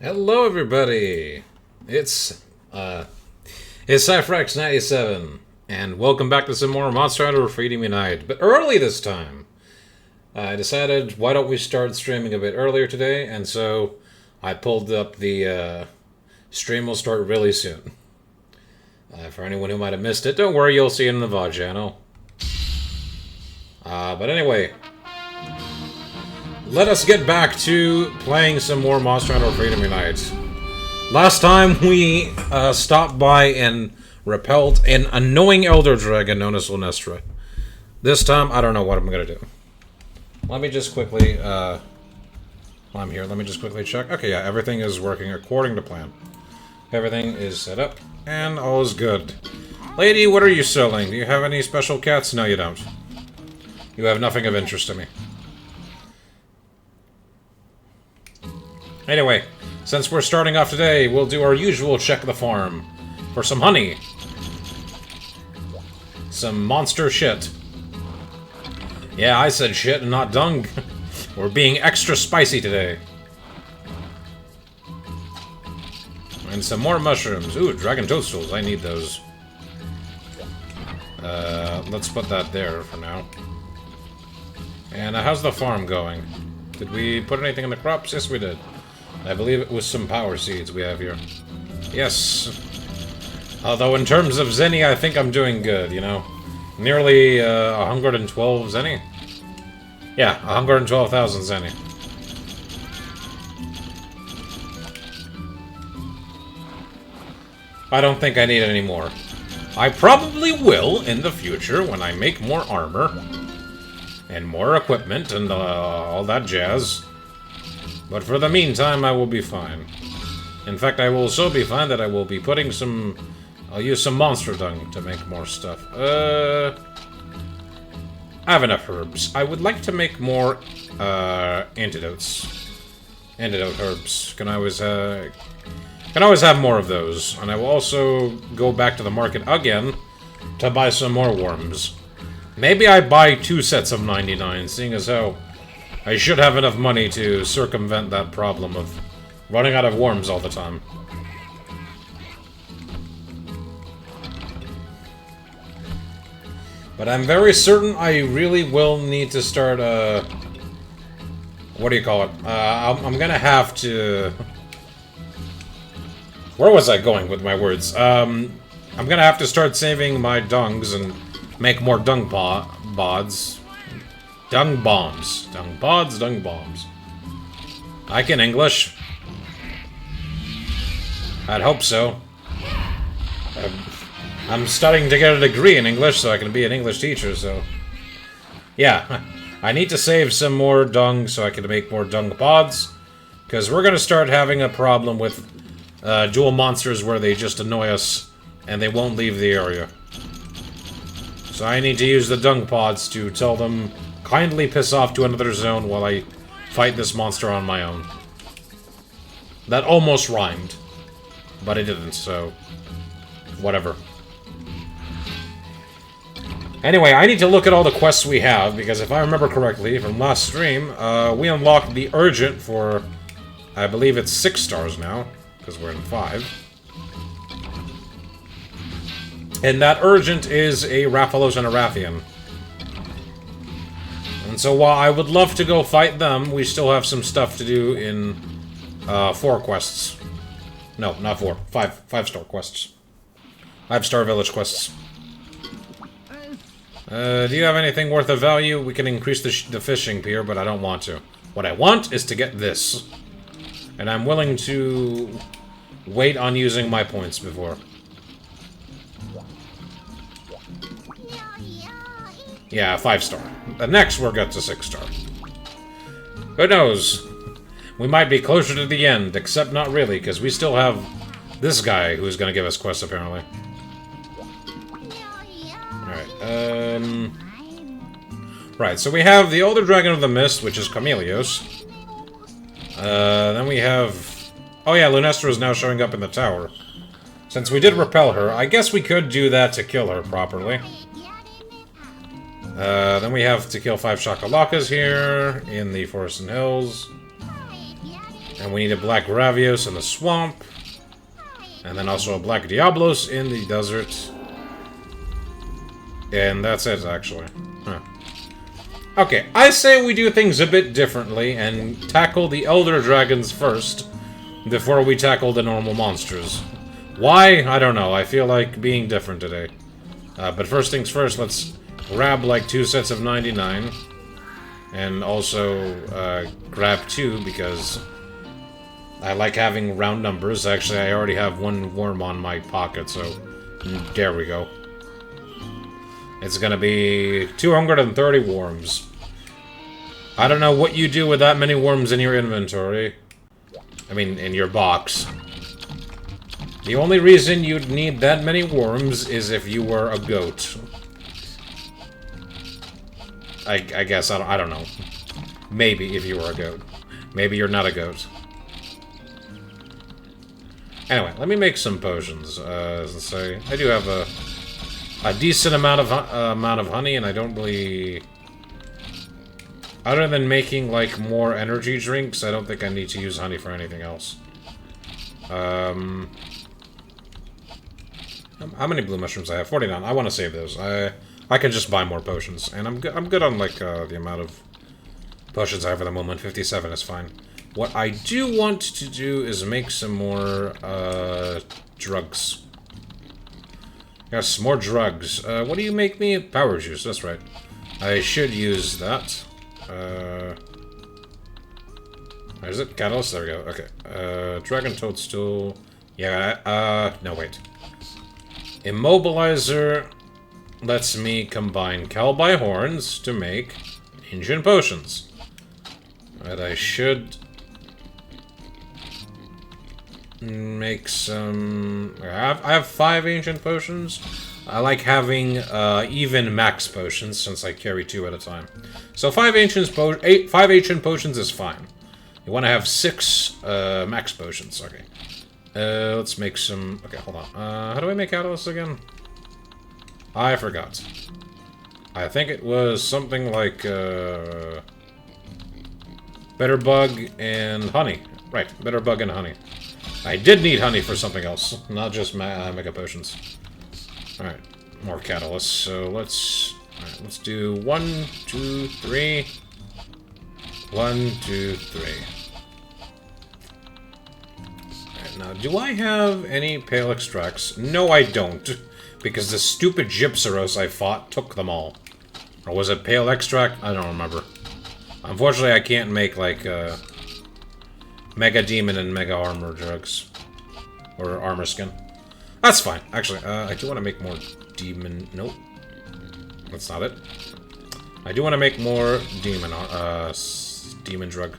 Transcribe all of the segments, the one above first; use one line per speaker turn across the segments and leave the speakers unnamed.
Hello, everybody. It's Cypherex97, and welcome back to some more Monster Hunter Freedom Unite. But early this time, I decided, why don't we start streaming a bit earlier today? And so I pulled up the stream will start really soon. For anyone who might have missed it, don't worry, you'll see it in the VOD channel. But anyway, let us get back to playing some more Monster Hunter Freedom Unite. Last time we stopped by and repelled an annoying Elder Dragon known as Lunestra. This time, I don't know what I'm going to do. Let me just quickly, while I'm here, let me just quickly check. Okay, yeah, everything is working according to plan. Everything is set up, and all is good. Lady, what are you selling? Do you have any special cats? No, you don't. You have nothing of interest to me. Anyway, since we're starting off today, we'll do our usual check the farm for some honey. Some monster shit. Yeah, I said shit and not dung. We're being extra spicy today. And some more mushrooms. Ooh, dragon toadstools. I need those. Let's put that there for now. And how's the farm going? Did we put anything in the crops? Yes, we did. I believe it was some power seeds we have here. Yes. Although in terms of Zenny, I think I'm doing good, you know. Nearly 112 Zenny? Yeah, 112,000 Zenny. I don't think I need any more. I probably will in the future when I make more armor. And more equipment and all that jazz. But for the meantime, I will be fine. In fact, I will so be fine that I will be putting some... I'll use some monster dung to make more stuff. I have enough herbs. I would like to make more antidotes. Antidote herbs. Can always have more of those. And I will also go back to the market again to buy some more worms. Maybe I buy 2 sets of 99, seeing as how I should have enough money to circumvent that problem of running out of worms all the time. But I'm very certain I really will need to start, what do you call it? I'm gonna have to... Where was I going with my words? I'm gonna have to start saving my dungs and make more dung bods. Dung bombs. Dung pods, dung bombs. I can English. I'd hope so. I'm studying to get a degree in English so I can be an English teacher, so... Yeah, I need to save some more dung so I can make more dung pods. Because we're going to start having a problem with dual monsters where they just annoy us and they won't leave the area. So I need to use the dung pods to tell them... Kindly piss off to another zone while I fight this monster on my own. That almost rhymed. But it didn't, so... Whatever. Anyway, I need to look at all the quests we have, because if I remember correctly from last stream, we unlocked the Urgent for... I believe it's 6 stars now, because we're in 5. And that Urgent is a Rathalos and a Rathian. And so while I would love to go fight them, we still have some stuff to do in 4 quests. No, not 4. 5-star quests. 5-star village quests. Do you have anything worth of value? We can increase the fishing pier, but I don't want to. What I want is to get this. And I'm willing to wait on using my points before. Yeah, 5-star. Next, we'll get to 6-star. Who knows? We might be closer to the end, except not really, because we still have this guy who's going to give us quests, apparently. Alright, Right, so we have the Older Dragon of the Mist, which is Chameleos. Then we have... Oh yeah, Lunestra is now showing up in the tower. Since we did repel her, I guess we could do that to kill her properly. Then we have to kill 5 Shakalakas here, in the Forest and Hills. And we need a Black Ravios in the swamp. And then also a Black Diablos in the desert. And that's it, actually. Huh. Okay, I say we do things a bit differently and tackle the Elder Dragons first, before we tackle the normal monsters. Why? I don't know. I feel like being different today. But first things first, let's grab like 2 sets of 99. And also grab 2 because I like having round numbers. Actually, I already have 1 worm on my pocket, so there we go. It's gonna be 230 worms. I don't know what you do with that many worms in your inventory. I mean, in your box. The only reason you'd need that many worms is if you were a goat. I guess, I don't know. Maybe if you were a goat. Maybe you're not a goat. Anyway, let me make some potions. Let's say, I do have a decent amount of honey, and I don't really... Other than making, like, more energy drinks, I don't think I need to use honey for anything else. How many blue mushrooms I have? 49. I want to save those. I can just buy more potions, and I'm good on, like, the amount of potions I have at the moment. 57 is fine. What I do want to do is make some more, drugs. Yes, more drugs. What do you make me? Power juice, that's right. I should use that. Where is it? Catalyst? There we go. Okay. Dragon Toadstool. Yeah, no, wait. Immobilizer lets me combine Calbi Horns to make Ancient Potions. Right, I should make some... I have 5 Ancient Potions. I like having even max potions since I carry 2 at a time. So 5 ancient potions is fine. You want to have 6 max potions. Okay. Let's make some... Okay, hold on. How do I make catalyst again? I forgot. I think it was something like Bitter Bug and honey. Right, Bitter Bug and honey. I did need honey for something else, not just mega potions. Alright, more catalysts. So let's do 1, 2, 3. 1, 2, 3. Alright, now do I have any pale extracts? No, I don't. Because the stupid Gypsaros I fought took them all. Or was it pale extract? I don't remember. Unfortunately, I can't make like Mega Demon and Mega Armor drugs. Or Armor Skin. That's fine. Actually, I do want to make more demon... Nope. That's not it. I do want to make more demon drug.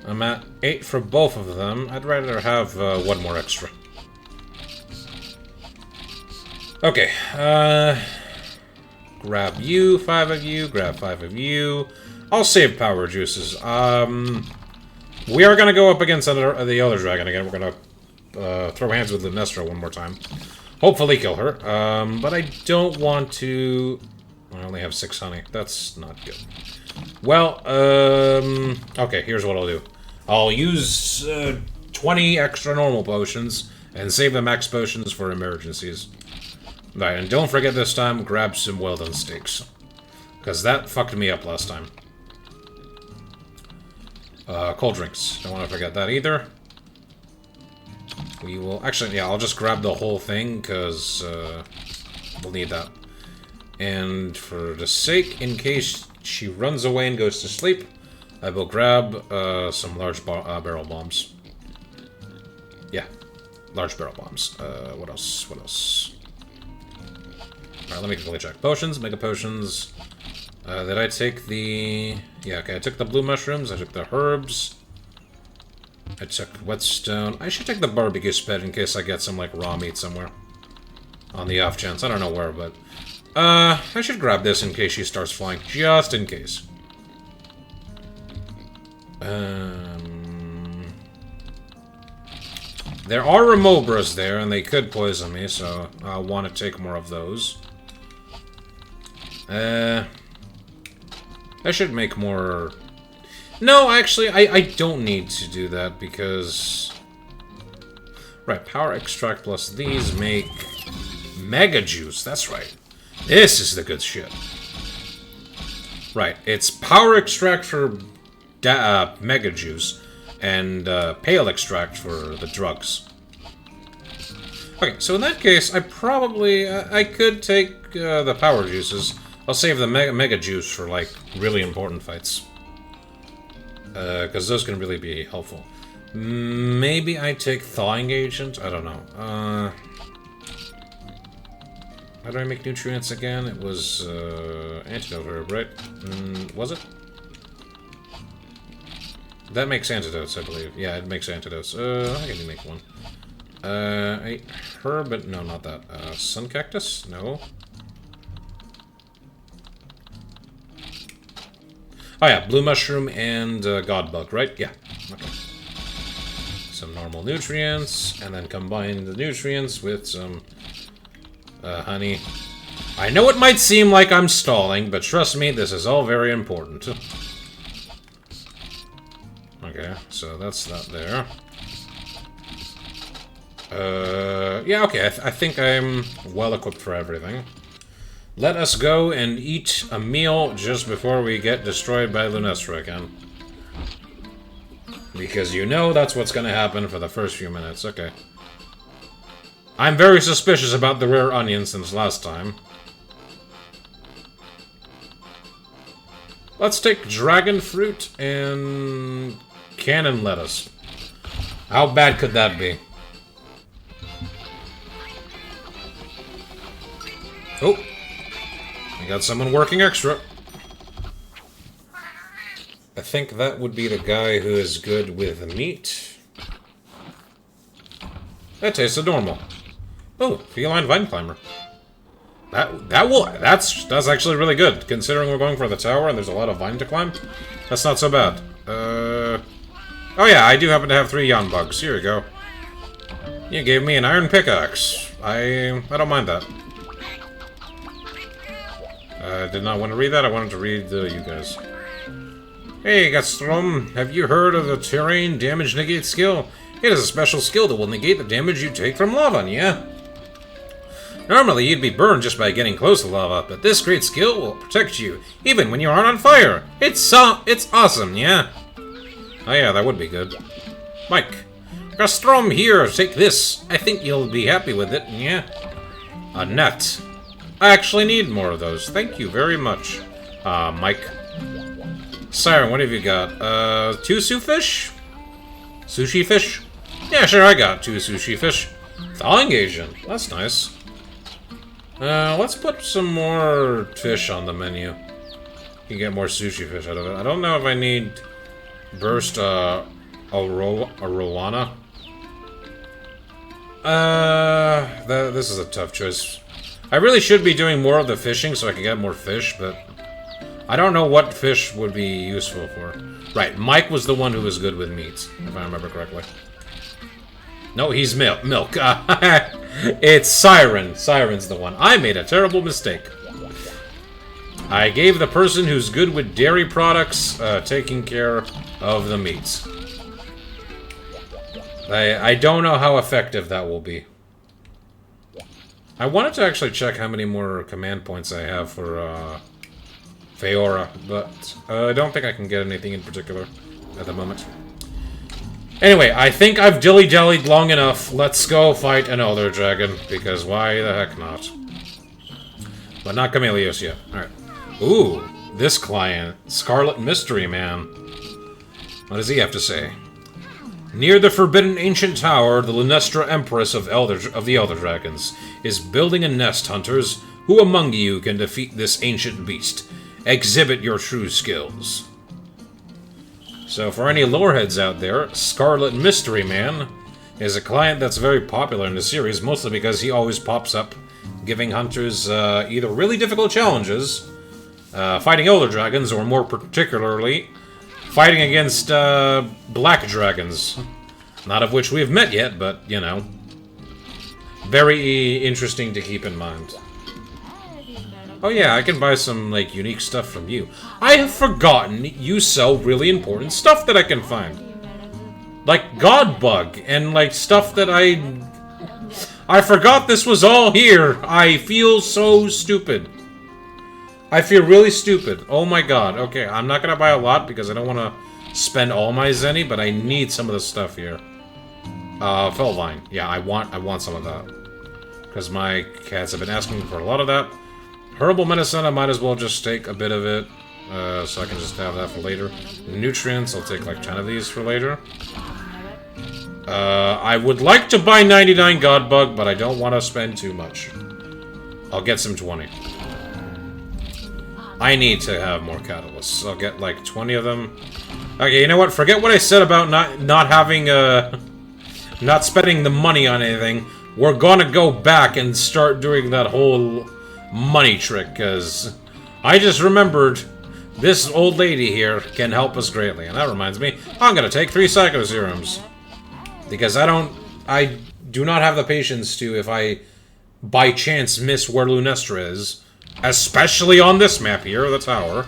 I'm at 8 for both of them. I'd rather have 1 more extra. Okay. Grab you, 5 of you. Grab 5 of you. I'll save power juices. We are going to go up against the other dragon again. We're going to throw hands with Lunestra one more time. Hopefully kill her. But I don't want to... I only have 6 honey. That's not good. Well, okay, here's what I'll do. I'll use 20 extra normal potions and save the max potions for emergencies. Right, and don't forget this time, grab some well-done steaks. Because that fucked me up last time. Cold drinks. Don't want to forget that either. We will... Actually, yeah, I'll just grab the whole thing, because we'll need that. And for the sake, in case she runs away and goes to sleep, I will grab some large barrel bombs. Yeah. Large barrel bombs. What else? What else? Alright, let me quickly check. Potions, mega potions. Did I take the... Yeah, okay, I took the blue mushrooms, I took the herbs. I took whetstone. I should take the barbecue spit in case I get some, like, raw meat somewhere. On the off chance. I don't know where, but... I should grab this in case she starts flying. Just in case. There are remobras there, and they could poison me, so I'll want to take more of those. I should make more... No, actually, I don't need to do that, because... Right, power extract plus these make... Mega juice, that's right. This is the good shit. Right, it's power extract for mega juice, and pale extract for the drugs. Okay, so in that case, I probably... I could take the power juices. I'll save the mega juice for, like, really important fights. Because those can really be helpful. Maybe I take thawing agent? I don't know. How do I make nutrients again? It was antidote herb, right? Was it? That makes antidotes, I believe. Yeah, it makes antidotes. I can make one. Herb, but no, not that. Sun cactus? No. Oh yeah, blue mushroom and god bug, right? Yeah. Okay. Some normal nutrients, and then combine the nutrients with some honey. I know it might seem like I'm stalling, but trust me, this is all very important. Okay, so that's that there. Yeah, okay, I think I'm well equipped for everything. Let us go and eat a meal just before we get destroyed by Lunestra again. Because you know that's what's gonna happen for the first few minutes. Okay. I'm very suspicious about the rare onion since last time. Let's take dragon fruit and cannon lettuce. How bad could that be? Oh. I got someone working extra. I think that would be the guy who is good with meat. That tastes normal. Oh, feline vine climber. That's actually really good, considering we're going for the tower and there's a lot of vine to climb. That's not so bad. Oh yeah, I do happen to have 3 yawn bugs. Here we go. You gave me an iron pickaxe. I don't mind that. I did not want to read that, I wanted to read you guys. Hey, Gastrom, have you heard of the terrain damage negate skill? It is a special skill that will negate the damage you take from lava, yeah? Normally, you'd be burned just by getting close to lava, but this great skill will protect you, even when you aren't on fire. It's awesome, yeah? Oh yeah, that would be good. Mike, Gastrom here, take this. I think you'll be happy with it, yeah? A net. I actually need more of those. Thank you very much, Mike. Siren, what have you got? 2 fish? Sushi fish? Yeah, sure, I got 2 sushi fish. Thawing agent. That's nice. Let's put some more fish on the menu. You can get more sushi fish out of it. I don't know if I need burst, arowana. This is a tough choice. I really should be doing more of the fishing so I can get more fish, but I don't know what fish would be useful for. Right, Mike was the one who was good with meat, if I remember correctly. No, he's milk. It's Siren. Siren's the one. I made a terrible mistake. I gave the person who's good with dairy products taking care of the meats. I don't know how effective that will be. I wanted to actually check how many more command points I have for Feora, but I don't think I can get anything in particular at the moment. Anyway, I think I've dilly-dallied long enough. Let's go fight another dragon, because why the heck not? But not Chameleos yet. Alright. Ooh, this client. Scarlet Mystery Man. What does he have to say? Near the forbidden ancient tower, the Lunestra Empress of the Elder Dragons is building a nest, hunters. Who among you can defeat this ancient beast? Exhibit your true skills. So for any loreheads out there, Scarlet Mystery Man is a client that's very popular in the series, mostly because he always pops up giving hunters either really difficult challenges, fighting Elder Dragons, or more particularly, fighting against Black Dragons. Not of which we have met yet, but, you know, very interesting to keep in mind. Oh yeah, I can buy some, like, unique stuff from you. I have forgotten you sell really important stuff that I can find. Like Godbug, and, like, stuff that I forgot this was all here! I feel so stupid. I feel really stupid. Oh my god. Okay, I'm not gonna buy a lot because I don't want to spend all my zenny, but I need some of the stuff here. Felvine. Yeah, I want some of that. Because my cats have been asking for a lot of that. Herbal medicine, I might as well just take a bit of it, so I can just have that for later. Nutrients, I'll take like 10 of these for later. I would like to buy 99 Godbug, but I don't want to spend too much. I'll get some 20. I need to have more catalysts. I'll get like 20 of them. Okay, you know what? Forget what I said about not having, not spending the money on anything. We're gonna go back and start doing that whole money trick, because I just remembered this old lady here can help us greatly. And that reminds me, I'm gonna take 3 Psycho Serums. Because I do not have the patience to, if I by chance miss where Lunestra is, especially on this map here, the tower,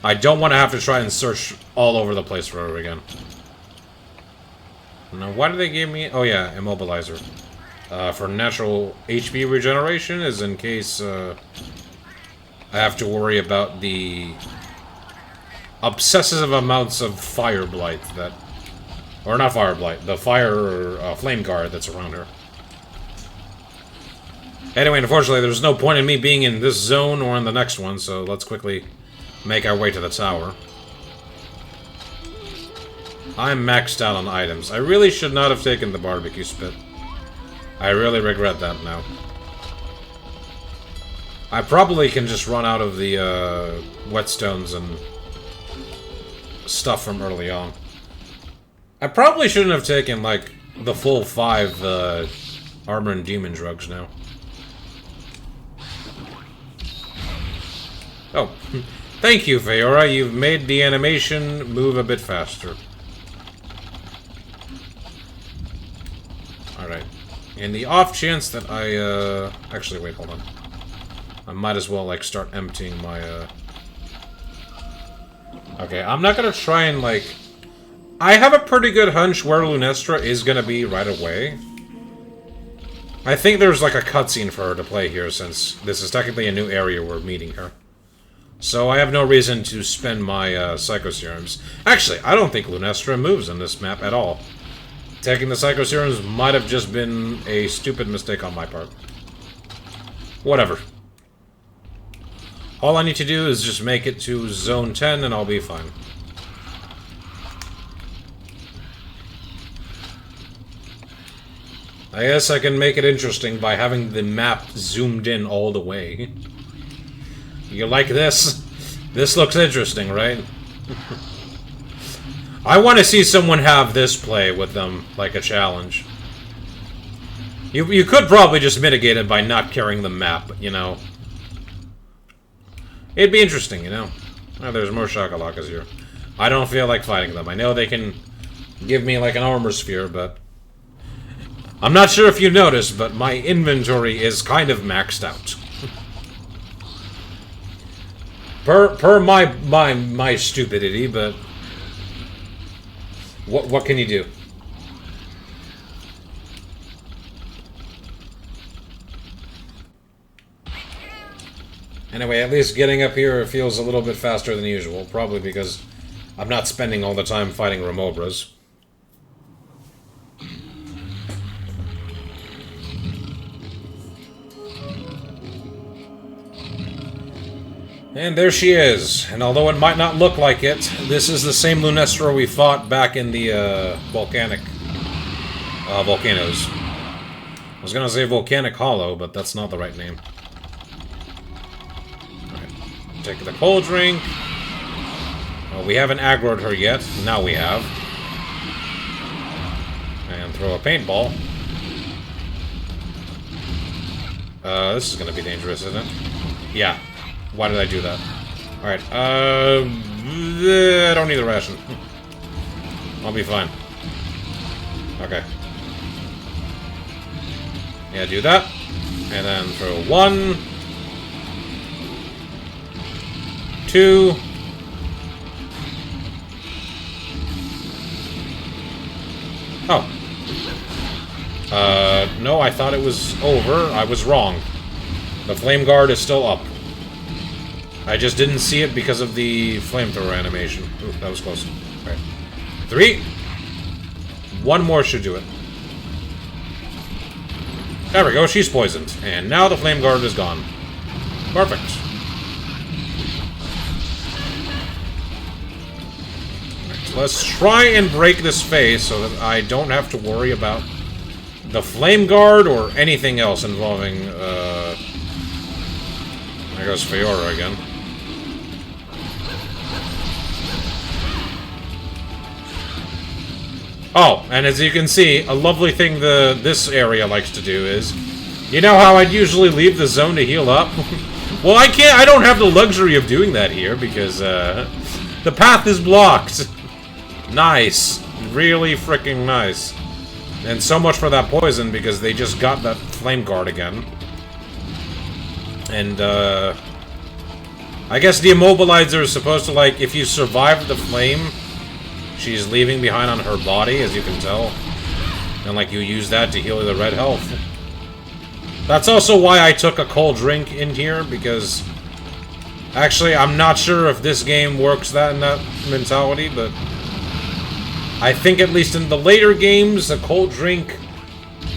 I don't want to have to try and search all over the place forever again. Now, why did they give me... Oh yeah, Immobilizer. For natural HP regeneration, is in case I have to worry about the obsessive amounts of Fire Blight that... Or not Fire Blight, the Fire Flame Guard that's around her. Anyway, unfortunately, there's no point in me being in this zone or in the next one, so let's quickly make our way to the tower. I'm maxed out on items. I really should not have taken the barbecue spit. I really regret that now. I probably can just run out of the whetstones and stuff from early on. I probably shouldn't have taken, like, the full 5 armor and demon drugs now. Oh, thank you, Feora. You've made the animation move a bit faster. Alright. In the off chance that I, actually, wait, hold on. I might as well, like, start emptying my, Okay, I'm not gonna try and, like... I have a pretty good hunch where Lunestra is gonna be right away. I think there's, like, a cutscene for her to play here, since this is technically a new area we're meeting her. So I have no reason to spend my, Psycho Serums. Actually, I don't think Lunestra moves on this map at all. Taking the Psycho Serums might have just been a stupid mistake on my part. Whatever. All I need to do is just make it to Zone 10 and I'll be fine. I guess I can make it interesting by having the map zoomed in all the way. You like this? This looks interesting, right? I want to see someone have this play with them, like a challenge. You could probably just mitigate it by not carrying the map, but, you know. It'd be interesting, you know. Oh, there's more Shakalakas here. I don't feel like fighting them. I know they can give me, like, an armor sphere, but... I'm not sure if you noticed, but my inventory is kind of maxed out. per my stupidity, but... What can you do? Anyway, at least getting up here feels a little bit faster than usual, probably because I'm not spending all the time fighting Remobras. And there she is, and although it might not look like it, this is the same Lunestra we fought back in the volcanic volcanoes. I was gonna say Volcanic Hollow, but that's not the right name. Alright. Take the cold drink. Well, we haven't aggroed her yet. Now we have. And throw a paintball. This is gonna be dangerous, isn't it? Yeah. Why did I do that? Alright, I don't need a ration. I'll be fine. Okay. Yeah, do that. And then throw 1, 2. Oh. No, I thought it was over. I was wrong. The flame guard is still up. I just didn't see it because of the flamethrower animation. Ooh, that was close. Alright. 3. 1 more should do it. There we go, she's poisoned. And now the flame guard is gone. Perfect. Right, let's try and break this phase so that I don't have to worry about the flame guard or anything else involving, there goes Fiora again. Oh, and as you can see, a lovely thing this area likes to do is, you know how I'd usually leave the zone to heal up? Well, I don't have the luxury of doing that here because, the path is blocked. Nice. Really freaking nice. And so much for that poison because they just got that flame guard again. And, I guess the immobilizer is supposed to, like, if you survive the flame, she's leaving behind on her body, as you can tell. And, like, you use that to heal the red health. That's also why I took a cold drink in here, because... Actually, I'm not sure if this game works that in that mentality, but... I think at least in the later games, a cold drink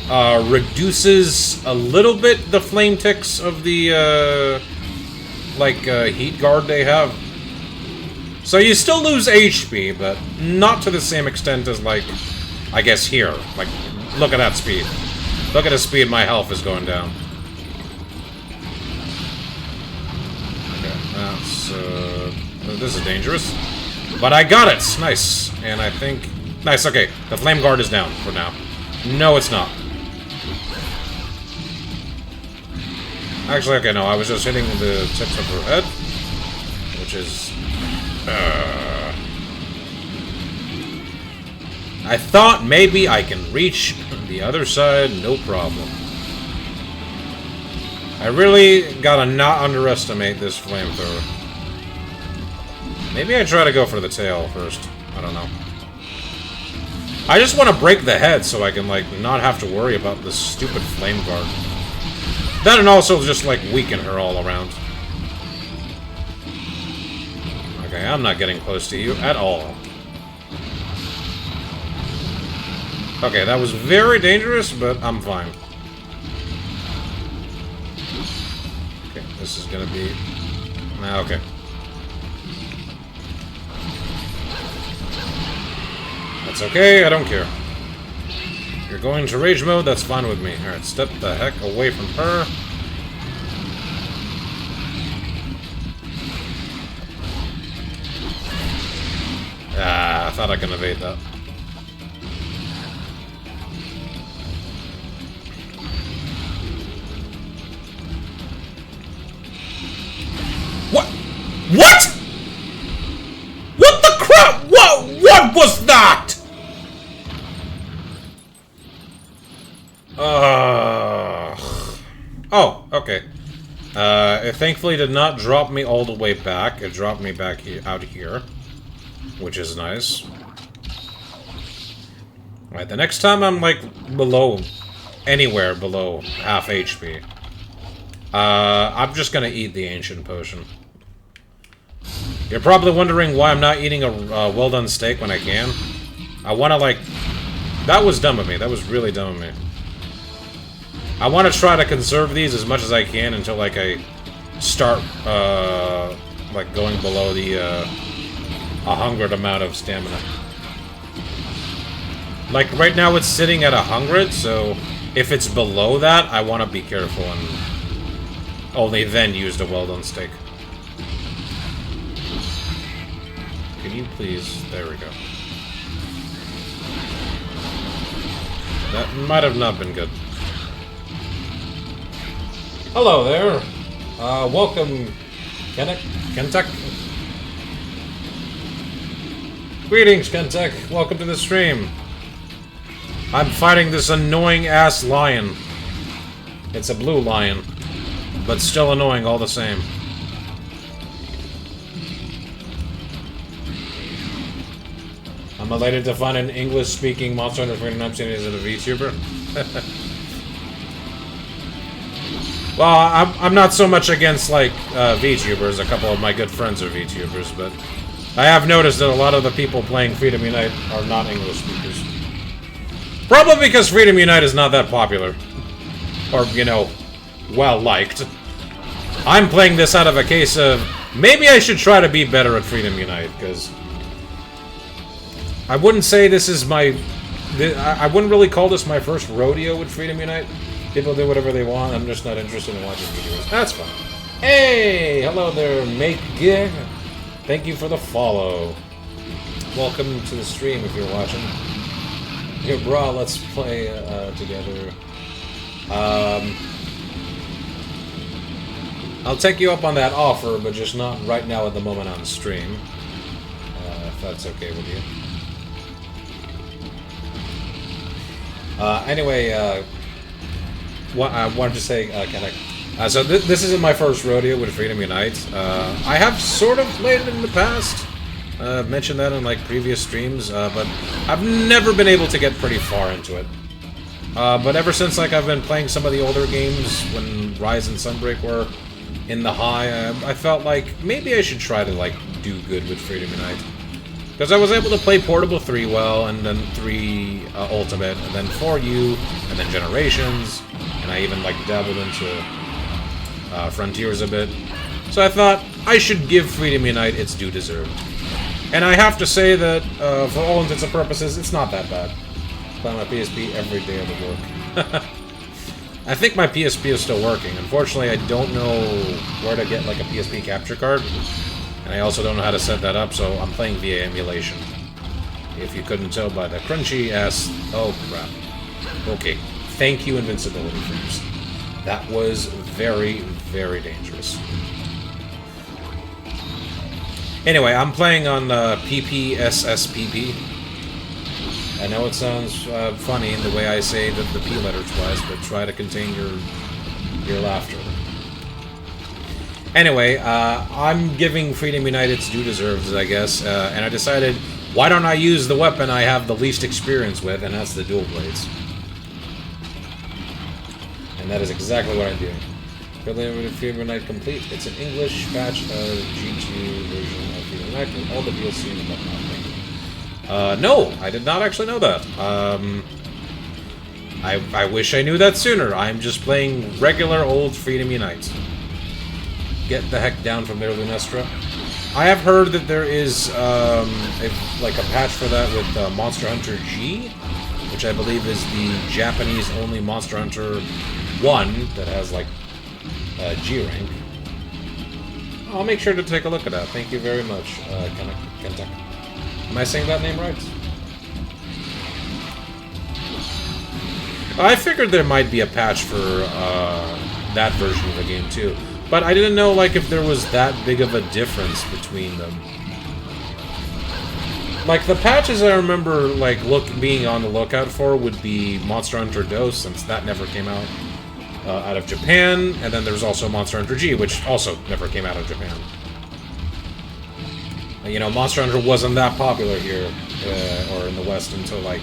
reduces a little bit the flame ticks of the, heat guard they have. So you still lose HP, but not to the same extent as, like, I guess here. Like, look at that speed. Look at the speed my health is going down. Okay, that's, this is dangerous. But I got it! Nice. And I think... Nice, okay. The flame guard is down for now. No, it's not. Actually, okay, no. I was just hitting the tips of her head. Which is... I thought maybe I can reach the other side, no problem. I really gotta not underestimate this flamethrower. Maybe I try to go for the tail first. I don't know. I just want to break the head so I can, like, not have to worry about this stupid flame guard. That and also just, like, weaken her all around. Okay, I'm not getting close to you at all. Okay, that was very dangerous, but I'm fine. Okay, this is gonna be... Okay. That's okay, I don't care. You're going to rage mode, that's fine with me. Alright, step the heck away from her. Ah, I thought I could evade that. What? What? What the crap? What was that? Oh, okay. It thankfully did not drop me all the way back. It dropped me back out here, which is nice. Alright, the next time I'm, like, below... anywhere below half HP, I'm just gonna eat the Ancient Potion. You're probably wondering why I'm not eating a well-done steak when I can. I wanna, like... That was dumb of me. That was really dumb of me. I want to try to conserve these as much as I can until, like, I start, like, going below the, 100 amount of stamina. Like, right now it's sitting at 100, so if it's below that, I want to be careful and only then use the well-done steak. Can you please... There we go. That might have not been good. Hello there. Welcome, Kentuck. Greetings, Kentuck. Welcome to the stream. I'm fighting this annoying-ass lion. It's a blue lion, but still annoying all the same. I'm elated to find an English-speaking Monster Hunter 49 as a VTuber. Well, I'm not so much against, like, VTubers. A couple of my good friends are VTubers, but I have noticed that a lot of the people playing Freedom Unite are not English speakers. Probably because Freedom Unite is not that popular. Or, you know, well-liked. I'm playing this out of a case of, maybe I should try to be better at Freedom Unite, because I wouldn't say this is my... I wouldn't really call this my first rodeo with Freedom Unite. People do whatever they want, I'm just not interested in watching videos. That's fine. Hey! Hello there, Make Gig. Thank you for the follow. Welcome to the stream if you're watching. Here, brah, let's play together. I'll take you up on that offer, but just not right now at the moment on stream. If that's okay with you. Anyway, what I wanted to say, so this isn't my first rodeo with Freedom Unite. I have sort of played it in the past. Mentioned that in like previous streams, but I've never been able to get pretty far into it. But ever since like I've been playing some of the older games when Rise and Sunbreak were in the high, I felt like maybe I should try to like do good with Freedom Unite. Because I was able to play Portable 3 well, and then 3 Ultimate, and then 4U, and then Generations, and I even like dabbled into Frontiers a bit. So I thought I should give Freedom Unite its due deserved. And I have to say that, for all intents and purposes, it's not that bad. Play my PSP every day of the work. I think my PSP is still working. Unfortunately, I don't know where to get like a PSP capture card. And I also don't know how to set that up, so I'm playing via emulation. If you couldn't tell by the crunchy ass... Oh, crap. Okay. Thank you, Invincibility Frames. That was very, very dangerous. Anyway, I'm playing on PPSSPP. I know it sounds funny in the way I say the P letter twice, but try to contain your laughter. Anyway, I'm giving Freedom Unite its due deserves, I guess, and I decided, why don't I use the weapon I have the least experience with, and that's the dual blades. And that is exactly what I'm doing. Freedom Unite complete. It's an English patch of G2 version of Freedom Unite, and all the DLC and whatnot. No, I did not actually know that. I wish I knew that sooner. I'm just playing regular old Freedom Unite. Get the heck down from there, Lunestra. I have heard that there is like a patch for that with Monster Hunter G, which I believe is the Japanese-only Monster Hunter 1 that has like G rank. I'll make sure to take a look at that. Thank you very much, Kentuck. Am I saying that name right? I figured there might be a patch for that version of the game too. But I didn't know, like, if there was that big of a difference between them. Like, the patches I remember, like, being on the lookout for would be Monster Hunter DOS, since that never came out of Japan, and then there's also Monster Hunter G, which also never came out of Japan. You know, Monster Hunter wasn't that popular here, or in the West until, like...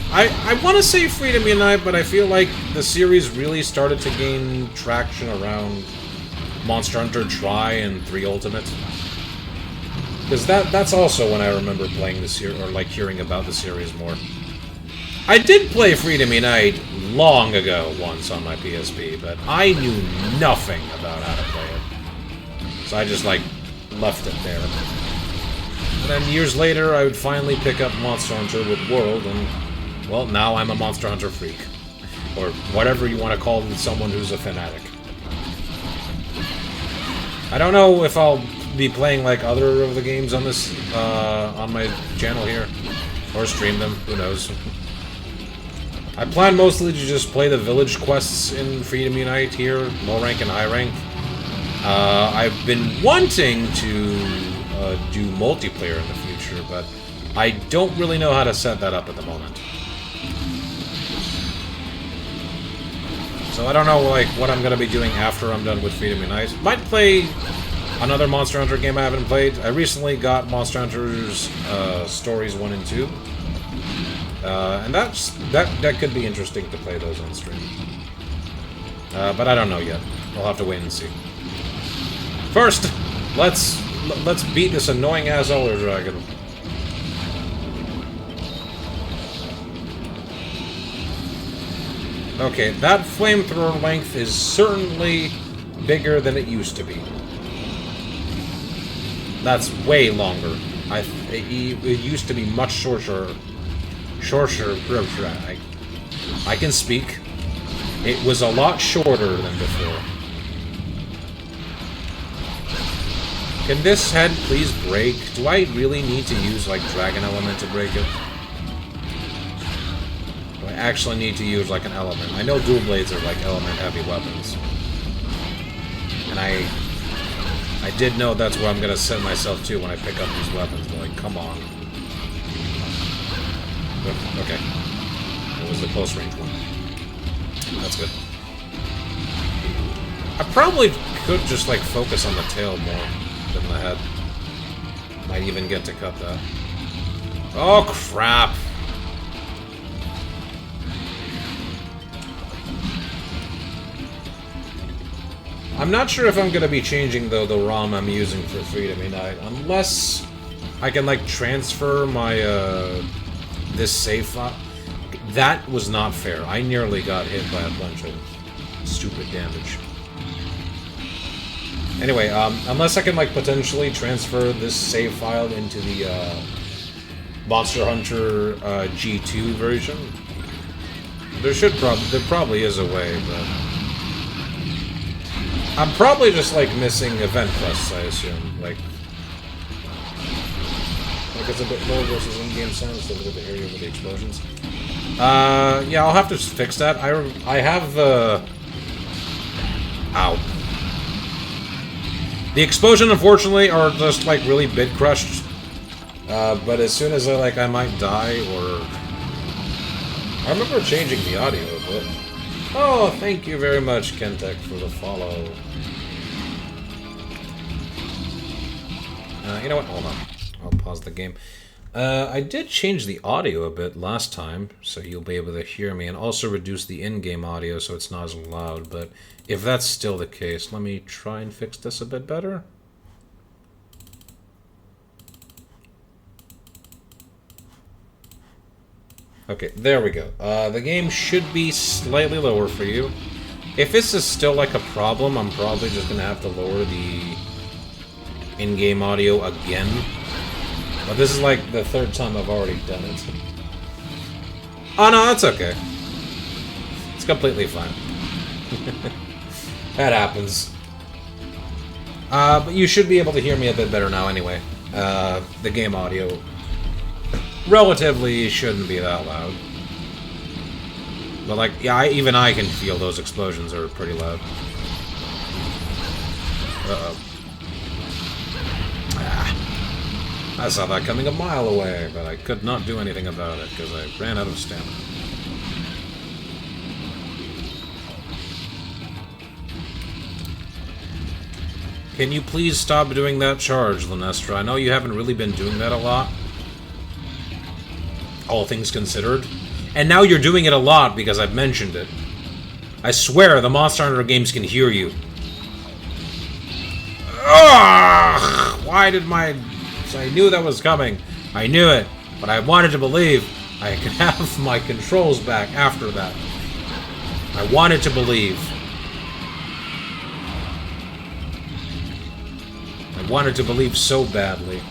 I want to say Freedom Unite, but I feel like the series really started to gain traction around Monster Hunter Tri and 3 Ultimate. Because that's also when I remember playing the series, or like hearing about the series more. I did play Freedom Unite long ago once on my PSP, but I knew nothing about how to play it. So I just, like, left it there. then years later, I would finally pick up Monster Hunter with World, and, well, now I'm a Monster Hunter freak. Or whatever you want to call someone who's a fanatic. I don't know if I'll be playing, like, other of the games on this, on my channel here. Or stream them, who knows. I plan mostly to just play the village quests in Freedom Unite here, low rank and high rank. I've been wanting to do multiplayer in the future, but I don't really know how to set that up at the moment. So I don't know, like, what I'm gonna be doing after I'm done with Freedom Unite. Might play another Monster Hunter game I haven't played. I recently got Monster Hunter's Stories 1 and 2. And that could be interesting to play those on stream. But I don't know yet. We'll have to wait and see. First, let's beat this annoying ass Elder Dragon. Okay, that flamethrower length is certainly bigger than it used to be. That's way longer. It used to be much shorter. I can speak. It was a lot shorter than before. Can this head please break? Do I really need to use, like, Dragon Element to break it? Do I actually need to use, like, an element? I know dual blades are, like, element-heavy weapons. And I did know that's where I'm gonna set myself to when I pick up these weapons, but, like, come on. Okay. It was the close range one. That's good. I probably could just, like, focus on the tail more than the head. Might even get to cut that. Oh, crap! I'm not sure if I'm gonna be changing, though, the ROM I'm using for Freedom Unite, unless I can, like, transfer my, this save file. That was not fair. I nearly got hit by a bunch of stupid damage. Anyway, unless I can, like, potentially transfer this save file into the, Monster Hunter, G2 version. There probably is a way, but I'm probably just, like, missing event quests, I assume. Like it's a bit low versus in-game sounds, so look at the area with the explosions. Yeah, I'll have to fix that. I have the... Ow. The explosion, unfortunately, are just, like, really bit-crushed. But as soon as I might die, or... I remember changing the audio a bit. Oh, thank you very much, Kentek, for the follow. You know what? Hold on. I'll pause the game. I did change the audio a bit last time, so you'll be able to hear me, and also reduce the in-game audio so it's not as loud, but if that's still the case, let me try and fix this a bit better. Okay, there we go. The game should be slightly lower for you. If this is still, like, a problem, I'm probably just gonna have to lower the in-game audio again. But this is, like, the third time I've already done it. Oh, no, that's okay. It's completely fine. That happens. But you should be able to hear me a bit better now anyway. The game audio relatively shouldn't be that loud. But, like, yeah, even I can feel those explosions are pretty loud. Uh-oh. I saw that coming a mile away, but I could not do anything about it because I ran out of stamina. Can you please stop doing that charge, Linestra? I know you haven't really been doing that a lot. All things considered. And now you're doing it a lot because I've mentioned it. I swear the Monster Hunter games can hear you. Ugh! Why did my... So I knew that was coming. I knew it. But I wanted to believe I could have my controls back after that. I wanted to believe. I wanted to believe so badly.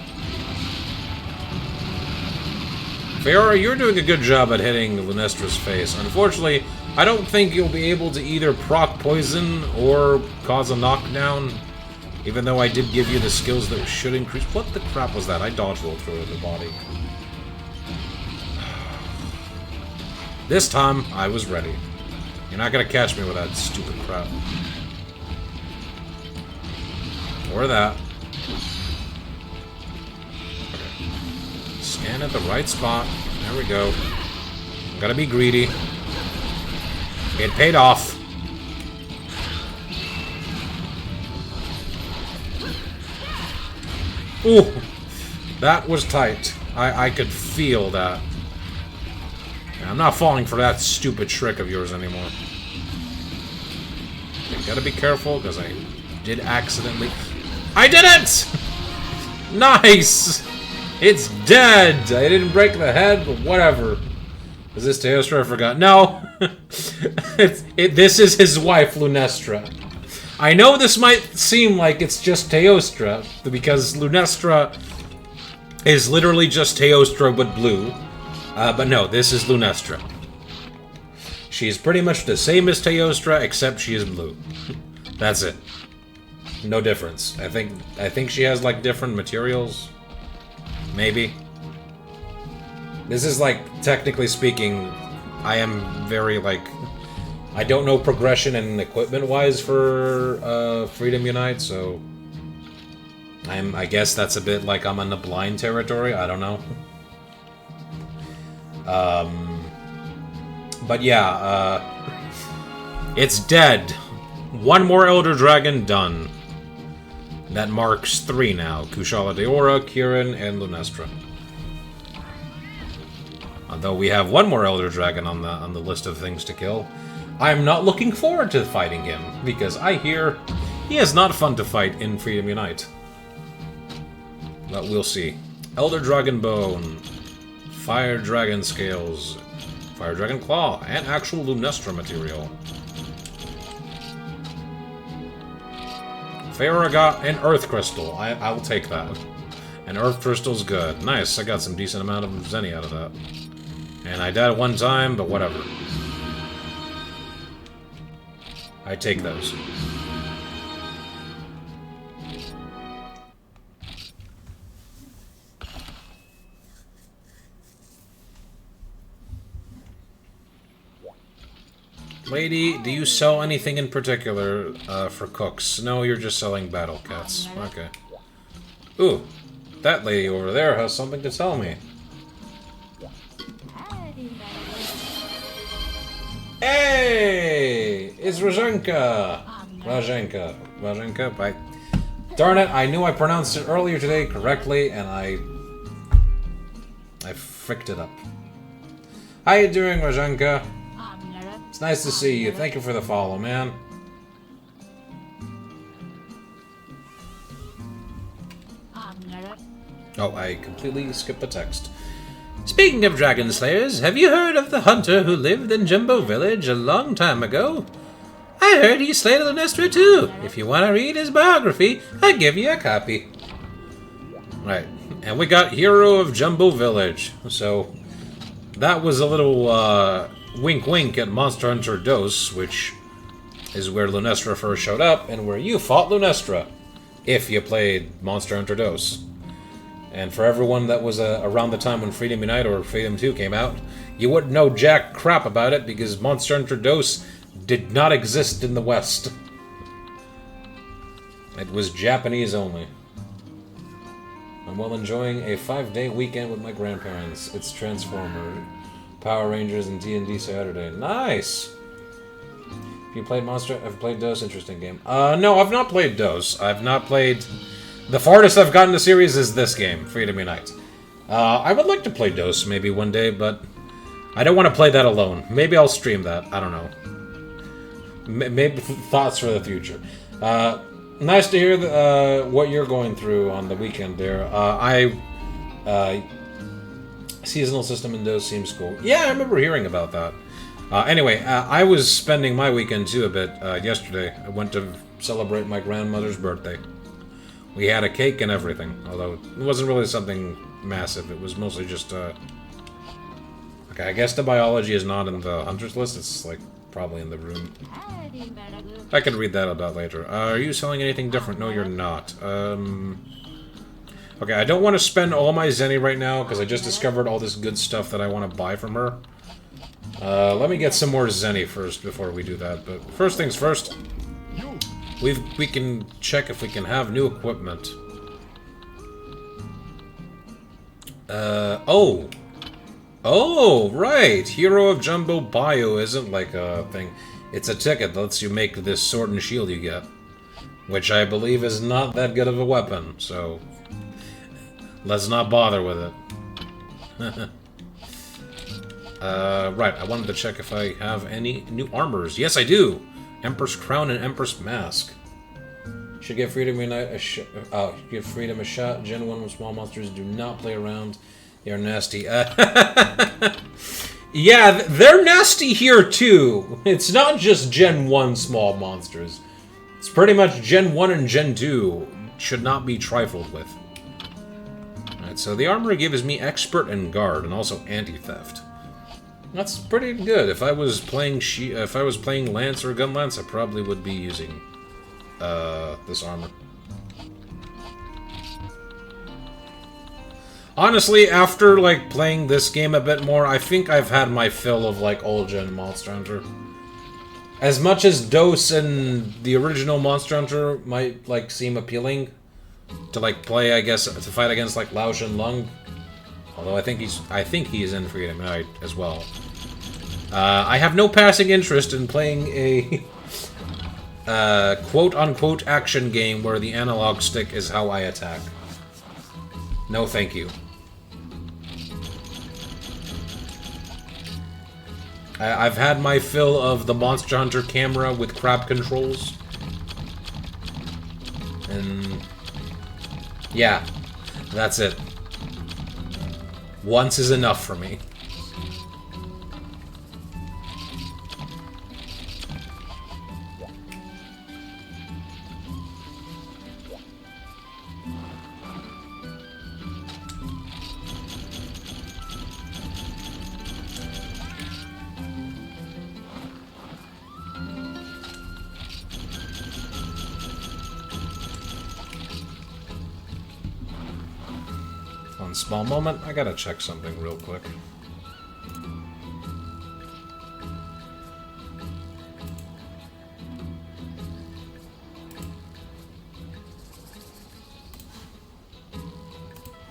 Fiora, you're doing a good job at hitting Lunestra's face. Unfortunately, I don't think you'll be able to either proc poison or cause a knockdown, even though I did give you the skills that should increase. What the crap was that? I dodge rolled through the body. This time, I was ready. You're not gonna catch me with that stupid crap. Or that. Okay. Scan at the right spot. There we go. I'm gonna be greedy. It paid off. Ooh! That was tight. I could feel that. I'm not falling for that stupid trick of yours anymore. You gotta be careful, because I did accidentally... I did it! Nice! It's dead! I didn't break the head, but whatever. Is this Teostra? I forgot. No! This is his wife, Lunestra. I know this might seem like it's just Teostra, because Lunestra is literally just Teostra but blue. But no, this is Lunestra. She's pretty much the same as Teostra, except she is blue. That's it. No difference. I think she has, like, different materials. Maybe. This is, like, technically speaking, I am very, like... I don't know progression and equipment-wise for Freedom Unite, so... I guess that's a bit like I'm in the blind territory. I don't know. But yeah, it's dead. One more Elder Dragon done. That marks 3 now. Kushala Daora, Kirin, and Lunestra. Although we have one more Elder Dragon on the list of things to kill. I'm not looking forward to fighting him, because I hear he is not fun to fight in Freedom Unite. But we'll see. Elder Dragon Bone. Fire Dragon Scales, Fire Dragon Claw, and actual Lunestra material. Fiora got an Earth Crystal. I'll take that. An Earth Crystal's good. Nice, I got some decent amount of Zenny out of that. And I died one time, but whatever. I take those. Lady, do you sell anything in particular for cooks? No, you're just selling battle cats. Okay. Ooh, that lady over there has something to tell me. Hey! It's Rajenka! Rajenka, bye. Darn it, I knew I pronounced it earlier today correctly, and I fricked it up. How you doing, Rajenka? It's nice to see you. Thank you for the follow, man. Oh, I completely skipped the text. Speaking of dragon slayers, have you heard of the hunter who lived in Jumbo Village a long time ago? I heard he slayed Lunestra too. If you want to read his biography, I'll give you a copy. Right, and we got Hero of Jumbo Village. So, that was a little, wink wink at Monster Hunter Dos, which is where Lunestra first showed up, and where you fought Lunestra, if you played Monster Hunter Dos. And for everyone that was around the time when Freedom Unite or Freedom 2 came out, you wouldn't know jack crap about it because Monster Hunter Dos did not exist in the West. It was Japanese only. I'm well enjoying a 5-day weekend with my grandparents. It's Transformer, Power Rangers, and D&D Saturday. Nice! If you played Monster... I've played DOS. Interesting game. No, I've not played DOS. I've not played... The farthest I've gotten to series is this game, Freedom Unite. I would like to play DOS maybe one day, but... I don't want to play that alone. Maybe I'll stream that. I don't know. Maybe thoughts for the future. Nice to hear what you're going through on the weekend there. Seasonal system in DOS seems cool. Yeah, I remember hearing about that. Anyway, I was spending my weekend too a bit yesterday. I went to celebrate my grandmother's birthday. We had a cake and everything, although it wasn't really something massive. It was mostly just Okay, I guess the biology is not in the hunter's list. It's, like, probably in the room. I can read that about later. Are you selling anything different? No, you're not. Okay, I don't want to spend all my zenny right now, because I just discovered all this good stuff that I want to buy from her. Let me get some more zenny first before we do that. But first things first, we can check if we can have new equipment. Oh! Oh, right! Hero of Jumbo Bio isn't like a thing. It's a ticket that lets you make this sword and shield you get. Which I believe is not that good of a weapon, so... let's not bother with it. Right, I wanted to check if I have any new armors. Yes, I do! Empress Crown and Empress Mask. Should give Freedom a give Freedom a shot. Gen 1 with small monsters do not play around. They're nasty. Yeah, they're nasty here too. It's not just Gen 1 small monsters. It's pretty much Gen 1 and Gen 2 should not be trifled with. Alright, so the armor gives me Expert and Guard, and also Anti-Theft. That's pretty good. If I was playing Lance or Gun Lance, I probably would be using this armor. Honestly, after like playing this game a bit more, I think I've had my fill of like old-gen Monster Hunter. As much as Dose and the original Monster Hunter might like seem appealing to like play, I guess, to fight against like Lao Shen Lung. Although I think he is in Freedom Knight as well. I have no passing interest in playing a quote-unquote action game where the analog stick is how I attack. No, thank you. I've had my fill of the Monster Hunter camera with crap controls. And... yeah, that's it. Once is enough for me. One small moment, I gotta check something real quick.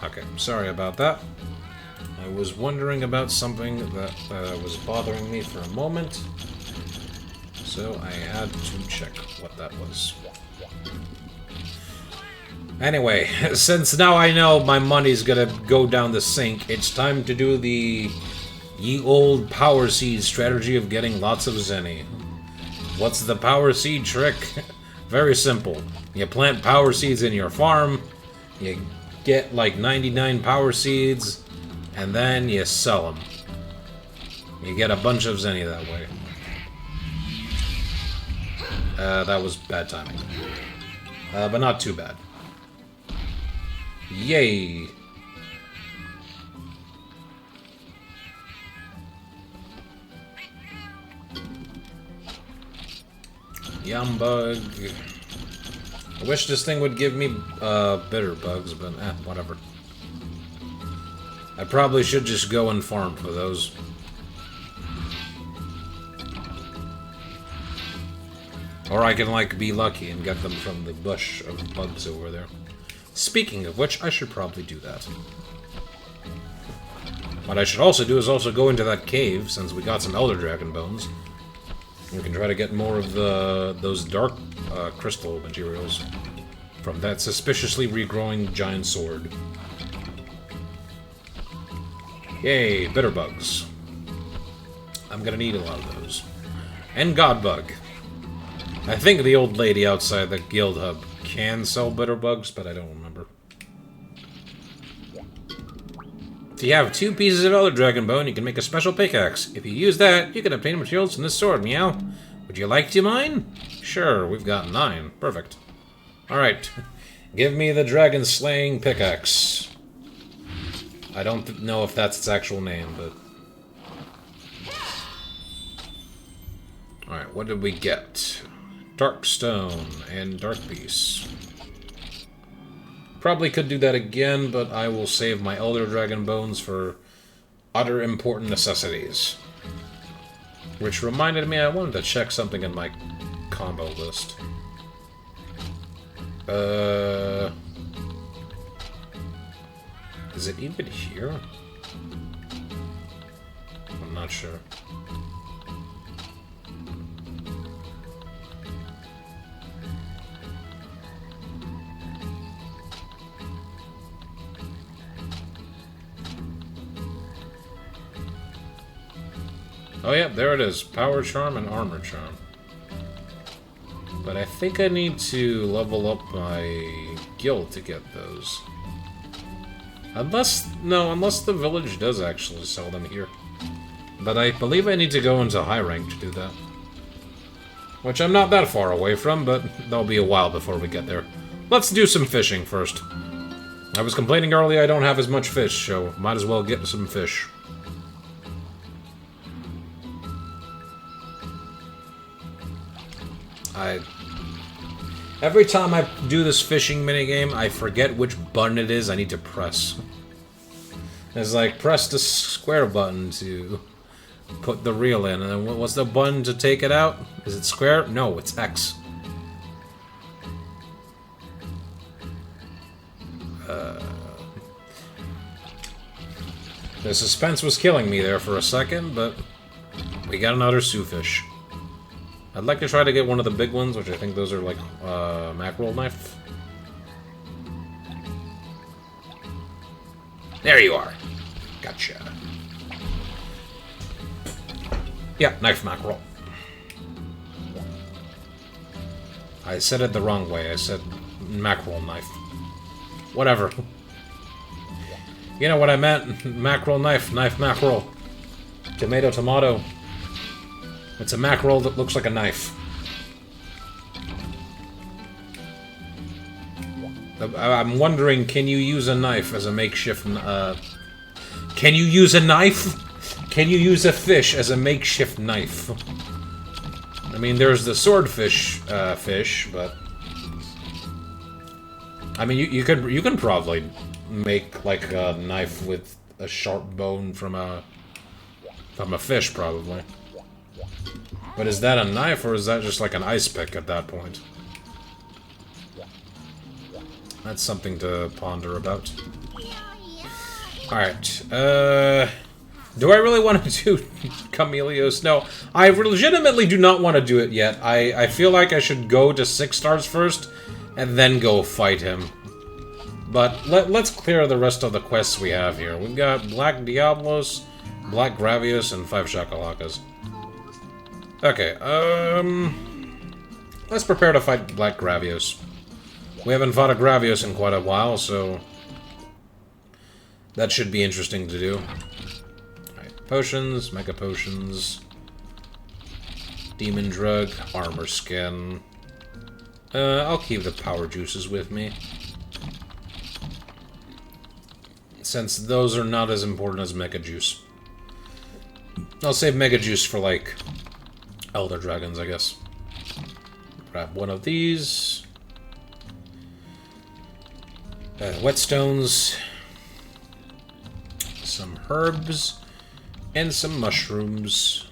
Okay, sorry about that. I was wondering about something that was bothering me for a moment, so I had to check what that was. Anyway, since now I know my money's gonna go down the sink, it's time to do the ye old power seed strategy of getting lots of zenny. What's the power seed trick? Very simple. You plant power seeds in your farm, you get like 99 power seeds, and then you sell them. You get a bunch of zenny that way. That was bad timing. But not too bad. Yay! Yum bug. I wish this thing would give me bitter bugs, but whatever. I probably should just go and farm for those. Or I can like be lucky and get them from the bush of bugs over there. Speaking of which, I should probably do that. What I should also do is also go into that cave, since we got some Elder Dragon bones. We can try to get more of those dark crystal materials from that suspiciously regrowing giant sword. Yay, bitter bugs. I'm gonna need a lot of those. And God bug. I think the old lady outside the guild hub can sell bitter bugs, but I don't remember. If you have 2 pieces of Elder Dragon bone, you can make a special pickaxe. If you use that, you can obtain materials from this sword, meow. Would you like to mine? Sure, we've got 9. Perfect. Alright. Give me the dragon slaying pickaxe. I don't know if that's its actual name, but... Alright, what did we get? Dark Stone and Dark Beast. Probably could do that again, but I will save my Elder Dragon Bones for other important necessities. Which reminded me I wanted to check something in my combo list. Is it even here? I'm not sure. Oh yeah, there it is. Power Charm and Armor Charm. But I think I need to level up my guild to get those. Unless the village does actually sell them here. But I believe I need to go into high rank to do that. Which I'm not that far away from, but that'll be a while before we get there. Let's do some fishing first. I was complaining earlier I don't have as much fish, so might as well get some fish. Every time I do this fishing minigame, I forget which button it is I need to press. It's like, press the square button to put the reel in, and then what's the button to take it out? Is it square? No, it's X. The suspense was killing me there for a second, but we got another Sufish. I'd like to try to get one of the big ones, which I think those are like mackerel knife. There you are. Gotcha. Yeah, knife mackerel. I said it the wrong way. I said mackerel knife. Whatever. You know what I meant. Mackerel knife. Knife mackerel. Tomato tomato. It's a mackerel that looks like a knife. I'm wondering, can you use a knife as a makeshift... can you use a knife? Can you use a fish as a makeshift knife? I mean, there's the swordfish fish, but... I mean, you can probably make, like, a knife with a sharp bone from a fish, probably. But is that a knife, or is that just like an ice pick at that point? That's something to ponder about. Alright, do I really want to do Chameleos? No, I legitimately do not want to do it yet. I feel like I should go to 6 stars first, and then go fight him. But let's clear the rest of the quests we have here. We've got Black Diablos, Black Gravios, and 5 Shakalakas. Okay, let's prepare to fight Black Gravios. We haven't fought a Gravios in quite a while, so that should be interesting to do. Alright, potions, mega potions, demon drug, armor skin. I'll keep the power juices with me, since those are not as important as mega juice. I'll save mega juice for, like, Elder Dragons, I guess. Grab one of these. Whetstones. Some herbs. And some mushrooms.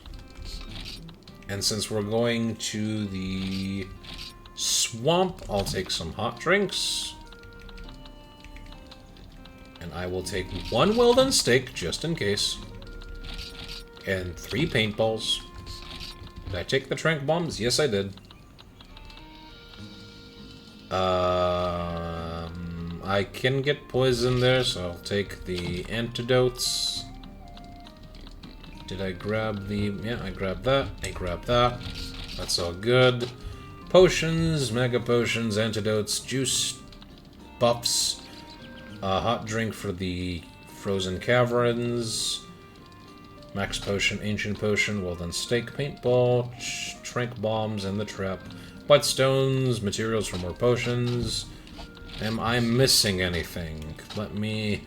And since we're going to the swamp, I'll take some hot drinks. And I will take 1 well-done steak, just in case. And 3 paintballs. Did I take the trank bombs? Yes, I did. I can get poison there, so I'll take the antidotes. Did I grab the... Yeah, I grabbed that. I grabbed that. That's all good. Potions, mega potions, antidotes, juice, buffs, hot drink for the frozen caverns, max potion, ancient potion, well done steak, paintball, trank bombs, and the trap. Whetstones, materials for more potions. Am I missing anything? Let me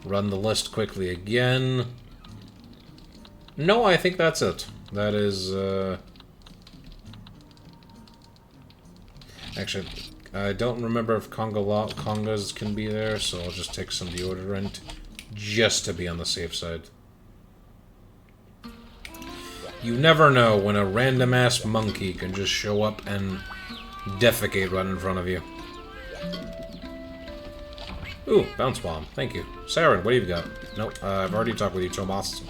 run the list quickly again. No, I think that's it. That is, Actually, I don't remember if congas can be there, so I'll just take some deodorant just to be on the safe side. You never know when a random-ass monkey can just show up and defecate right in front of you. Ooh, bounce bomb. Thank you. Saren, what do you got? Nope, I've already talked with you, Thomas.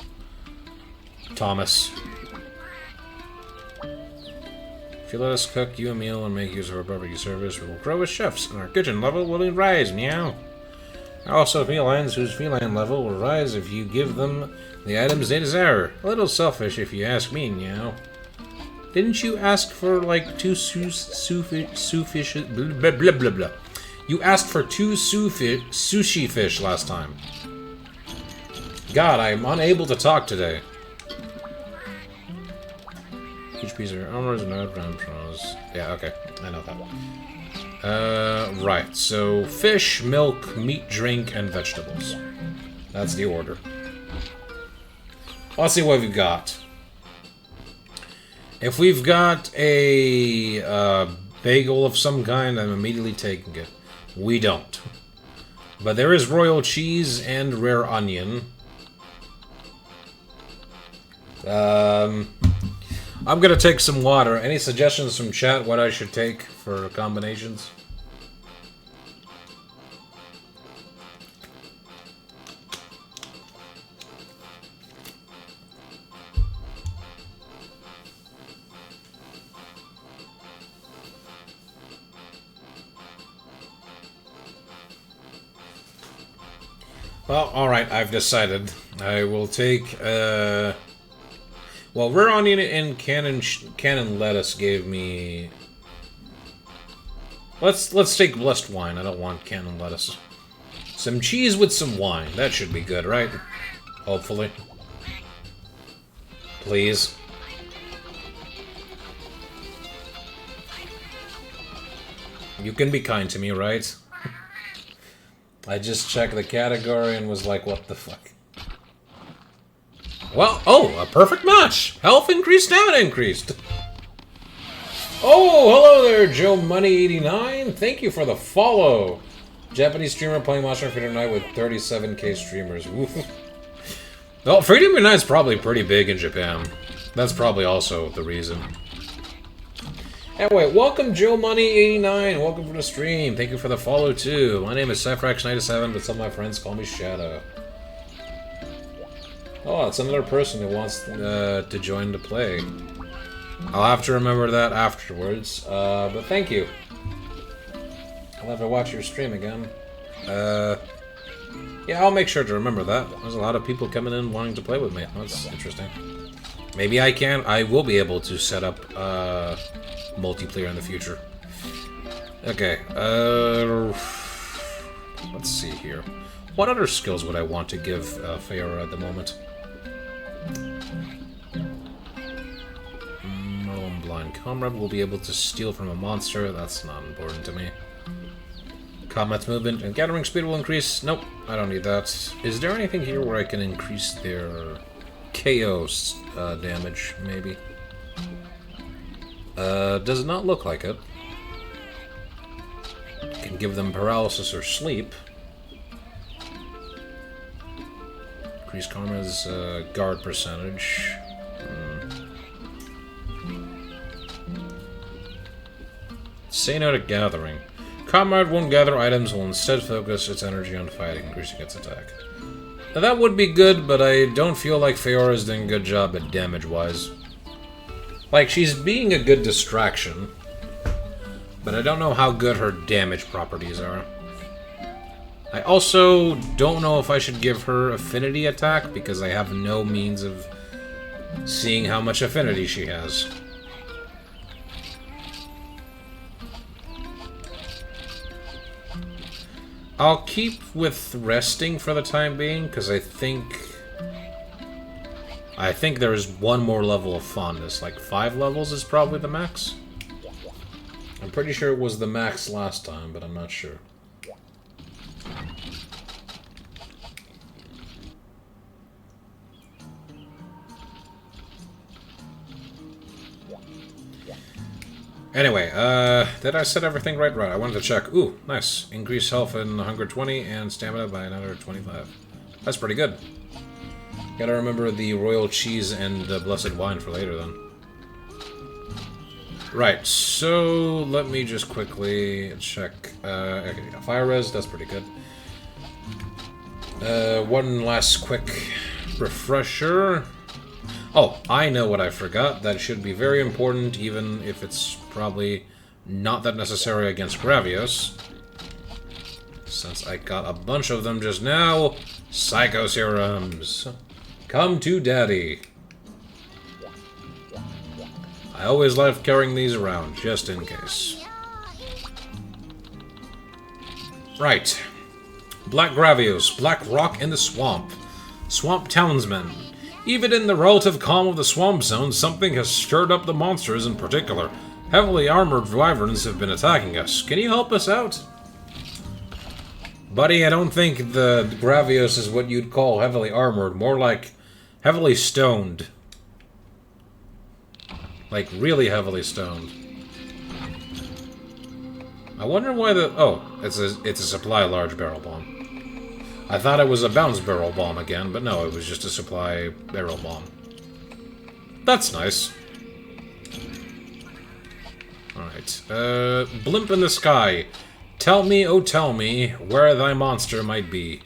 If you let us cook you a meal and make use of our barbecue service, we will grow as chefs, and our kitchen level will rise, meow. Also, felines whose feline level will rise if you give them the items they desire. A little selfish, if you ask me, meow. Didn't you ask for, like, two fish... blah, blah, blah, blah. You asked for two sushi fish last time. God, I am unable to talk today. Each piece of your armor is another round pros. Yeah, okay. I know that. Right. So, fish, milk, meat, drink, and vegetables. That's the order. Let's see what we've got. If we've got a bagel of some kind, I'm immediately taking it. We don't. But there is royal cheese and rare onion. I'm gonna take some water. Any suggestions from chat what I should take for combinations? Well, alright, I've decided. I will take, well, rare onion and cannon lettuce gave me... Let's take blessed wine. I don't want cannon lettuce. Some cheese with some wine. That should be good, right? Hopefully. Please. You can be kind to me, right? I just checked the category and was like, what the fuck? Well, oh, a perfect match! Health increased, stamina increased! Oh, hello there, Joe Money89. Thank you for the follow. Japanese streamer playing Monster Hunter tonight with 37k streamers. Well, Freedom Unite is probably pretty big in Japan. That's probably also the reason. Anyway, welcome Joe Money89. Welcome to the stream. Thank you for the follow, too. My name is Cyphrax97, but some of my friends call me Shadow. Oh, it's another person who wants to join to play. I'll have to remember that afterwards, but thank you. I'll have to watch your stream again. Yeah, I'll make sure to remember that. There's a lot of people coming in wanting to play with me. That's interesting. Maybe I will be able to set up multiplayer in the future. Okay, let's see here. What other skills would I want to give Feora at the moment? Merlin Blind Comrade will be able to steal from a monster. That's not important to me. Combat movement and gathering speed will increase. Nope, I don't need that. Is there anything here where I can increase their KO damage, maybe? Does not look like it. Can give them paralysis or sleep. Increase Karma's guard percentage. Say no to gathering. Comrade won't gather items, will instead focus its energy on fighting, increasing its attack. Now that would be good, but I don't feel like Feora's doing a good job at damage-wise. Like, she's being a good distraction, but I don't know how good her damage properties are. I also don't know if I should give her affinity attack, because I have no means of seeing how much affinity she has. I'll keep with resting for the time being, because I think there is one more level of fondness. Like 5 levels is probably the max. I'm pretty sure it was the max last time, but I'm not sure. Anyway, did I set everything right? Right, I wanted to check. Ooh, nice. Increase health and hunger 20 and stamina by another 25. That's pretty good. Gotta remember the royal cheese and blessed wine for later, then. Right, so let me just quickly check. Okay, fire res, that's pretty good. One last quick refresher. Oh, I know what I forgot. That should be very important, even if it's probably not that necessary against Gravios. Since I got a bunch of them just now. Psycho Serums. Come to Daddy. I always love carrying these around, just in case. Right. Black Gravios, Black Rock in the Swamp. Swamp Townsmen. Even in the relative calm of the swamp zone, something has stirred up the monsters in particular. Heavily armored wyverns have been attacking us. Can you help us out? Buddy, I don't think the Gravios is what you'd call heavily armored. More like heavily stoned. Like, really heavily stoned. I wonder why the... Oh, it's a supply large barrel bomb. I thought it was a bounce barrel bomb again, but no, it was just a supply barrel bomb. That's nice. Alright. Blimp in the sky. Tell me, oh tell me, where thy monster might be.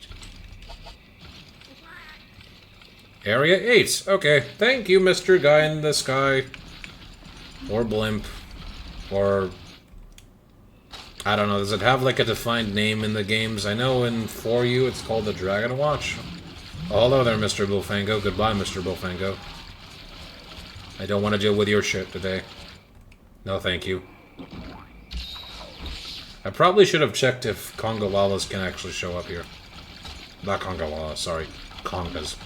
Area 8. Okay, thank you, Mr. Guy in the Sky. Or Blimp. Or... I don't know, does it have like a defined name in the games? I know in 4U it's called the Dragon Watch. Oh, hello there, Mr. Bullfango. Goodbye, Mr. Bullfango. I don't want to deal with your shit today. No, thank you. I probably should have checked if Congolalas can actually show up here. Not Congolalas, sorry. Congas.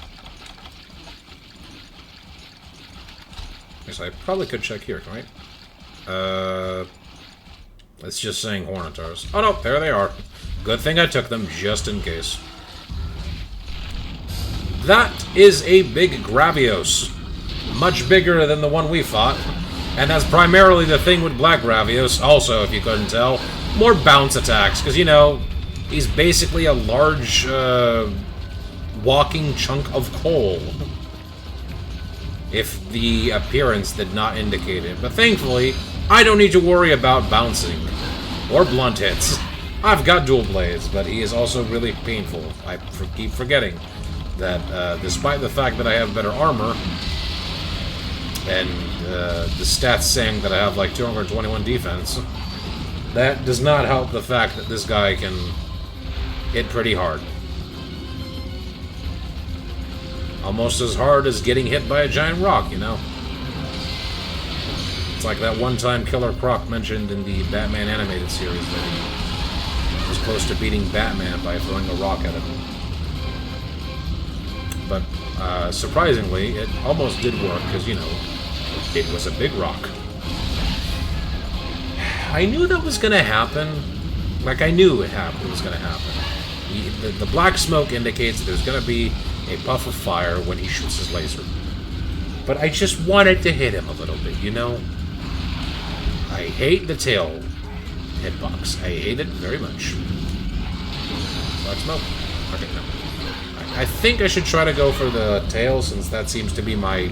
Yes, I probably could check here, right? It's just saying Hornetars. Oh no, there they are. Good thing I took them, just in case. That is a big Gravios. Much bigger than the one we fought. And that's primarily the thing with Black Gravios. Also, if you couldn't tell, more bounce attacks. Because, you know, he's basically a large, walking chunk of coal. If the appearance did not indicate it. But thankfully, I don't need to worry about bouncing. Or blunt hits. I've got dual blades, but he is also really painful. I keep forgetting that despite the fact that I have better armor, and the stats saying that I have like 221 defense, that does not help the fact that this guy can hit pretty hard. Almost as hard as getting hit by a giant rock, you know? It's like that one-time Killer Croc mentioned in the Batman animated series that he was close to beating Batman by throwing a rock at him. But, surprisingly, it almost did work, because, you know, it was a big rock. I knew that was going to happen. Like, I knew it was going to happen. The black smoke indicates that there's going to be a puff of fire when he shoots his laser. But I just wanted to hit him a little bit, you know? I hate the tail hitbox. I hate it very much. Black smoke? Okay, no. I think I should try to go for the tail, since that seems to be my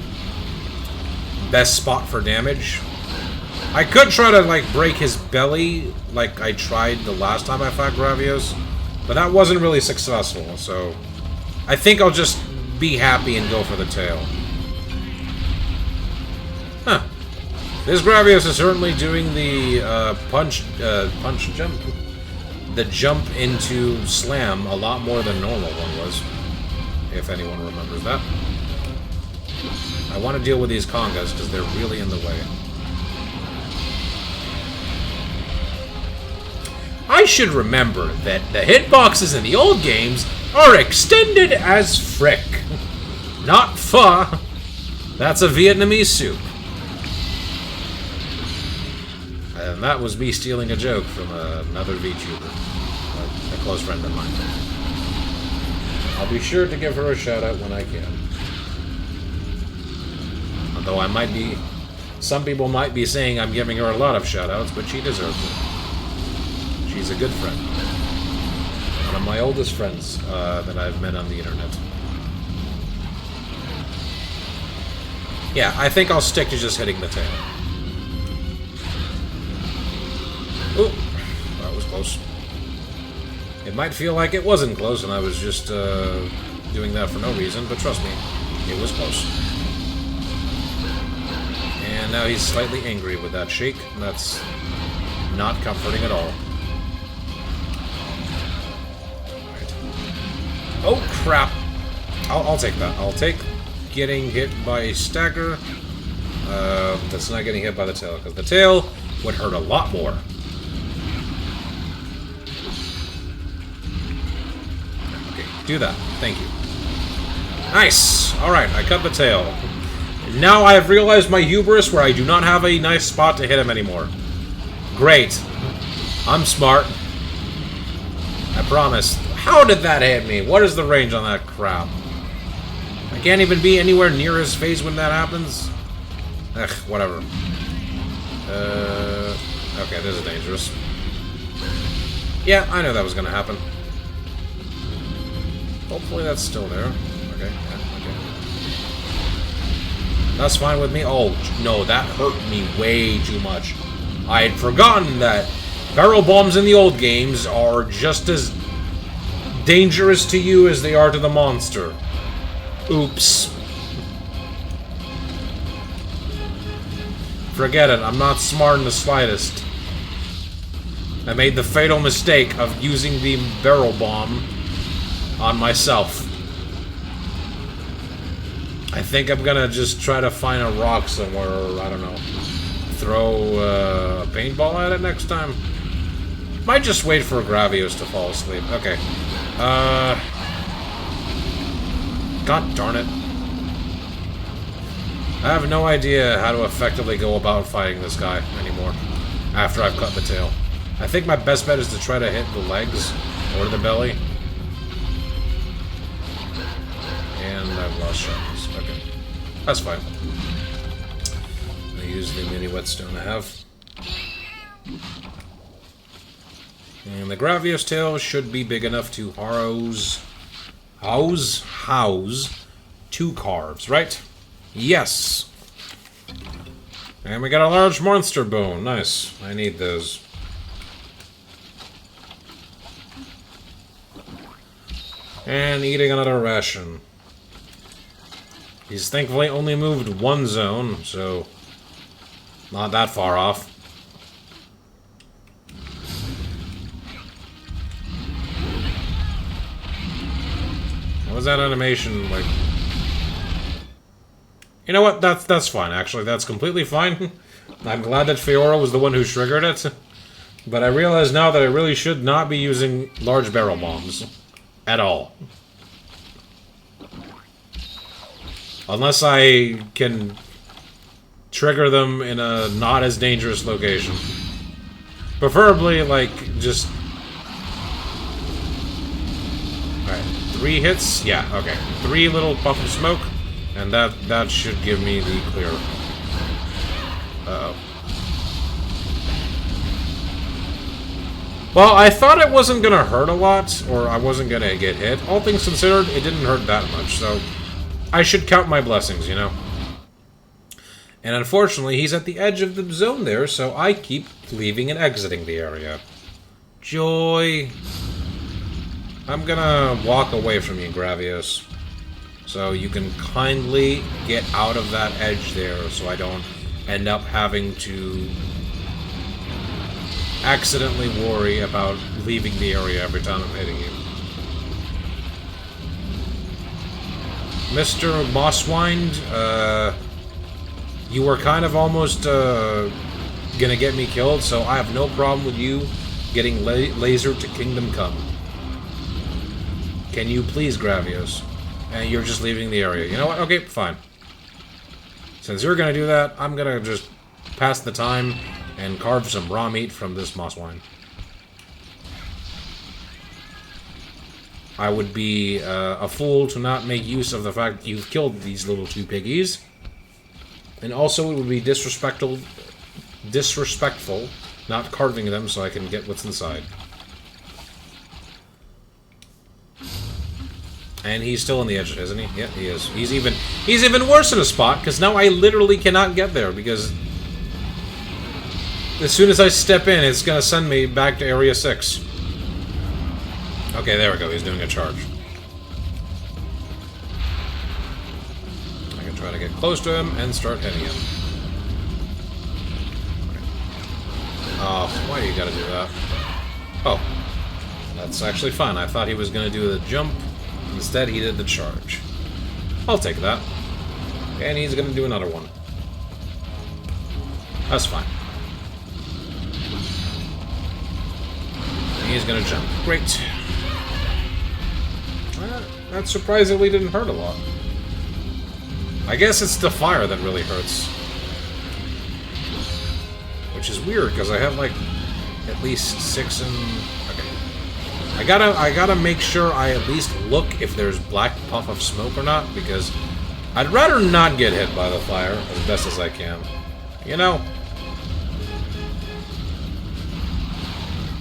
best spot for damage. I could try to, like, break his belly, like I tried the last time I fought Gravios, but that wasn't really successful, so I think I'll just be happy and go for the tail. Huh. This Gravios is certainly doing the punch jump. The jump into slam a lot more than normal one was. If anyone remembers that. I want to deal with these congas because they're really in the way. I should remember that the hitboxes in the old games are extended as frick. Not pho. That's a Vietnamese soup. And that was me stealing a joke from another VTuber, a close friend of mine. I'll be sure to give her a shout out when I can. Although I might be Some people might be saying I'm giving her a lot of shoutouts, but she deserves it. She's a good friend. One of my oldest friends that I've met on the internet. Yeah, I think I'll stick to just hitting the tail. Ooh, that was close. It might feel like it wasn't close and I was just doing that for no reason, but trust me, it was close. And now he's slightly angry with that shake, and that's not comforting at all. Right. Oh, crap! I'll take that. I'll take getting hit by a stagger. That's not getting hit by the tail, because the tail would hurt a lot more. Okay, do that. Thank you. Nice! Alright, I cut the tail. Now I have realized my hubris where I do not have a nice spot to hit him anymore. Great. I'm smart. I promise. How did that hit me? What is the range on that crap? I can't even be anywhere near his face when that happens. Ugh, whatever. Okay, this is dangerous. Yeah, I know that was gonna happen. Hopefully that's still there. Okay, yeah, okay. That's fine with me. Oh, no, that hurt me way too much. I had forgotten that barrel bombs in the old games are just as dangerous to you as they are to the monster. Oops. Forget it, I'm not smart in the slightest. I made the fatal mistake of using the barrel bomb on myself. I think I'm gonna just try to find a rock somewhere, or I don't know, throw a paintball at it next time. Might just wait for Gravios to fall asleep. Okay. God darn it. I have no idea how to effectively go about fighting this guy anymore after I've cut the tail. I think my best bet is to try to hit the legs or the belly. And I've lost sharpness. Okay. That's fine. I use the mini whetstone I have. And the Gravios tail should be big enough to house 2 carves, right? Yes. And we got a large monster bone. Nice. I need those. And eating another ration. He's thankfully only moved 1 zone, so not that far off. What was that animation like? You know what? That's fine, actually. That's completely fine. I'm glad that Fiora was the one who triggered it. But I realize now that I really should not be using large barrel bombs. At all. Unless I can trigger them in a not as dangerous location. Preferably, like, just... Alright, 3 hits? Yeah, okay. 3 little puff of smoke. And that should give me the clear. Uh-oh. Well, I thought it wasn't gonna hurt a lot, or I wasn't gonna get hit. All things considered, it didn't hurt that much, so I should count my blessings, you know? And unfortunately, he's at the edge of the zone there, so I keep leaving and exiting the area. Joy. I'm gonna walk away from you, Gravios. So you can kindly get out of that edge there so I don't end up having to accidentally worry about leaving the area every time I'm hitting you. Mr. Mosswind, you were kind of almost gonna get me killed, so I have no problem with you getting lasered to Kingdom Come. Can you please, Gravios? And you're just leaving the area. You know what? Okay, fine. Since you're gonna do that, I'm gonna just pass the time and carve some raw meat from this Mosswine. I would be a fool to not make use of the fact that you've killed these little 2 piggies. And also, it would be disrespectful not carving them so I can get what's inside. And he's still on the edge, isn't he? Yeah, he is. He's even worse in a spot, because now I literally cannot get there, because as soon as I step in, it's going to send me back to Area 6. Okay, there we go. He's doing a charge. I can try to get close to him and start hitting him. Okay. Oh, why do you gotta do that? Oh. That's actually fine. I thought he was going to do the jump. Instead, he did the charge. I'll take that. And he's going to do another one. That's fine. He's going to jump. Great. That surprisingly didn't hurt a lot. I guess it's the fire that really hurts. Which is weird, because I have, like, at least 6 in... Okay. I gotta make sure I at least look if there's black puff of smoke or not, because I'd rather not get hit by the fire as best as I can. You know?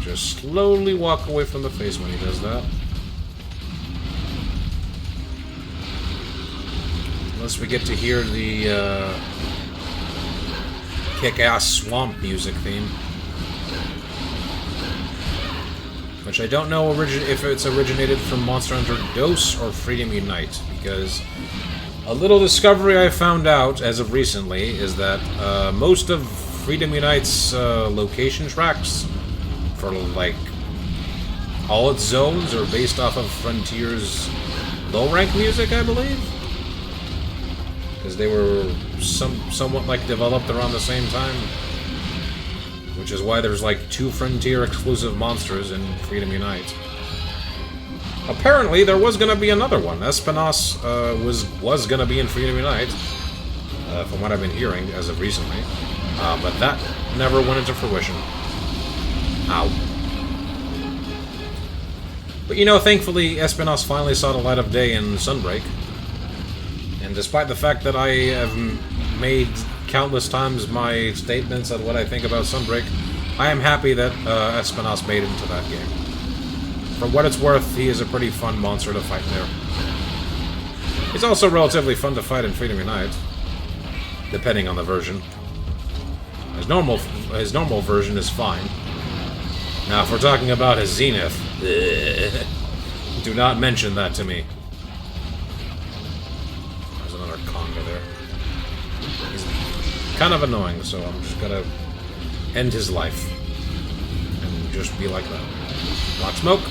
Just slowly walk away from the face when he does that. Unless we get to hear the kick-ass swamp music theme. Which I don't know if it's originated from Monster Hunter DOS or Freedom Unite, because a little discovery I found out as of recently is that most of Freedom Unite's location tracks for, like, all its zones are based off of Frontier's low-rank music, I believe? Because they were somewhat, like, developed around the same time. Which is why there's, like, 2 Frontier-exclusive monsters in Freedom Unite. Apparently, there was gonna be another one. Espinos was gonna be in Freedom Unite, from what I've been hearing as of recently. But that never went into fruition. Ow. But, you know, thankfully, Espinos finally saw the light of day in Sunbreak. And despite the fact that I have made countless times my statements on what I think about Sunbreak, I am happy that Espinos made it into that game. For what it's worth, he is a pretty fun monster to fight there. He's also relatively fun to fight in Freedom Unite, depending on the version. His normal version is fine. Now, if we're talking about his Zenith, do not mention that to me. There's another Conga there. He's kind of annoying, so I'm just gonna end his life. And just be like that. Black smoke?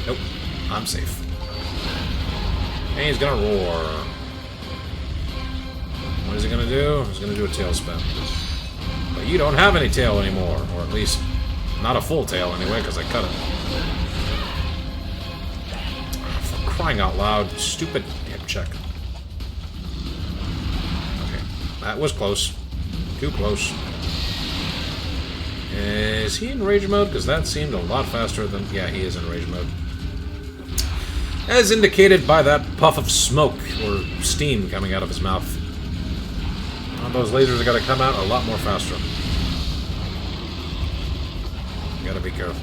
Nope. I'm safe. And he's gonna roar. What is he gonna do? He's gonna do a tail spin. But you don't have any tail anymore, or at least not a full tail anyway, because I cut it. For crying out loud, stupid hip check. Okay, that was close. Too close. Is he in rage mode? Because that seemed a lot faster than... Yeah, he is in rage mode. As indicated by that puff of smoke, or steam, coming out of his mouth. Those lasers are going to come out a lot more faster. Gotta be careful.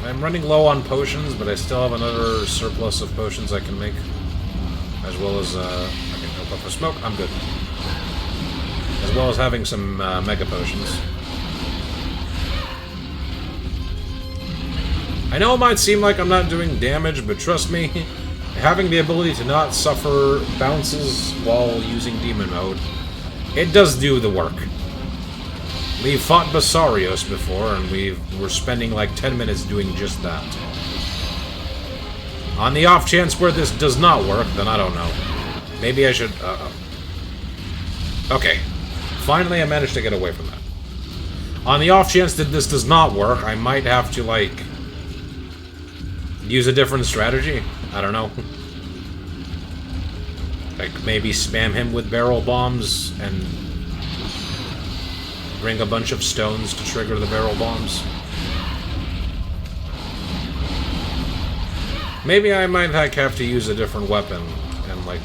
I'm running low on potions, but I still have another surplus of potions I can make. As well as, okay, no puff of smoke, I'm good. As well as having some mega potions. I know it might seem like I'm not doing damage, but trust me, having the ability to not suffer bounces while using demon mode, it does do the work. We've fought Basarios before, and we're spending like 10 minutes doing just that. On the off chance where this does not work, then I don't know. Maybe I should... Okay. Finally, I managed to get away from that. On the off chance that this does not work, I might have to, like... use a different strategy. I don't know. Like, maybe spam him with barrel bombs, and... bring a bunch of stones to trigger the barrel bombs. Maybe I might have to use a different weapon and, like,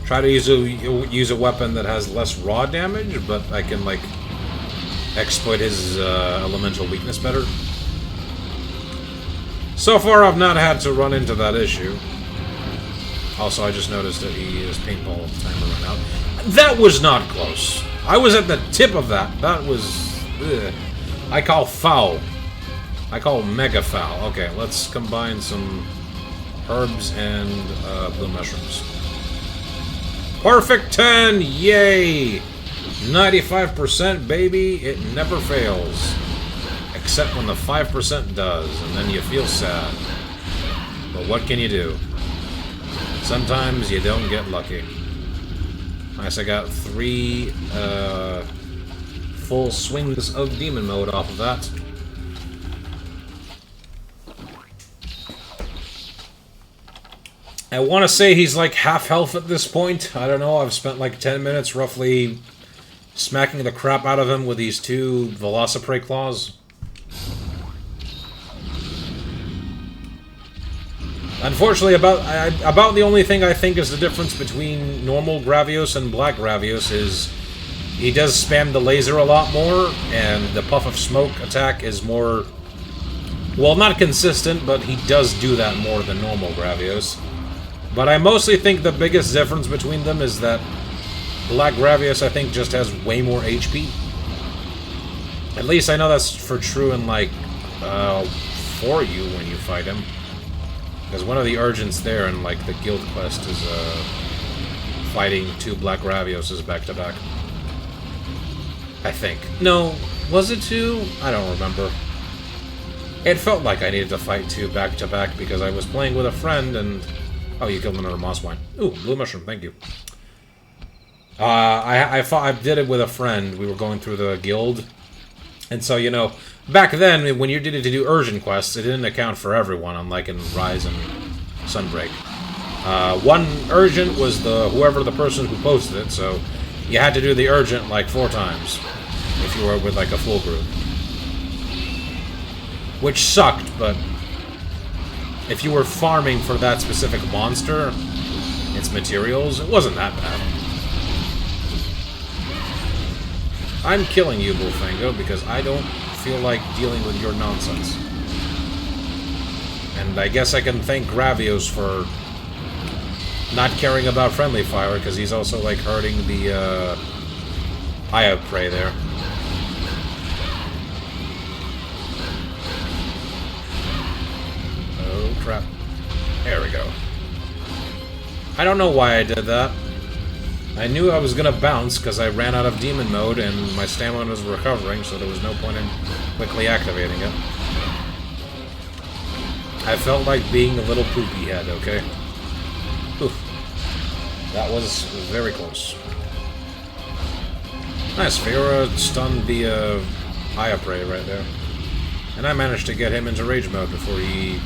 try to use a weapon that has less raw damage, but I can, like, exploit his elemental weakness better. So far, I've not had to run into that issue. Also, I just noticed that his paintball timer ran out. That was not close. I was at the tip of that. That was... Ugh. I call foul. I call mega foul. Okay, let's combine some herbs and blue mushrooms. Perfect 10! Yay! 95%, baby. It never fails. Except when the 5% does, and then you feel sad. But what can you do? Sometimes you don't get lucky. Nice, I got 3 full swings of demon mode off of that. I want to say he's like half health at this point. I don't know, I've spent like 10 minutes roughly smacking the crap out of him with these 2 Velociprey claws. Unfortunately, about the only thing I think is the difference between normal Gravios and Black Gravios is he does spam the laser a lot more, and the puff of smoke attack is more... Well, not consistent, but he does do that more than normal Gravios. But I mostly think the biggest difference between them is that Black Gravios, I think, just has way more HP. At least I know that's for true in, like, for you when you fight him. Because one of the urgents there in, like, the guild quest is, fighting 2 Black Gravioses back-to-back. I think. No, was it 2? I don't remember. It felt like I needed to fight 2 back-to-back because I was playing with a friend and... Oh, you killed another moss wine. Ooh, blue mushroom, thank you. I did it with a friend. We were going through the guild. And so, you know, back then, when you did it to do urgent quests, it didn't account for everyone, unlike in Rise and Sunbreak. One urgent was whoever the person who posted it, so you had to do the urgent like 4 times if you were with like a full group. Which sucked, but if you were farming for that specific monster, its materials, it wasn't that bad. I'm killing you, Bullfango, because I don't feel like dealing with your nonsense. And I guess I can thank Gravios for not caring about friendly fire, because he's also, like, hurting the, Eye of Prey there. Oh, crap. There we go. I don't know why I did that. I knew I was gonna bounce because I ran out of demon mode and my stamina was recovering, so there was no point in quickly activating it. I felt like being a little poopy head, okay? Oof. That was very close. Nice, Fiora stunned the Eye of Prey right there. And I managed to get him into rage mode before he,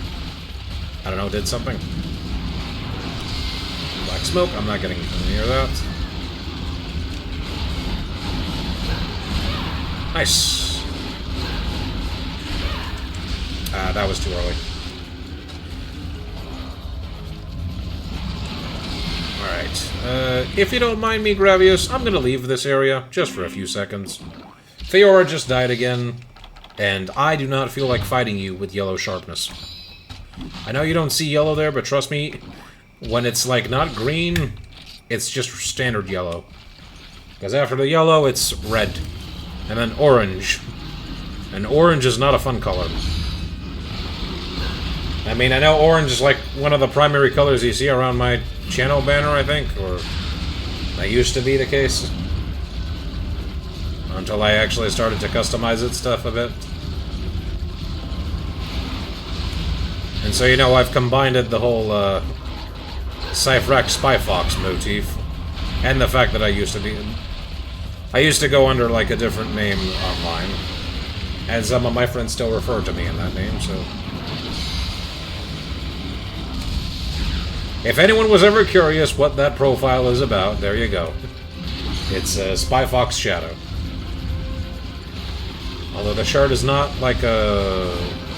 I don't know, did something. Black smoke, I'm not getting near that. Nice. That was too early. Alright. If you don't mind me, Gravios, I'm gonna leave this area, just for a few seconds. Fiora just died again, and I do not feel like fighting you with yellow sharpness. I know you don't see yellow there, but trust me, when it's, like, not green, it's just standard yellow. Because after the yellow, it's red. And then orange. And orange is not a fun color. I mean, I know orange is like one of the primary colors you see around my channel banner, I think, or that used to be the case. Until I actually started to customize its stuff a bit. And so, you know, I've combined it, the whole Cyphrax Spy Fox motif. And the fact that I used to go under, like, a different name online. And some of my friends still refer to me in that name, so... If anyone was ever curious what that profile is about, there you go. It's Spy Fox Shadow. Although the shirt is not like a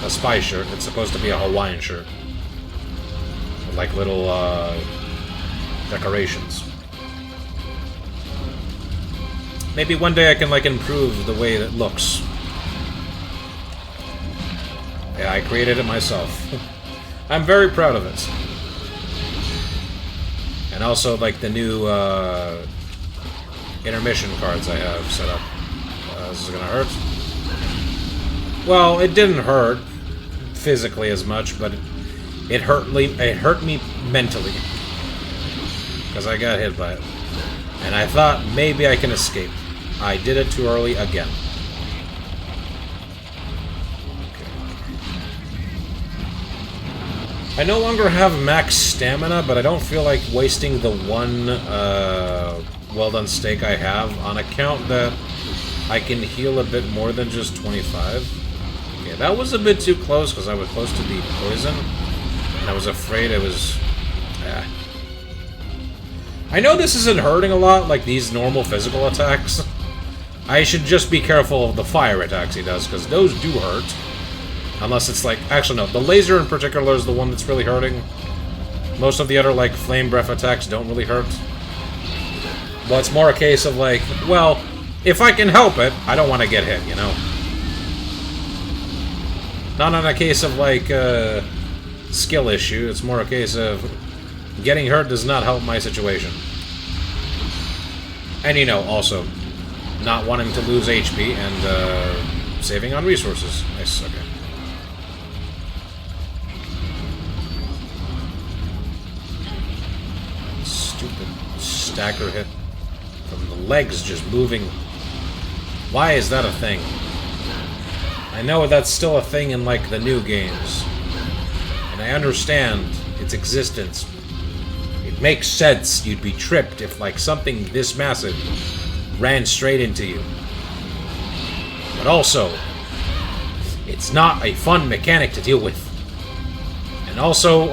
spy shirt, it's supposed to be a Hawaiian shirt. With, like, little, decorations. Maybe one day I can, like, improve the way it looks. Yeah, I created it myself. I'm very proud of it. And also, like, the new, intermission cards I have set up. This is gonna hurt. Well, it didn't hurt physically as much, but it hurt me mentally. Because I got hit by it. And I thought maybe I can escape. I did it too early again. Okay. I no longer have max stamina, but I don't feel like wasting the one well-done steak I have on account that I can heal a bit more than just 25. Okay, that was a bit too close because I was close to the poison. And I was afraid it was... I know this isn't hurting a lot, like these normal physical attacks. I should just be careful of the fire attacks he does, because those do hurt. Unless it's like... Actually, no. The laser in particular is the one that's really hurting. Most of the other, like, flame breath attacks don't really hurt. But it's more a case of, like, well, if I can help it, I don't want to get hit, you know? Not on a case of, like, skill issue. It's more a case of getting hurt does not help my situation. And, you know, also, not wanting to lose HP and saving on resources. Nice, okay. Stupid stagger hit from the legs just moving. Why is that a thing? I know that's still a thing in, like, the new games. And I understand its existence. It makes sense you'd be tripped if, like, something this massive ran straight into you. But also, it's not a fun mechanic to deal with. And also,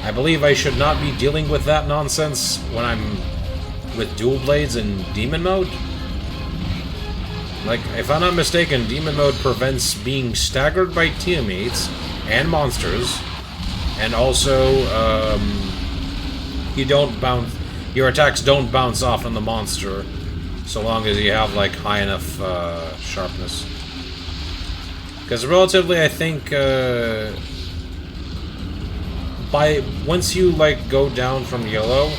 I believe I should not be dealing with that nonsense when I'm with dual blades in demon mode. Like, if I'm not mistaken, demon mode prevents being staggered by teammates and monsters, and also, you don't bounce. Your attacks don't bounce off on the monster, so long as you have, like, high enough sharpness. Because relatively, I think, once you, like, go down from yellow,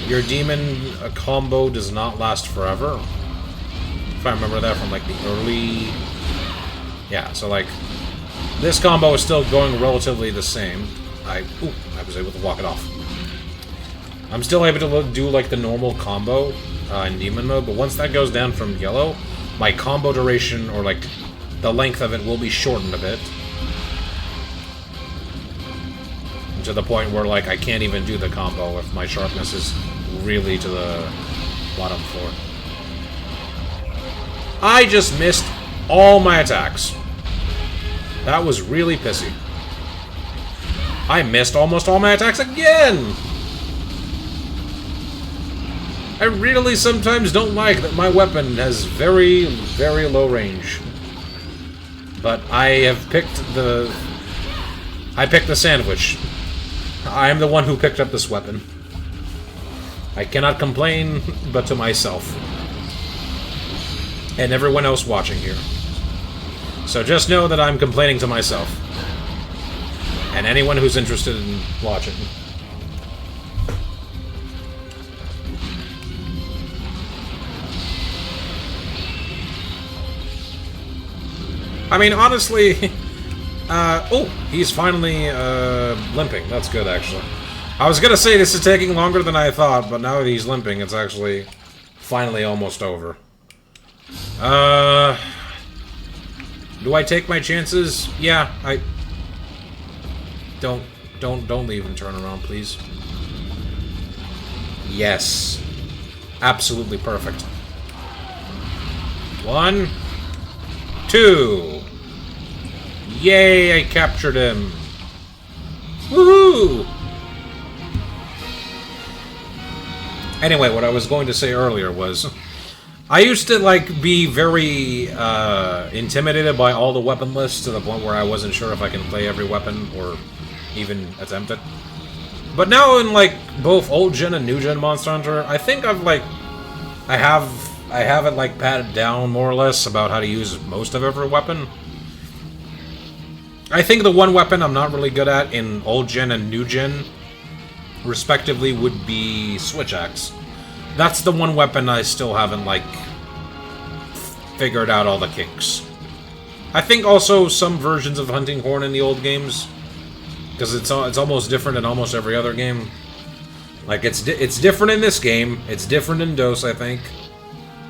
your demon combo does not last forever. If I remember that from, like, the early... Yeah, so, like, this combo is still going relatively the same. I was able to walk it off. I'm still able to do, like, the normal combo in demon mode, but once that goes down from yellow, my combo duration, or, like, the length of it will be shortened a bit. To the point where, like, I can't even do the combo if my sharpness is really to the bottom floor. I just missed all my attacks. That was really pissy. I missed almost all my attacks again! I really sometimes don't like that my weapon has very, very low range. But I have picked the... I picked the sandwich. I am the one who picked up this weapon. I cannot complain, but to myself. And everyone else watching here. So just know that I'm complaining to myself. And anyone who's interested in watching. I mean, honestly... oh, he's finally limping. That's good, actually. I was gonna say this is taking longer than I thought, but now that he's limping, it's actually finally almost over. Do I take my chances? Yeah, I... Don't leave and turn around, please. Yes. Absolutely perfect. 1, 2... Yay, I captured him! Woohoo! Anyway, what I was going to say earlier was... I used to, like, be very, intimidated by all the weapon lists to the point where I wasn't sure if I can play every weapon, or even attempt it. But now in, like, both old-gen and new-gen Monster Hunter, I think I've, like... I have I have it like patted down more or less about how to use most of every weapon. I think the one weapon I'm not really good at in old gen and new gen, respectively, would be Switch Axe. That's the one weapon I still haven't, like, figured out all the kinks. I think also some versions of Hunting Horn in the old games, because it's almost different in almost every other game. Like, it's different in this game, it's different in DOS, I think.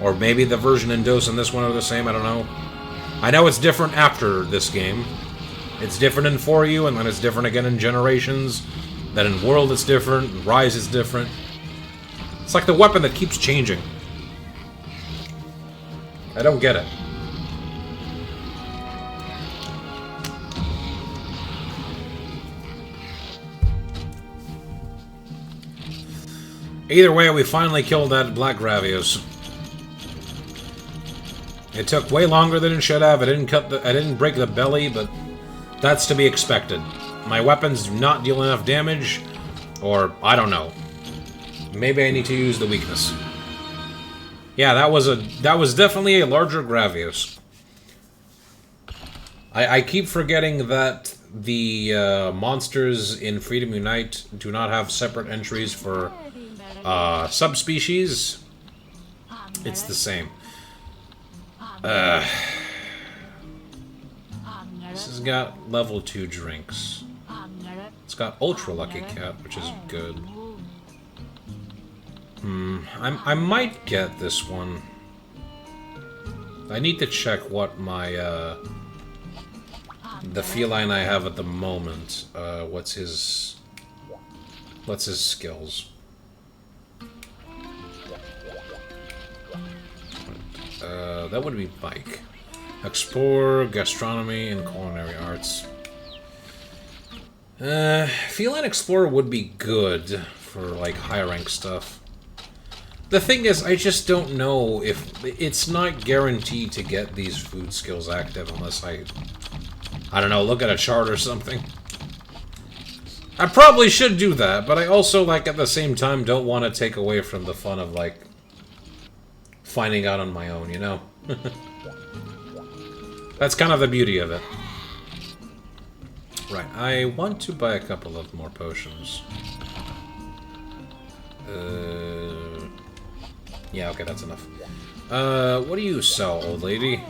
Or maybe the version in DOS and this one are the same, I don't know. I know it's different after this game. It's different in 4U, and then it's different again in Generations. Then in World it's different, and Rise is different. It's like the weapon that keeps changing. I don't get it. Either way, we finally killed that Black Gravios. It took way longer than it should have. I didn't break the belly, but that's to be expected. My weapons do not deal enough damage, or I don't know. Maybe I need to use the weakness. Yeah, that was definitely a larger Gravios. I keep forgetting that the monsters in Freedom Unite do not have separate entries for subspecies. It's the same. This has got level 2 drinks. It's got Ultra Lucky Cat, which is good. I might get this one. I need to check what my, the feline I have at the moment, what's his skills. That would be Mike. Explore, Gastronomy, and Culinary Arts. Feline Explorer would be good for, like, high-rank stuff. The thing is, I just don't know if... It's not guaranteed to get these food skills active unless I don't know, look at a chart or something. I probably should do that, but I also, like, at the same time, don't want to take away from the fun of, like, finding out on my own, you know? That's kind of the beauty of it. Right, I want to buy a couple of more potions. Yeah, okay, that's enough. What do you sell, old lady?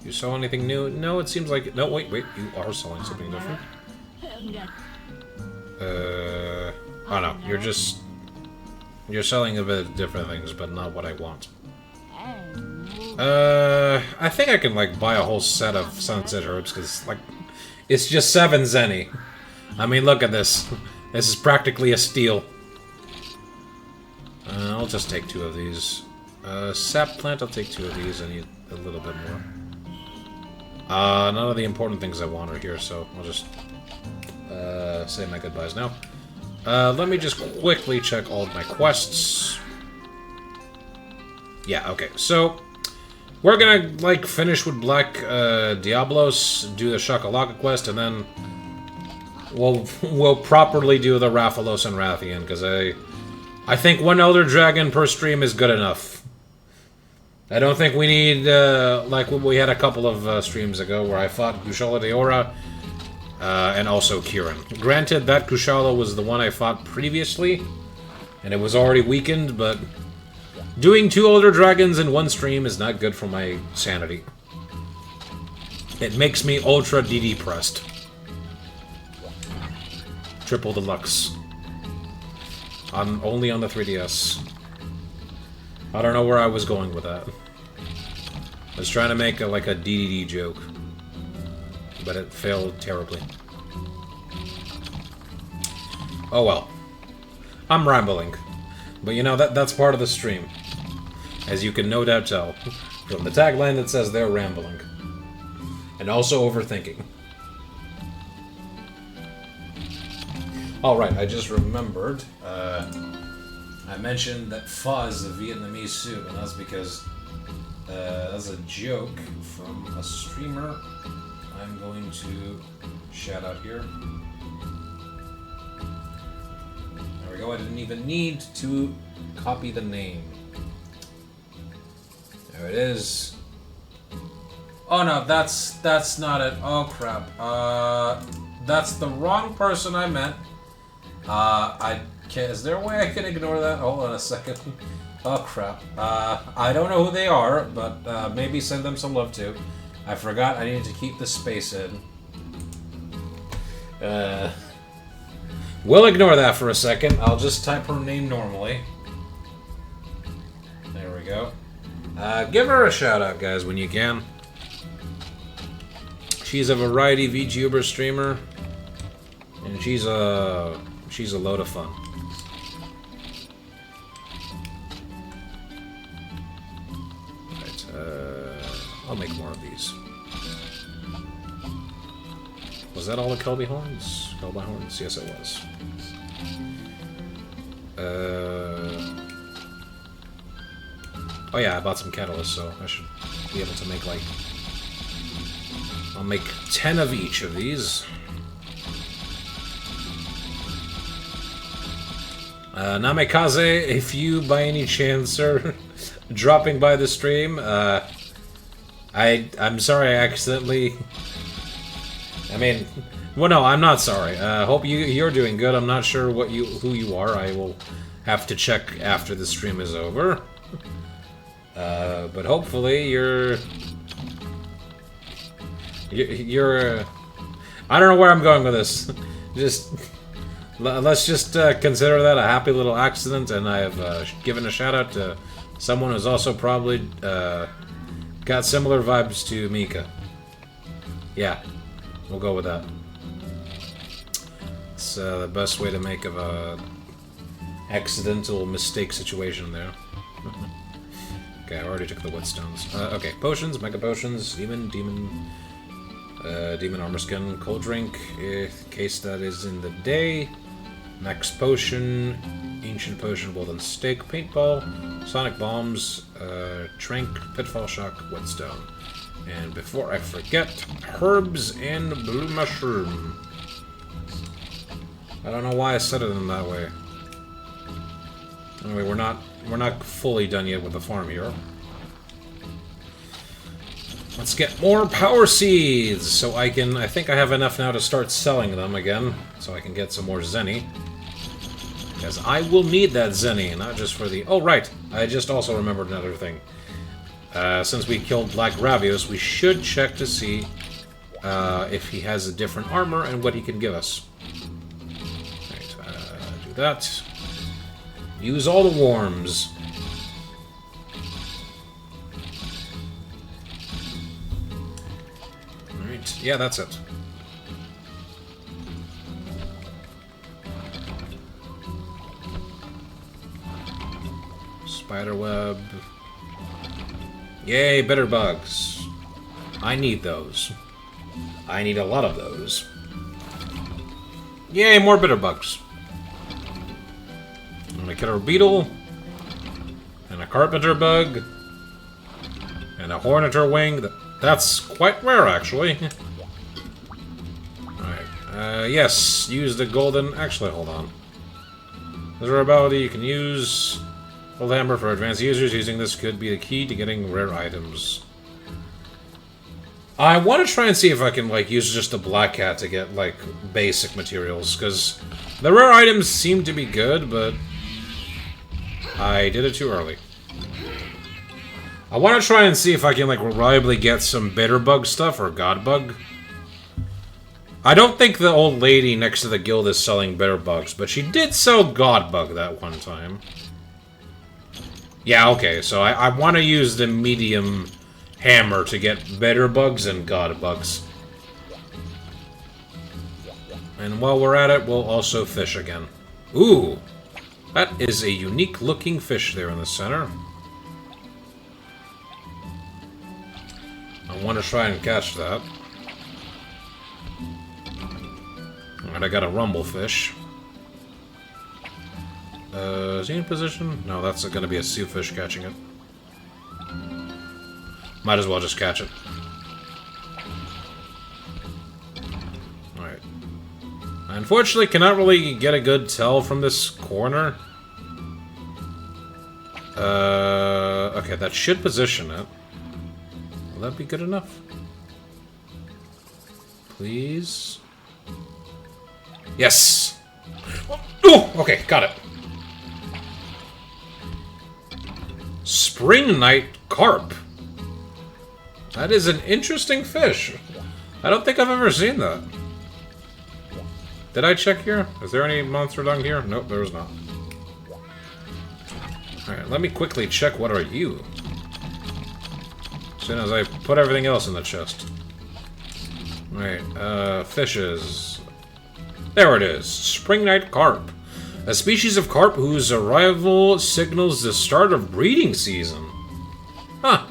You sell anything new? No, it seems like... No, wait, you are selling something different. Oh no, you're selling a bit of different things, but not what I want. I think I can, like, buy a whole set of Sunset Herbs, because, like, it's just 7 zenny. I mean, look at this. This is practically a steal. I'll just take 2 of these. Sap Plant, I'll take 2 of these. I need a little bit more. None of the important things I want are here, so I'll just say my goodbyes now. Let me just quickly check all of my quests. Yeah, okay, so we're gonna, like, finish with Black Diablos, do the Shakalaka quest, and then we'll properly do the Rathalos and Rathian, because I think 1 Elder Dragon per stream is good enough. I don't think we need, like we had a couple of streams ago where I fought Kushala Deora, and also Kirin. Granted, that Kushala was the one I fought previously, and it was already weakened, but doing 2 Elder Dragons in 1 stream is not good for my sanity. It makes me ultra DD pressed. Triple Deluxe. Only on the 3DS. I don't know where I was going with that. I was trying to make like a DDD joke, but it failed terribly. Oh well. I'm rambling. But you know, that's part of the stream. As you can no doubt tell from the tagline that says they're rambling. And also overthinking. Alright, I just remembered, I mentioned that pho is a Vietnamese soup, and that's because that's a joke from a streamer I'm going to shout out here. There we go, I didn't even need to copy the name. There it is. Oh no, that's not it. Oh crap. That's the wrong person I meant. I can't. Is there a way I can ignore that? Hold on a second. Oh crap. I don't know who they are, but maybe send them some love too. I forgot I needed to keep the space in. We'll ignore that for a second. I'll just type her name normally. There we go. Give her a shout out, guys, when you can. She's a variety VTuber streamer, and she's a load of fun. Right, I'll make more of these. Was that all the Kelby horns? Kelby horns? Yes, it was. Oh yeah, I bought some catalysts, so I should be able to make like... I'll make 10 of each of these. Namikaze, if you by any chance are dropping by the stream, I'm sorry I accidentally... I mean, well, no, I'm not sorry. Hope you're doing good. I'm not sure who you are. I will have to check after the stream is over. But hopefully you're I don't know where I'm going with this. Let's just consider that a happy little accident, and I have given a shout out to someone who's also probably got similar vibes to Mika. Yeah, we'll go with that. It's the best way to make of a accidental mistake situation there. Okay, I already took the whetstones. Okay, potions, mega potions, demon armor skin, cold drink, in case that is in the day, max potion, ancient potion, well done steak, paintball, sonic bombs, trank, pitfall shock, whetstone. And before I forget, herbs and blue mushroom. I don't know why I said it in that way. Anyway, we're not fully done yet with the farm here. Let's get more power seeds, so I think I have enough now to start selling them again, so I can get some more Zenny. Because I will need that Zenny, not just for the... Oh, right! I just also remembered another thing. Since we killed Black Ravios, we should check to see if he has a different armor and what he can give us. Right, do that. Use all the worms. Alright, yeah, that's it. Spiderweb. Yay, bitter bugs. I need those. I need a lot of those. Yay, more bitter bugs. I'm gonna get a beetle, and a carpenter bug, and a horneter wing. That's quite rare, actually. Alright, yes, use the golden... Actually, hold on. Is there an ability you can use? Gold hammer for advanced users. Using this could be the key to getting rare items. I want to try and see if I can, like, use just a black cat to get, like, basic materials, because the rare items seem to be good, but I did it too early. I want to try and see if I can, like, reliably get some bitter bug stuff, or god bug. I don't think the old lady next to the guild is selling bitter bugs, but she did sell god bug that one time. Yeah, okay, so I want to use the medium hammer to get bitter bugs and god bugs. And while we're at it, we'll also fish again. Ooh! That is a unique looking fish there in the center. I want to try and catch that. Alright, I got a rumble fish. Is he in position? No, that's going to be a sea fish catching it. Might as well just catch it. Alright. I unfortunately cannot really get a good tell from this corner. Okay, that should position it. Will that be good enough? Please? Yes! Oh! Okay, got it. Spring Night Carp. That is an interesting fish. I don't think I've ever seen that. Did I check here? Is there any monster dung here? Nope, there was not. Alright, let me quickly check what are you. As soon as I put everything else in the chest. Alright, fishes. There it is. Spring Night Carp. A species of carp whose arrival signals the start of breeding season. Huh.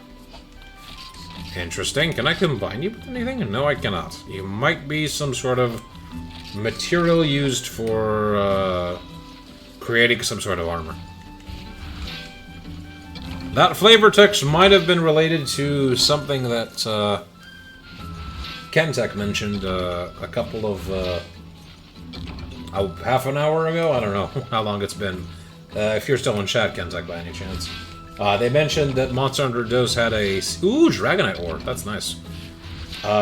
Interesting. Can I combine you with anything? No, I cannot. You might be some sort of material used for creating some sort of armor. That flavor text might have been related to something that Kentech mentioned a couple of half an hour ago? I don't know how long it's been. If you're still in chat, Kentech, by any chance. They mentioned that Monster Hunter Dose had a... Ooh, Dragonite Ore. That's nice.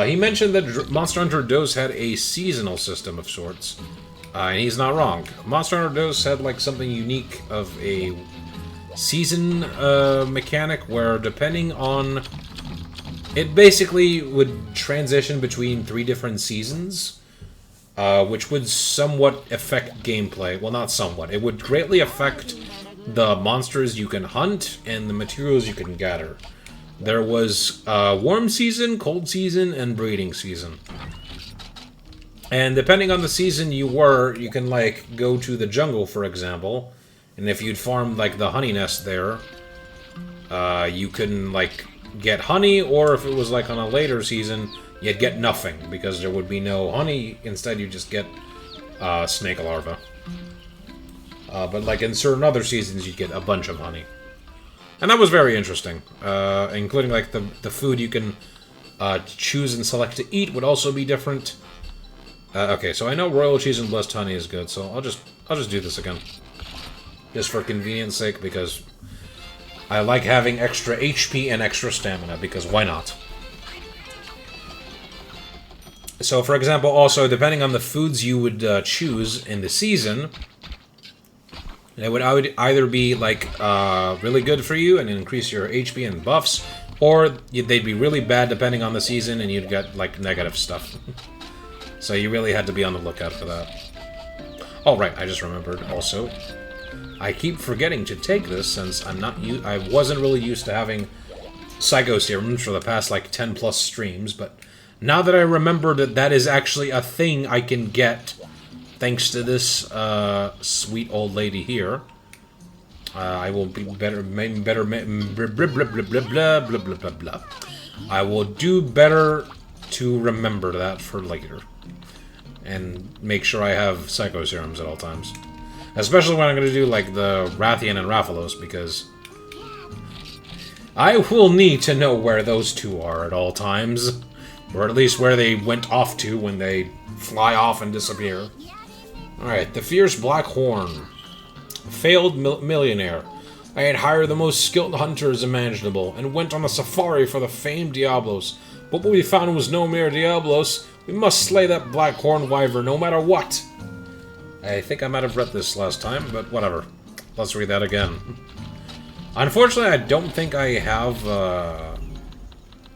He mentioned that Monster Hunter Dose had a seasonal system of sorts. And he's not wrong. Monster Hunter Dose had, like, something unique of a season mechanic where, depending on... It basically would transition between 3 different seasons. Which would somewhat affect gameplay. Well, not somewhat. It would greatly affect the monsters you can hunt and the materials you can gather. There was warm season, cold season, and breeding season. And depending on the season you were, you can, like, go to the jungle, for example. And if you'd farmed, like, the honey nest there, you can, like, get honey, or if it was, like, on a later season... You'd get nothing, because there would be no honey. Instead, you just get snake larvae. But, like, in certain other seasons, you'd get a bunch of honey. And that was very interesting. Including, like, the food you can choose and select to eat would also be different. Okay, so I know royal cheese and blessed honey is good, so I'll just do this again. Just for convenience sake, because I like having extra HP and extra stamina, because why not? So, for example, also, depending on the foods you would choose in the season, it would either be, like, really good for you and increase your HP and buffs, or they'd be really bad depending on the season and you'd get, like, negative stuff. So you really had to be on the lookout for that. Oh, right, I just remembered, also. I keep forgetting to take this since I wasn't really used to having Psycho Serums for the past, like, 10+ streams, but... Now that I remember that that is actually a thing I can get, thanks to this sweet old lady here, I will be better, blah, blah, blah, blah, blah, blah, blah, blah, blah. I will do better to remember that for later, and make sure I have Psycho Serums at all times. Especially when I'm going to do, like, the Rathian and Rathalos, because I will need to know where those two are at all times. Or at least where they went off to when they fly off and disappear. Alright, the Fierce Black Horn. Failed millionaire. I had hired the most skilled hunters imaginable, and went on a safari for the famed Diablos. But what we found was no mere Diablos. We must slay that Black Horn Wyvern no matter what. I think I might have read this last time, but whatever. Let's read that again. Unfortunately, I don't think I have,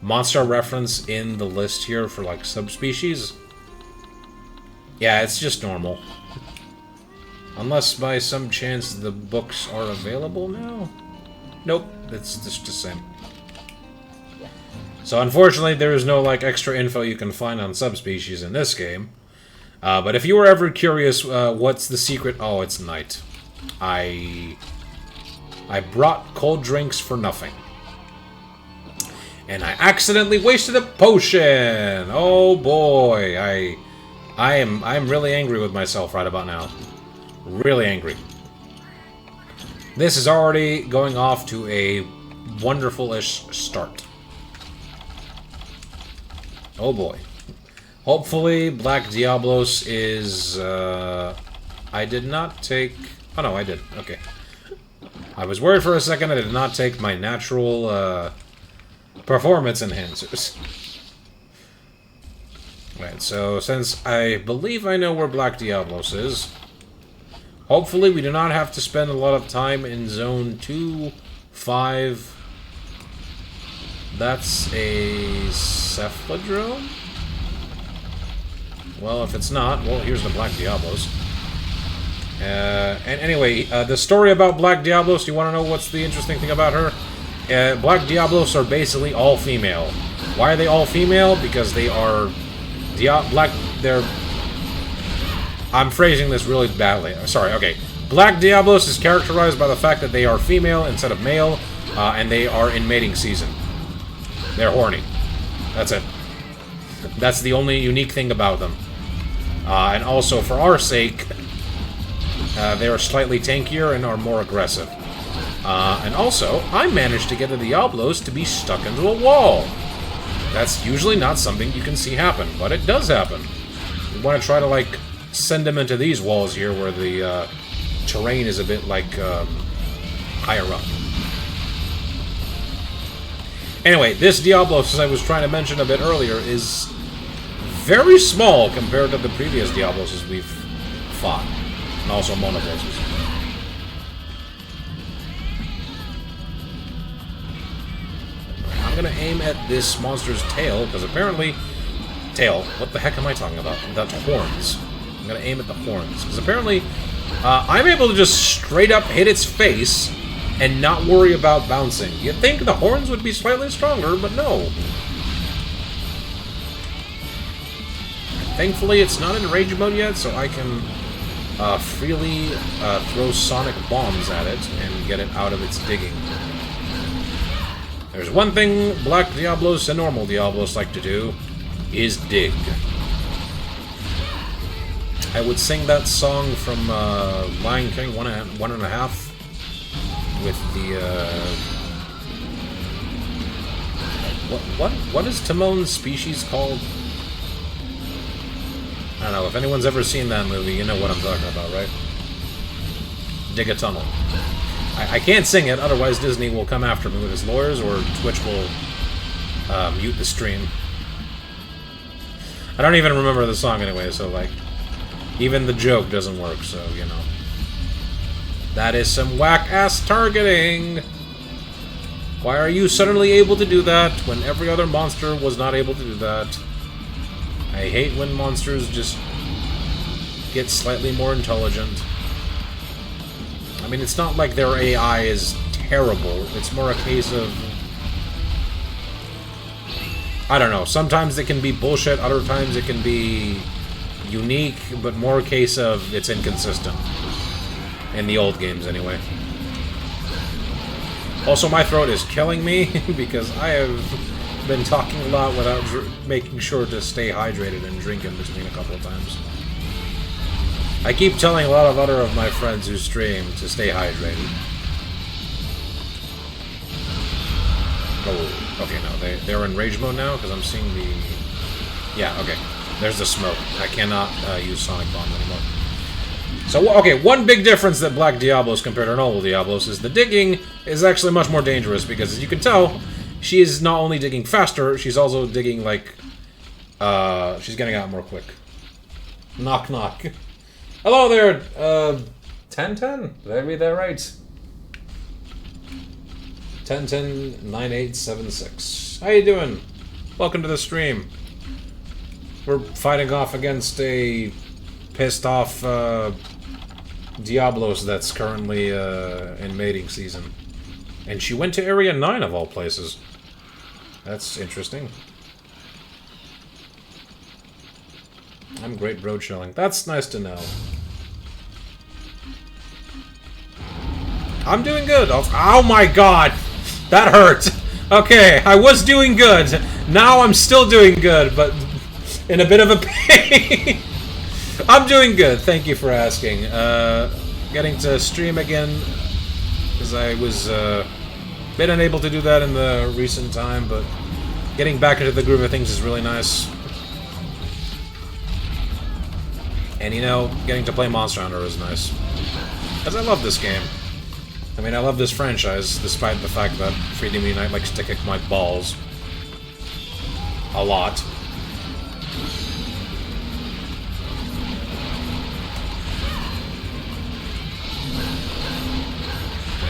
monster reference in the list here for, like, subspecies. Yeah, it's just normal. Unless by some chance the books are available now? Nope, it's just the same. So unfortunately there is no, like, extra info you can find on subspecies in this game. But if you were ever curious what's the secret... Oh, it's night. I brought cold drinks for nothing. And I accidentally wasted a potion! Oh boy, I'm really angry with myself right about now. Really angry. This is already going off to a wonderful-ish start. Oh boy. Hopefully Black Diablos is, I did not take... Oh no, I did. Okay. I was worried for a second I did not take my natural performance enhancers. Right, so since I believe I know where Black Diablos is, hopefully we do not have to spend a lot of time in Zone 2, 5... That's a Cephalodrome? Well, if it's not, well, here's the Black Diablos. And anyway, the story about Black Diablos, you want to know what's the interesting thing about her? Black Diablos are basically all female. Why are they all female? Because they are... they're... I'm phrasing this really badly. Sorry, okay. Black Diablos is characterized by the fact that they are female instead of male, and they are in mating season. They're horny. That's it. That's the only unique thing about them. And also, for our sake, they are slightly tankier and are more aggressive. And also, I managed to get the Diablos to be stuck into a wall. That's usually not something you can see happen, but it does happen. You want to try to, like, send them into these walls here where the terrain is a bit, like, higher up. Anyway, this Diablos, as I was trying to mention a bit earlier, is very small compared to the previous Diabloses we've fought. And also monobosses. I'm gonna aim at this monster's tail, because apparently... Tail? What the heck am I talking about? That's horns. I'm gonna aim at the horns, because apparently I'm able to just straight up hit its face and not worry about bouncing. You'd think the horns would be slightly stronger, but no. Thankfully, it's not in rage mode yet, so I can freely throw sonic bombs at it and get it out of its digging. There's one thing Black Diablos and normal Diablos like to do, is dig. I would sing that song from Lion King 1.5 with the what is Timon's species called? I don't know. If anyone's ever seen that movie, you know what I'm talking about, right? Dig a tunnel. I can't sing it, otherwise Disney will come after me with his lawyers, or Twitch will mute the stream. I don't even remember the song anyway, so, like, even the joke doesn't work, so, you know. That is some whack-ass targeting! Why are you suddenly able to do that when every other monster was not able to do that? I hate when monsters just get slightly more intelligent. I mean, it's not like their AI is terrible. It's more a case of... I don't know. Sometimes it can be bullshit, other times it can be unique, but more a case of it's inconsistent. In the old games, anyway. Also, my throat is killing me, because I have been talking a lot without making sure to stay hydrated and drink in between a couple of times. I keep telling a lot of other of my friends who stream to stay hydrated. Oh, okay, no, they're in rage mode now, because I'm seeing the... Yeah, okay. There's the smoke. I cannot use Sonic Bomb anymore. So, okay, one big difference that Black Diablos compared to normal Diablos is the digging is actually much more dangerous, because as you can tell, she is not only digging faster, she's also digging, like, she's getting out more quick. Knock, knock. Hello there, 1010? Did I read that right? 1010-9876. How you doing? Welcome to the stream. We're fighting off against a pissed off, Diablos that's currently in mating season. And she went to Area 9 of all places. That's interesting. I'm great road shelling. That's nice to know. I'm doing good. Oh my god! That hurt! Okay, I was doing good. Now I'm still doing good, but in a bit of a pain. I'm doing good, thank you for asking. Getting to stream again, because I was a bit unable to do that in the recent time, but getting back into the groove of things is really nice. And you know, getting to play Monster Hunter is nice. Because I love this game. I mean, I love this franchise, despite the fact that Freedom Unite likes to kick my balls. A lot.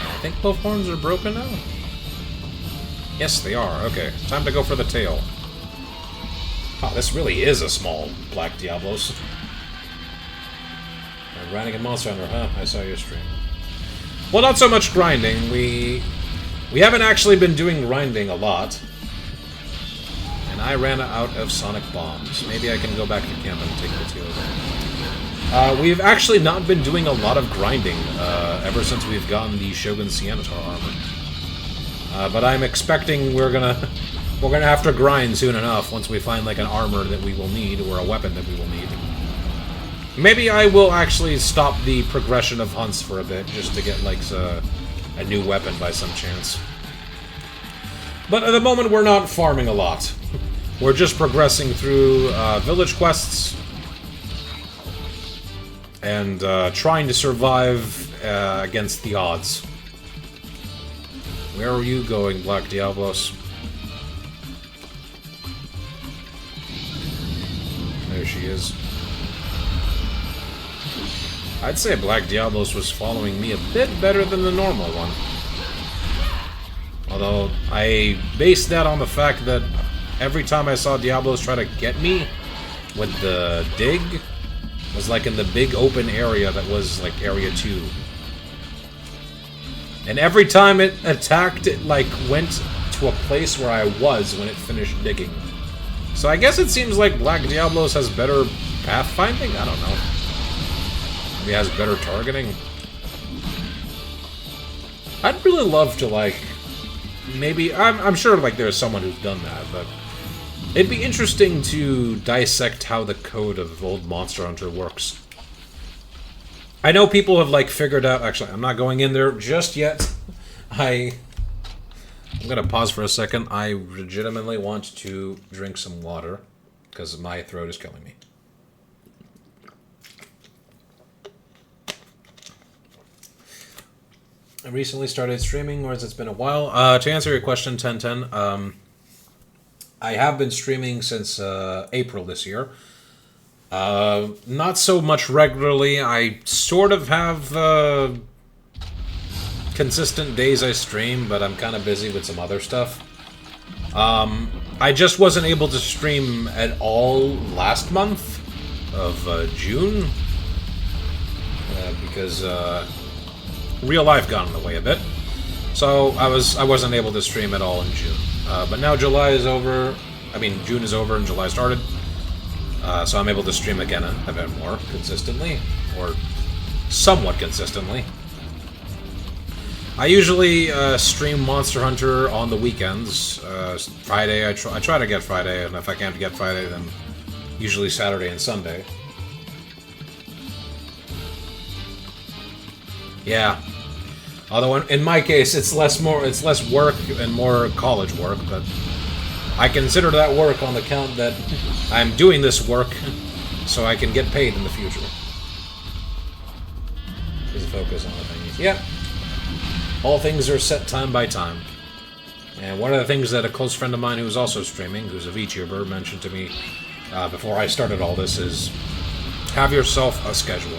I think both horns are broken now? Yes, they are. Okay, time to go for the tail. Oh, this really is a small Black Diablos. And grinding in Monster Hunter, huh? I saw your stream. Well, not so much grinding. We haven't actually been doing grinding a lot. And I ran out of sonic bombs. Maybe I can go back to camp and take the tail there. We've actually not been doing a lot of grinding ever since we've gotten the Shogun Siennatar armor. But I'm expecting we're gonna have to grind soon enough once we find like an armor that we will need or a weapon that we will need. Maybe I will actually stop the progression of hunts for a bit just to get like a new weapon by some chance. But at the moment we're not farming a lot. We're just progressing through village quests and trying to survive against the odds. Where are you going, Black Diablos? There she is. I'd say Black Diablos was following me a bit better than the normal one. Although, I based that on the fact that every time I saw Diablos try to get me with the dig, was like in the big open area that was like Area 2. And every time it attacked, it like went to a place where I was when it finished digging. So I guess it seems like Black Diablos has better pathfinding? I don't know. Maybe it has better targeting? I'd really love to like... Maybe... I'm sure like there's someone who's done that, but... It'd be interesting to dissect how the code of old Monster Hunter works. I know people have like figured out... Actually, I'm not going in there just yet. I'm gonna pause for a second. I legitimately want to drink some water because my throat is killing me. I recently started streaming, whereas it's been a while. To answer your question, 1010, I have been streaming since April this year. Not so much regularly. I sort of have consistent days I stream, but I'm kind of busy with some other stuff. I just wasn't able to stream at all last month of June because real life got in the way a bit. So I wasn't able to stream at all in June. But now July is over. I mean, June is over and July started. So I'm able to stream again a bit more consistently, or somewhat consistently. I usually stream Monster Hunter on the weekends. Friday, I try to get Friday, and if I can't get Friday, then usually Saturday and Sunday. Yeah. Although in my case, it's less work and more college work, but I consider that work on the count that I'm doing this work so I can get paid in the future. Just focus on the things. Yeah. All things are set time by time. And one of the things that a close friend of mine who's also streaming, who's a VTuber, mentioned to me before I started all this is, have yourself a schedule.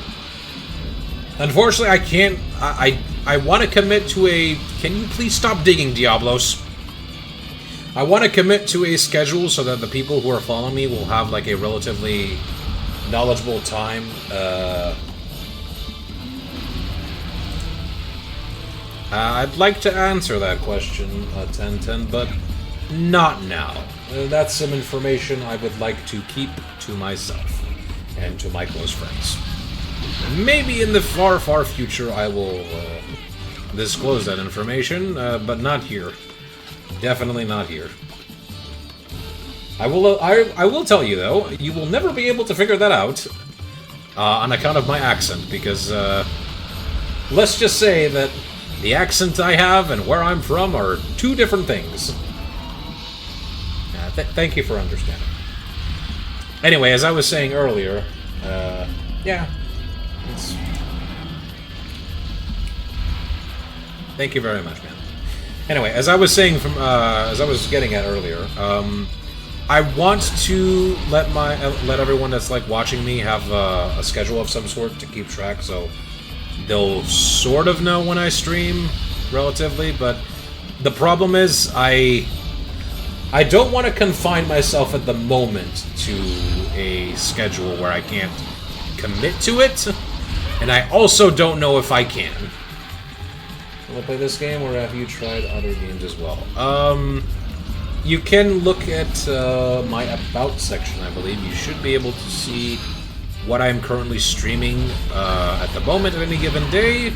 Unfortunately, I can't... I want to commit to a... Can you please stop digging, Diablos? I want to commit to a schedule so that the people who are following me will have, like, a relatively knowledgeable time. I'd like to answer that question, 1010, but not now. That's some information I would like to keep to myself and to my close friends. Maybe in the far, far future I will disclose that information, but not here. Definitely not here. I will tell you, though, you will never be able to figure that out on account of my accent, because let's just say that the accent I have and where I'm from are two different things. Thank you for understanding. Anyway, as I was saying earlier, yeah. Thank you very much, man. Anyway, as I was saying as I was getting at earlier, I want to let everyone that's like watching me have a schedule of some sort to keep track, so they'll sort of know when I stream, relatively. But the problem is, I don't want to confine myself at the moment to a schedule where I can't commit to it, and I also don't know if I can. Will I play this game, or have you tried other games as well? You can look at my About section, I believe. You should be able to see what I'm currently streaming at the moment at any given day,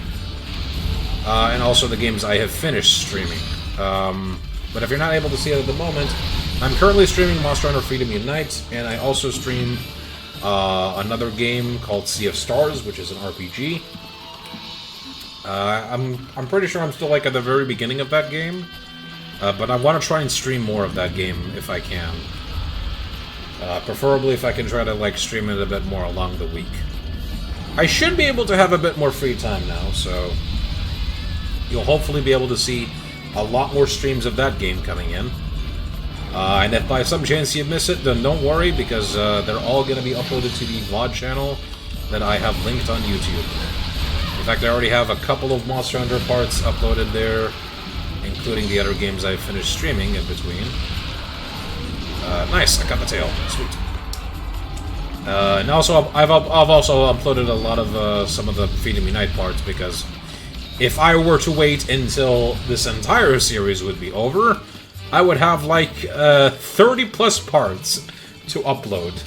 and also the games I have finished streaming. But if you're not able to see it at the moment, I'm currently streaming Monster Hunter Freedom Unite, and I also stream another game called Sea of Stars, which is an RPG. I'm pretty sure I'm still like at the very beginning of that game, but I want to try and stream more of that game if I can. Preferably if I can try to like stream it a bit more along the week. I should be able to have a bit more free time now, so you'll hopefully be able to see a lot more streams of that game coming in. And if by some chance you miss it, then don't worry, because they're all going to be uploaded to the VOD channel that I have linked on YouTube. In fact, I already have a couple of Monster Hunter parts uploaded there, including the other games I've finished streaming in between. Nice, I got the tail. Sweet. And also, I've also uploaded a lot of some of the Freedom Unite parts, because if I were to wait until this entire series would be over, I would have like 30 plus parts to upload.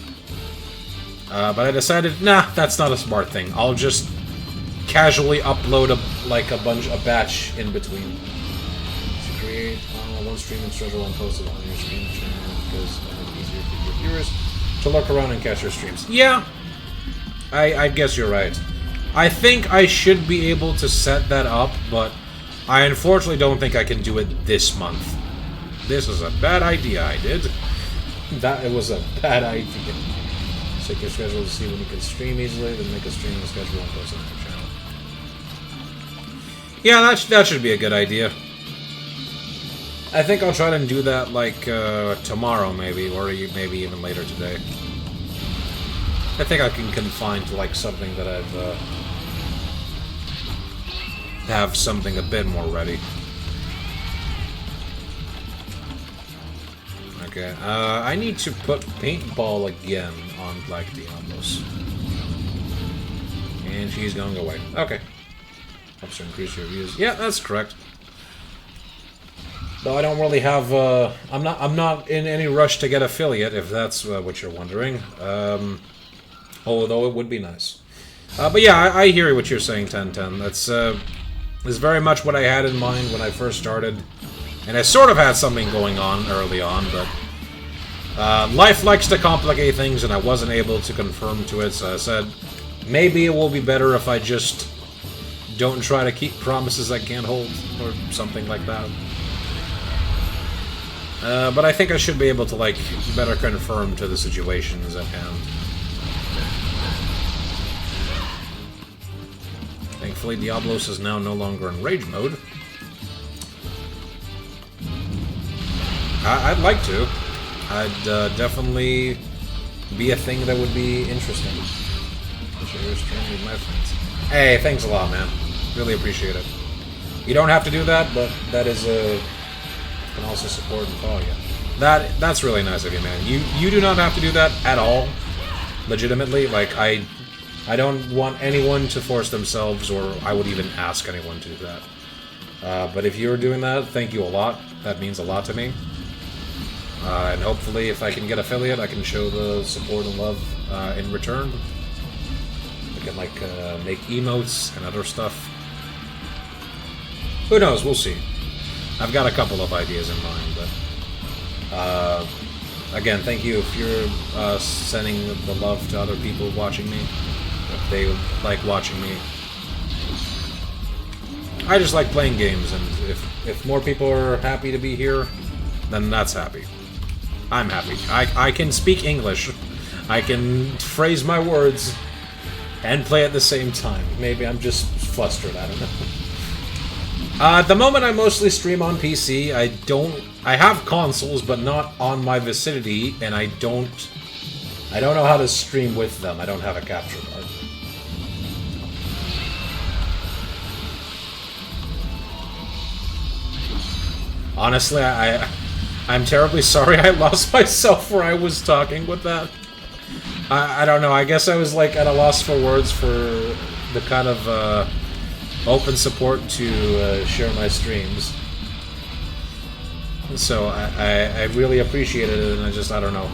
But I decided, nah, that's not a smart thing. I'll just casually upload a batch in between. To create one streaming schedule and post it on your stream channel, because it's easier for your viewers to look around and catch your streams. Yeah, I guess you're right. I think I should be able to set that up, but I unfortunately don't think I can do it this month. This is a bad idea I did. It was a bad idea. Check your schedule to see when you can stream easily, then make a streaming schedule and post it on your channel. Yeah, that should be a good idea. I think I'll try to do that, like, tomorrow, maybe, or maybe even later today. I think I can confine to, like, something that I've, have something a bit more ready. Okay, I need to put paintball again on Black Diablos. And she's going away. Okay. Helps to increase your views. Yeah, that's correct. Though I don't really have, I'm not in any rush to get affiliate, if that's what you're wondering. Although it would be nice. But yeah, I hear what you're saying, 1010. That's very much what I had in mind when I first started. And I sort of had something going on early on, but life likes to complicate things, and I wasn't able to confirm to it, so I said, maybe it will be better if I just don't try to keep promises I can't hold, or something like that. But I think I should be able to, like, better confirm to the situations at hand. Thankfully, Diablos is now no longer in rage mode. I'd like to. I'd definitely be a thing that would be interesting. Share stream with my friends. Hey, thanks a lot, man. Really appreciate it. You don't have to do that, but that is a... can also support and follow you. That's really nice of you, man. You do not have to do that at all. Legitimately, like, I don't want anyone to force themselves, or I would even ask anyone to do that. But if you're doing that, thank you a lot. That means a lot to me. And hopefully, if I can get affiliate, I can show the support and love in return. I can, like, make emotes and other stuff. Who knows? We'll see. I've got a couple of ideas in mind, but... again, thank you if you're sending the love to other people watching me. If they like watching me. I just like playing games, and if more people are happy to be here, then that's happy. I'm happy. I can speak English. I can phrase my words and play at the same time. Maybe I'm just flustered, I don't know. At the moment, I mostly stream on PC. I have consoles, but not on my vicinity, and I don't know how to stream with them. I don't have a capture card. Honestly, I'm terribly sorry I lost myself where I was talking with that. I don't know. I guess I was like at a loss for words for the kind of open support to share my streams. So I really appreciated it, and I don't know.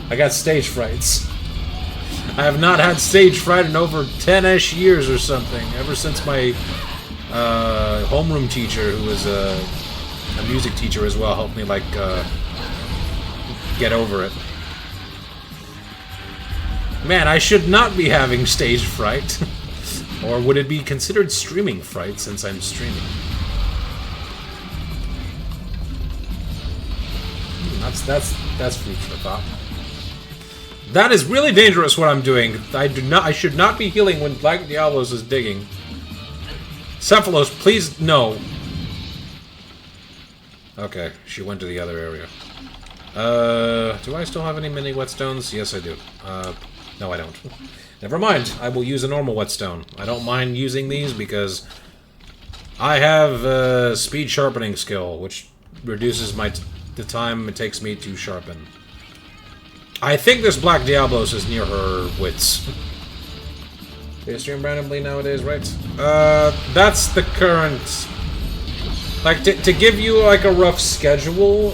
I got stage frights. I have not had stage fright in over 10-ish years or something. Ever since my homeroom teacher, who was a music teacher as well, helped me like get over it. Man, I should not be having stage fright. Or would it be considered streaming fright since I'm streaming? That's food for thought. That is really dangerous what I'm doing. I should not be healing when Black Diablos is digging. Cephalos, please no. Okay, she went to the other area. Do I still have any mini whetstones? Yes, I do. No, I don't. Never mind. I will use a normal whetstone. I don't mind using these because I have speed sharpening skill, which reduces the time it takes me to sharpen. I think this Black Diablos is near her wits. They stream randomly nowadays, right? That's the current... Like, to give you, like, a rough schedule,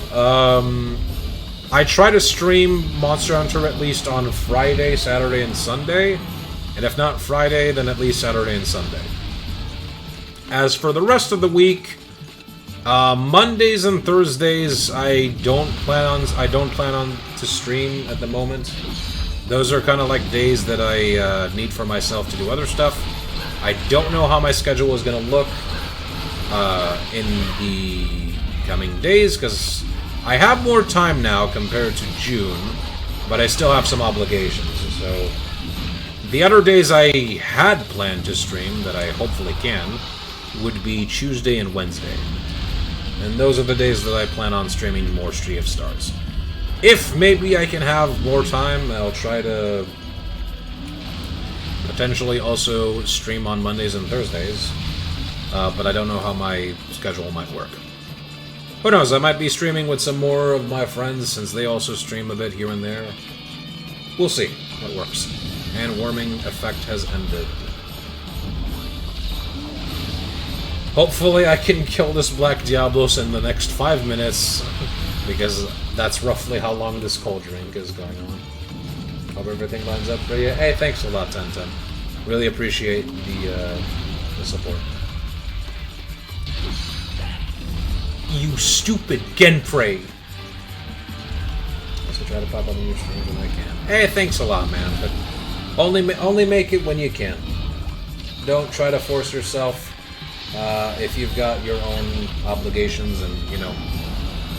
I try to stream Monster Hunter at least on Friday, Saturday, and Sunday. And if not Friday, then at least Saturday and Sunday. As for the rest of the week, Mondays and Thursdays, I don't plan on to stream at the moment. Those are kind of like days that I need for myself to do other stuff. I don't know how my schedule is going to look in the coming days, because I have more time now compared to June, but I still have some obligations. So the other days I had planned to stream that I hopefully can would be Tuesday and Wednesday. And those are the days that I plan on streaming more Sea of Stars. If maybe I can have more time, I'll try to potentially also stream on Mondays and Thursdays. But I don't know how my schedule might work. Who knows, I might be streaming with some more of my friends since they also stream a bit here and there. We'll see what works. And warming effect has ended. Hopefully I can kill this Black Diablos in the next 5 minutes, because that's roughly how long this cold drink is going on. Hope everything lines up for you. Hey, thanks a lot, 1010. Really appreciate the support. You stupid Genprey! Also try to pop up on your streams when I can. Hey, thanks a lot, man, but only make it when you can. Don't try to force yourself if you've got your own obligations and, you know,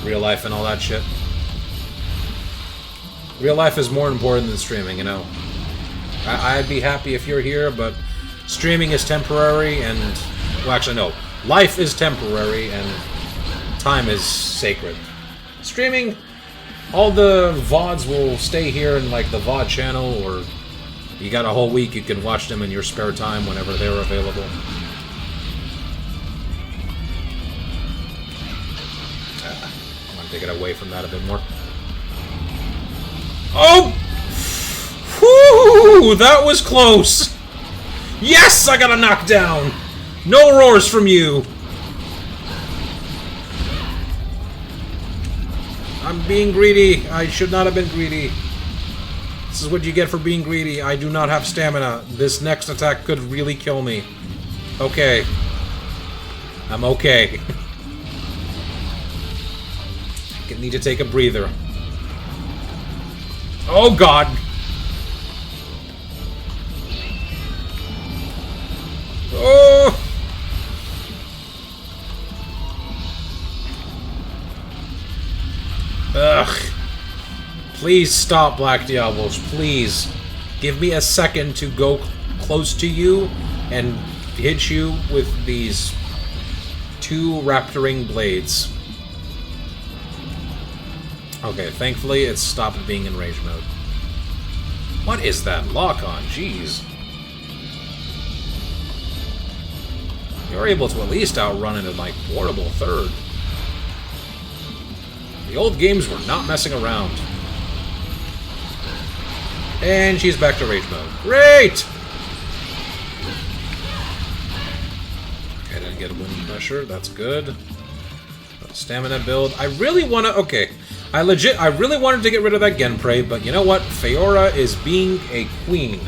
real life and all that shit. Real life is more important than streaming, you know. I'd be happy if you're here, but streaming is temporary and... Well, actually, no. Life is temporary and time is sacred. Streaming, all the VODs will stay here in, like, the VOD channel, or you got a whole week, you can watch them in your spare time whenever they're available. I want to take it away from that a bit more. Oh! Whew! That was close! Yes! I got a knockdown! No roars from you! I'm being greedy. I should not have been greedy. This is what you get for being greedy. I do not have stamina. This next attack could really kill me. Okay. I'm okay. I need to take a breather. Oh god! Oh! Ugh. Please stop, Black Diablos. Please. Give me a second to go close to you and hit you with these 2 raptoring blades. Okay, thankfully it stopped being in rage mode. What is that lock-on? Jeez. You're able to at least outrun it in, like, portable third. The old games were not messing around. And she's back to rage mode. Great! Okay, didn't get a wind pressure. That's good. Stamina build. I really want to... Okay. I really wanted to get rid of that Genprey, but you know what? Feora is being a queen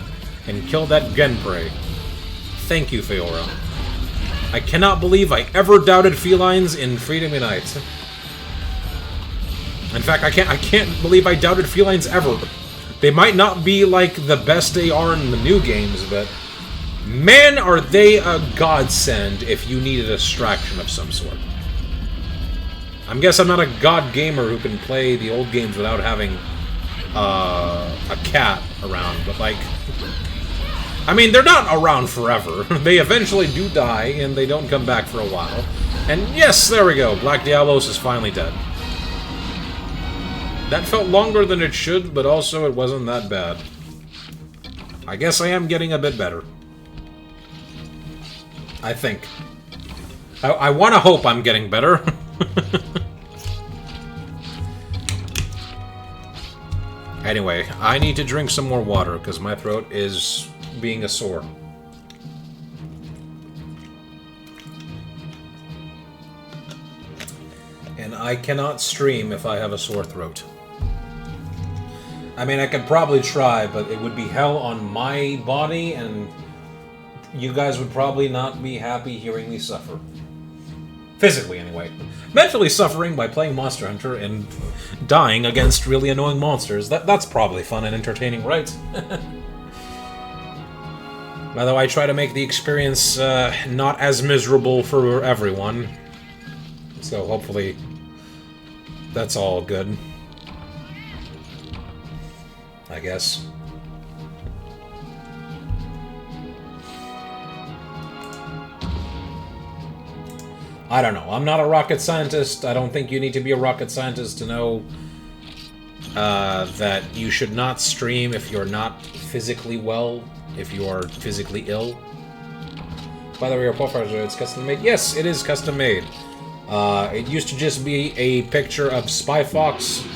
and killed that Genprey. Thank you, Feora. I cannot believe I ever doubted felines in Freedom Unite. In fact, I can't believe I doubted felines ever. They might not be like the best they are in the new games, but man, are they a godsend if you need a distraction of some sort. I guess I'm not a god gamer who can play the old games without having a cat around, but like... I mean, they're not around forever. They eventually do die, and they don't come back for a while. And yes, there we go. Black Diablos is finally dead. That felt longer than it should, but also it wasn't that bad. I guess I am getting a bit better. I think. I want to hope I'm getting better. Anyway, I need to drink some more water, because my throat is being a sore. And I cannot stream if I have a sore throat. I mean, I could probably try, but it would be hell on my body, and you guys would probably not be happy hearing me suffer. Physically, anyway. Mentally suffering by playing Monster Hunter and dying against really annoying monsters. That's probably fun and entertaining, right? Although I try to make the experience not as miserable for everyone. So hopefully that's all good. I guess. I don't know. I'm not a rocket scientist. I don't think you need to be a rocket scientist to know that you should not stream if you're not physically well, if you are physically ill. By the way, your profile, it's custom made? Yes, it is custom made. It used to just be a picture of Spy Fox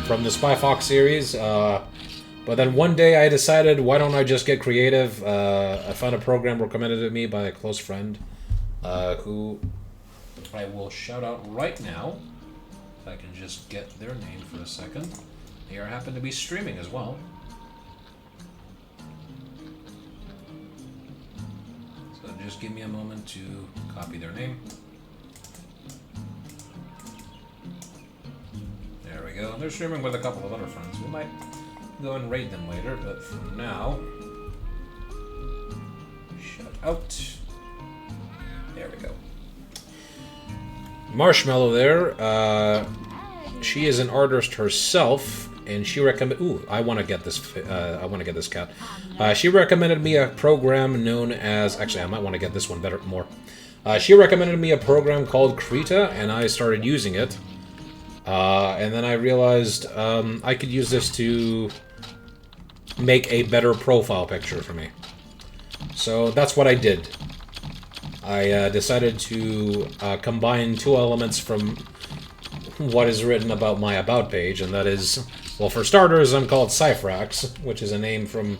from the Spy Fox series, but then one day I decided, why don't I just get creative? I found a program recommended to me by a close friend, who I will shout out right now. If I can just get their name for a second. They happen to be streaming as well. So just give me a moment to copy their name. There we go. They're streaming with a couple of other friends. We might go and raid them later, but for now, shout out. There we go. Marshmallow there, she is an artist herself, and she recommended... Ooh, I want to get this. I want to get this cat. She recommended me a program known as... Actually, I might want to get this one more. She recommended me a program called Krita, and I started using it. And then I realized I could use this to make a better profile picture for me. So that's what I did. I decided to combine 2 elements from what is written about my About page, and that is, well, for starters, I'm called Cyphrax, which is a name from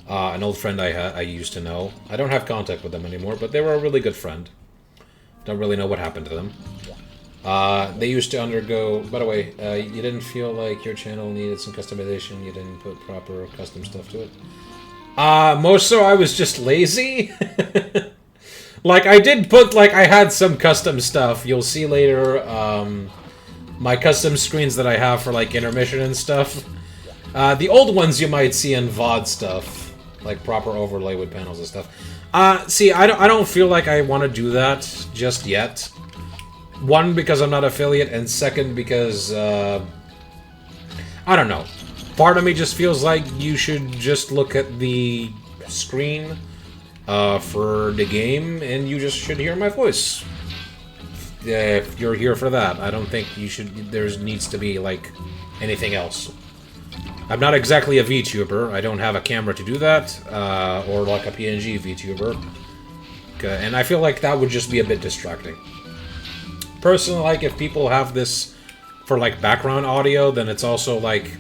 an old friend I used to know. I don't have contact with them anymore, but they were a really good friend. Don't really know what happened to them. They used to undergo... By the way, you didn't feel like your channel needed some customization? You didn't put proper custom stuff to it? Most so I was just lazy. Like, I did put, like, I had some custom stuff. You'll see later, my custom screens that I have for, like, intermission and stuff. The old ones you might see in VOD stuff. Like, proper overlay with panels and stuff. See, I don't feel like I want to do that just yet. One, because I'm not affiliate, and second, because, I don't know. Part of me just feels like you should just look at the screen for the game, and you just should hear my voice. if you're here for that. I don't think you should. There needs to be like anything else. I'm not exactly a VTuber. I don't have a camera to do that, or like a PNG VTuber. And I feel like that would just be a bit distracting. Personally, like, if people have this for, like, background audio, then it's also, like,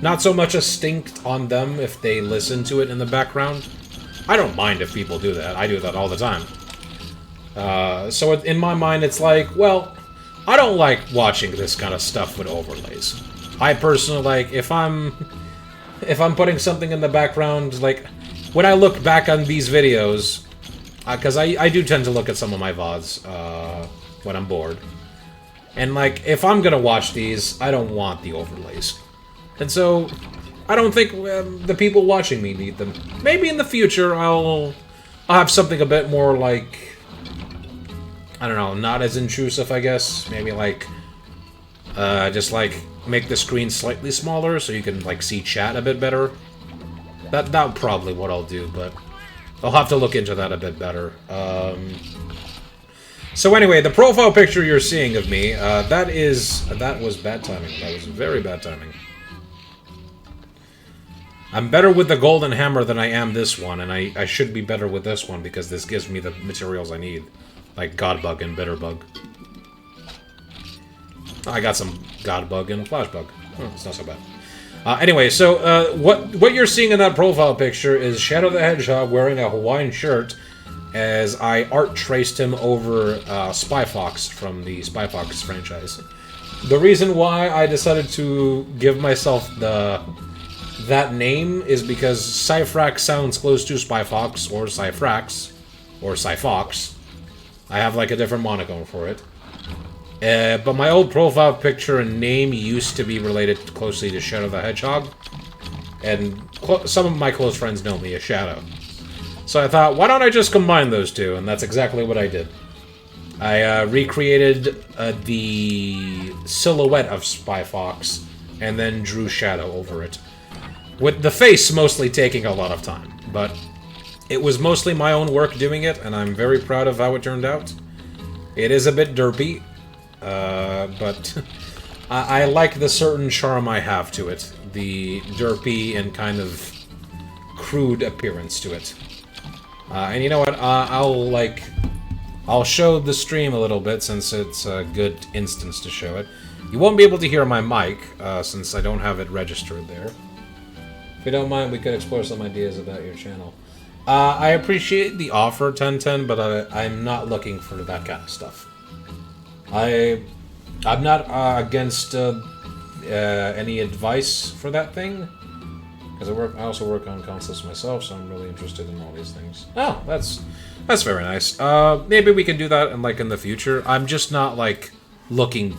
not so much a stink on them if they listen to it in the background. I don't mind if people do that. I do that all the time. So in my mind, it's like, well, I don't like watching this kind of stuff with overlays. I personally, like, if I'm putting something in the background, like, when I look back on these videos, because I do tend to look at some of my VODs when I'm bored. And, like, if I'm gonna watch these, I don't want the overlays. And so, I don't think the people watching me need them. Maybe in the future, I'll have something a bit more, like, I don't know, not as intrusive, I guess. Maybe, like, just, like, make the screen slightly smaller so you can, like, see chat a bit better. That's probably what I'll do, but I'll have to look into that a bit better. So anyway, the profile picture you're seeing of me, that was bad timing. That was very bad timing. I'm better with the golden hammer than I am this one, and I should be better with this one because this gives me the materials I need. Like Godbug and Bitterbug. I got some Godbug and Flashbug. Oh, it's not so bad. Anyway, so what you're seeing in that profile picture is Shadow the Hedgehog wearing a Hawaiian shirt as I art traced him over Spy Fox from the Spy Fox franchise. The reason why I decided to give myself that name is because Cyfrax sounds close to Spy Fox or Cyfrax or Cyfox. I have like a different monochrome for it. But my old profile picture and name used to be related closely to Shadow the Hedgehog. And some of my close friends know me as Shadow. So I thought, why don't I just combine those two? And that's exactly what I did. I recreated the silhouette of Spy Fox and then drew Shadow over it. With the face mostly taking a lot of time. But it was mostly my own work doing it, and I'm very proud of how it turned out. It is a bit derpy. But I like the certain charm I have to it. The derpy and kind of crude appearance to it. And you know what? I'll show the stream a little bit since it's a good instance to show it. You won't be able to hear my mic since I don't have it registered there. If you don't mind, we could explore some ideas about your channel. I appreciate the offer, 1010, but I'm not looking for that kind of stuff. I'm not against any advice for that thing, because I also work on consoles myself, so I'm really interested in all these things. Oh, that's very nice. Maybe we can do that in the future. I'm just not like looking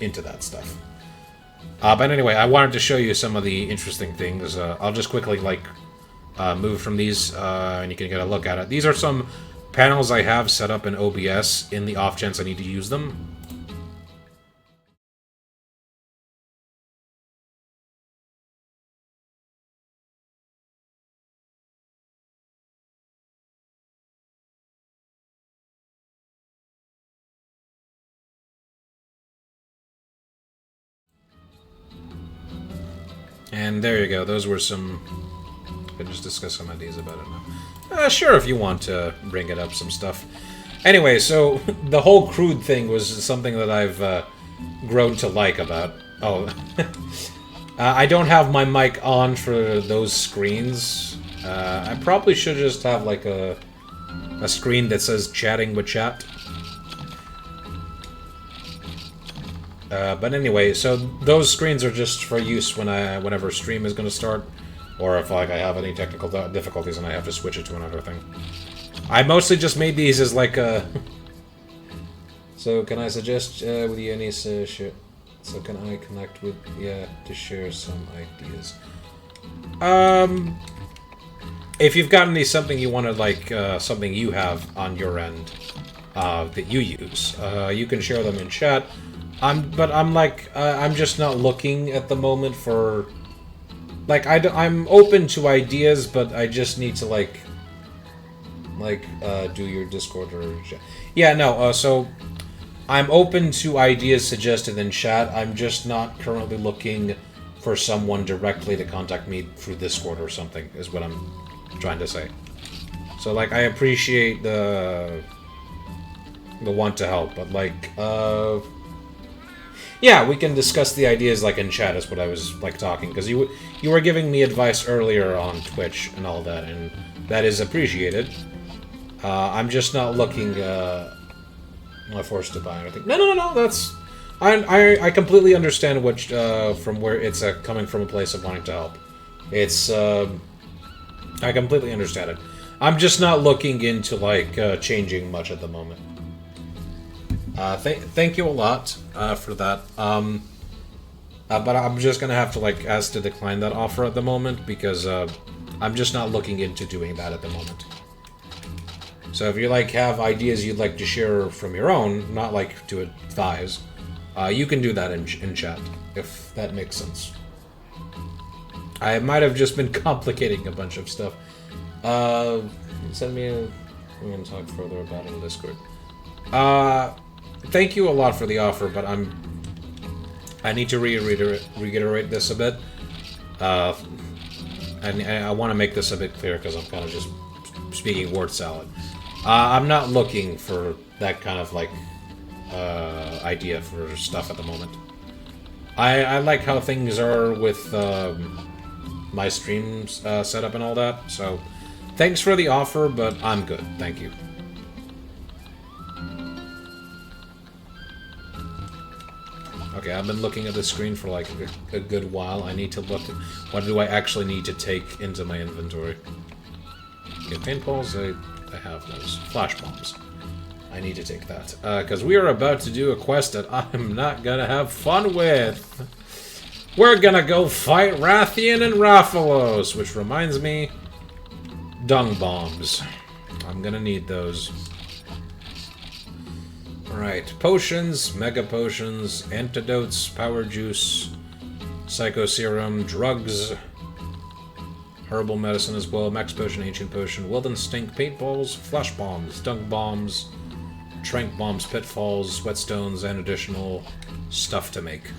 into that stuff. But anyway, I wanted to show you some of the interesting things. I'll just quickly move from these, and you can get a look at it. These are some panels I have set up in OBS in the off chance I need to use them. And there you go. Those were some... I just discuss some ideas about it now. Sure, if you want to bring it up, some stuff. Anyway, so the whole crude thing was something that I've grown to like about... Oh. I don't have my mic on for those screens. I probably should just have like a screen that says chatting with chat. But anyway, so those screens are just for use whenever stream is going to start, or if I have any technical difficulties and I have to switch it to another thing. I mostly just made these as like a... So can I suggest with you any shit? So can I connect with to share some ideas? If you've got something you want to something you have on your end that you use, you can share them in chat. I'm just not looking at the moment for... I'm open to ideas, but I just need to, do your Discord or... Yeah, no, so... I'm open to ideas suggested in chat. I'm just not currently looking for someone directly to contact me through Discord or something, is what I'm trying to say. So, like, I appreciate the want to help, but, like, yeah, we can discuss the ideas, like, in chat is what I was, like, talking, because you were giving me advice earlier on Twitch and all that, and that is appreciated. I'm just not looking, forced to buy anything. No, that's... I completely understand what, from where it's coming from a place of wanting to help. It's, I completely understand it. I'm just not looking into, like, changing much at the moment. Thank you a lot, for that. But I'm just gonna have to, like, ask to decline that offer at the moment, because, I'm just not looking into doing that at the moment. So if you, like, have ideas you'd like to share from your own, not, like, to advise, you can do that in chat, if that makes sense. I might have just been complicating a bunch of stuff. Send me a... We're gonna talk further about it in Discord. Thank you a lot for the offer, but I need to reiterate this a bit. And I want to make this a bit clear, because I'm kind of just speaking word salad. I'm not looking for that kind of, like, idea for stuff at the moment. I like how things are with my streams setup and all that, so thanks for the offer, but I'm good, thank you. Okay, I've been looking at the screen for like a good while. I need to look at what do I actually need to take into my inventory. Okay, paintballs, I have those. Flash bombs. I need to take that. Because we are about to do a quest that I'm not gonna have fun with. We're gonna go fight Rathian and Rathalos, which reminds me, dung bombs. I'm gonna need those. Alright, potions, mega potions, antidotes, power juice, psycho serum, drugs, herbal medicine as well, max potion, ancient potion, wild and stink, paintballs, flash bombs, dunk bombs, trank bombs, pitfalls, whetstones, and additional stuff to make.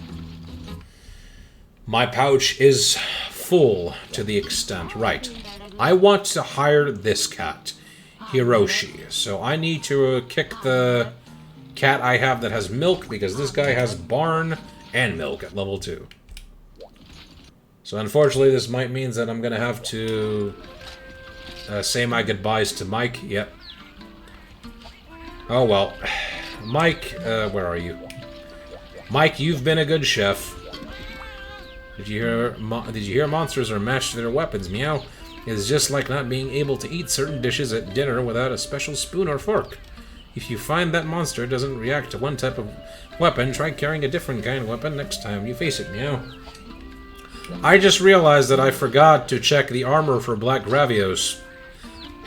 My pouch is full to the extent. Right. I want to hire this cat, Hiroshi. So I need to kick the cat I have that has milk, because this guy has barn and milk at level 2. So unfortunately this might mean that I'm going to have to say my goodbyes to Mike. Yep. Oh well. Mike, where are you? Mike, you've been a good chef. Did you hear monsters are mashed to their weapons? Meow. It's just like not being able to eat certain dishes at dinner without a special spoon or fork. If you find that monster doesn't react to one type of weapon, try carrying a different kind of weapon next time you face it, meow. I just realized that I forgot to check the armor for Black Gravios.